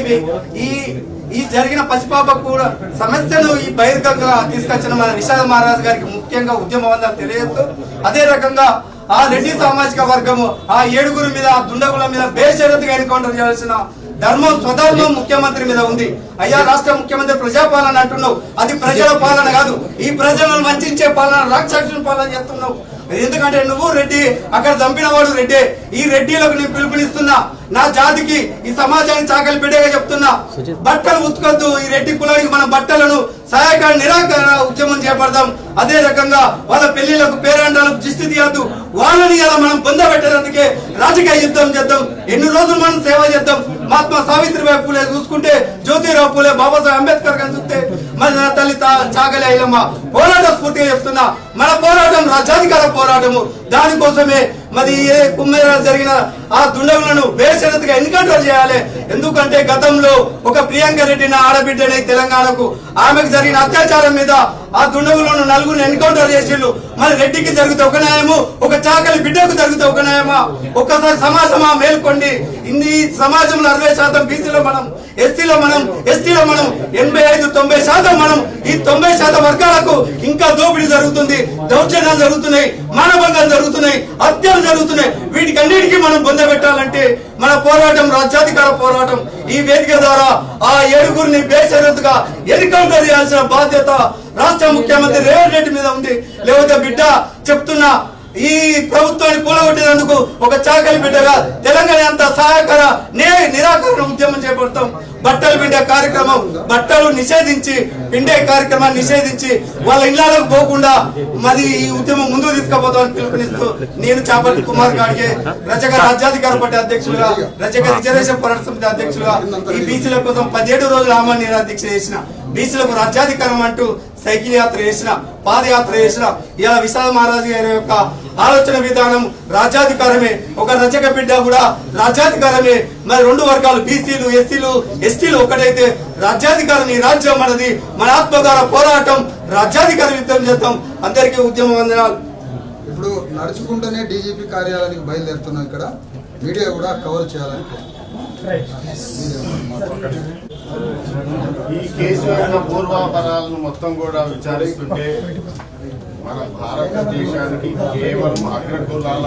ఈ జరిగిన పసిపాప కూడా సమస్యను ఈ బహిర్గంగా తీసుకొచ్చిన మన నిషాద్ మహారాజ్ గారికి ముఖ్యంగా ఉద్యమవందనలు తెలియజేస్తూ అదే రకంగా ఆ రెడ్డి సామాజిక వర్గము ఆ 7 మీద ఆ దుండగుల మీద బేషరతుగా ఎన్కౌంటర్ చేయాల్సిన ధర్మం స్వధర్మం ముఖ్యమంత్రి మీద ఉంది. అయ్యా రాష్ట్ర ముఖ్యమంత్రి ప్రజాపాలన అంటున్నావు, అది ప్రజల పాలన కాదు, ఈ ప్రజలను వంచే పాలన రాక్షసుల పాలన చేస్తున్నావు. ఎందుకంటే నువ్వు రెడ్డి, అక్కడ చంపిన వాడు రెడ్డి. ఈ రెడ్డిలకు నేను పిలుపునిస్తున్నా, నా జాతికి ఈ సమాజానికి చాకలి బిడ్డగా చెప్తున్నా, బట్టలు ఉతుకొద్దు. ఈ రెడ్డి కులానికి మన బట్టలను సహాయకాల నిరాకరణ ఉద్యమం చేపడదాం. అదే రకంగా వాళ్ళ పెళ్లిలకు పేరంటాలకు దిష్టి తీయద్దు. వాళ్ళని ఇలా మనం పొందబెట్టేందుకే రాజకీయ యుద్ధం చేద్దాం. ఎన్ని రోజులు మనం సేవ చేద్దాం. మహాత్మా సావిత్రిబాయి పూలే చూసుకుంటే, జ్యోతిరావు పూలే, బాబాసాహెబ్ అంబేద్కర్ గారిని చూస్తే మరి నా తల్లి చాకలి అయ్యమ్మ పోరాట స్ఫూర్తిగా చెప్తున్నా. మన పోరాటం రాజ్యాధికార పోరాటము. దానికోసమే మరి ఏ కుమ్మెర జరిగిన ఆ దుండగులను బేషరతుగా ఎన్కౌంటర్ చేయాలి. ఎందుకంటే గతంలో ఒక ప్రియాంక రెడ్డి నా ఆడబిడ్డని తెలంగాణకు ఆమెకు జరిగిన అత్యాచారం మీద ఆ దుండగులను 4 ఎన్కౌంటర్ చేసిండు. మరి రెడ్డికి జరిగితే ఒక న్యాయము, ఒక చాకలి బిడ్డకు జరిగితే ఒక న్యాయమా? ఒక్కసారి సమాజమా మేల్కొండి. ఈ సమాజంలో 60% బీసీలో మనం, ఎస్సీలో మనం, ఎస్టీలో మనం 85-90% మనం. ఈ 90% వర్గాలకు ఇంకా దోపిడీ జరుగుతుంది, దౌర్జన్యాలు జరుగుతున్నాయి, మానభంగాలు జరుగుతున్నాయి, హత్యలు జరుగుతున్నాయి. వీటికన్నిటికీ మనం పొందబెట్టాలంటే మన పోరాటం రాజ్యాధికార పోరాటం. ఈ వేదిక ద్వారా ఆ 7 బేషరతుగా ఎన్కౌంటర్ చేయాల్సిన బాధ్యత రాష్ట్ర ముఖ్యమంత్రి రేవంత్ రెడ్డి మీద ఉంది. లేకపోతే బిడ్డ చెప్తున్నా, ఈ ప్రభుత్వాన్ని కూలగొట్టినందుకు ఒక చాకలి బిడ్డగా తెలంగాణ అంతా సహాయకర నిరాకరణ ఉద్యమం చేపడతాం. బట్టలు పిండే కార్యక్రమం, బట్టలు నిషేధించి పిండే కార్యక్రమాన్ని నిషేధించి వాళ్ళ ఇళ్లకు పోకుండా మరి ఈ ఉద్యమం ముందుకు తీసుకుపోతామని పిలుపునిస్తూ నేను చాపర్తి కుమార్ గారికి రజక రాజ్యాధికార పార్టీ అధ్యక్షులుగా, రజక రిజర్వేషన్ పోరాట సమితి అధ్యక్షులుగా ఈ బీసీల కోసం 17 రోజులు ఆమరణ నిరాదీక్ష చేసిన, బీసీలకు రాజ్యాధికారం అంటూ సైకిల్ యాత్ర చేసిన, పాదయాత్ర చేసిన, ఇలా విశాల మహారాజు గారి యొక్క ఆలోచన విధానం రాజ్యాధికారమే. ఒక రజక బిడ్డ కూడా రాజ్యాధికారమే. మరి 2 వర్గాలు బీసీలు, ఎస్సీలు, ఎస్టీలు ఒకటైతే రాజ్యాధికారం, ఈ రాజ్యం మనది, మన ఆత్మగార పోరాటం, రాజ్యాధికారం యుద్ధం చేద్దాం. అందరికీ ఉద్యమ వందనాలు. ఇప్పుడు నడుచుకుంటూనే డీజీపీ కార్యాలయానికి బయలుదేరుతున్నాం. ఇక్కడ మీడియా కూడా కవర్ చేయాలని ఈ కేసు యొక్క పూర్వాపరాలను మొత్తం కూడా విచారిస్తుంటే మన భారతదేశానికి కేవలం అగ్రకులాల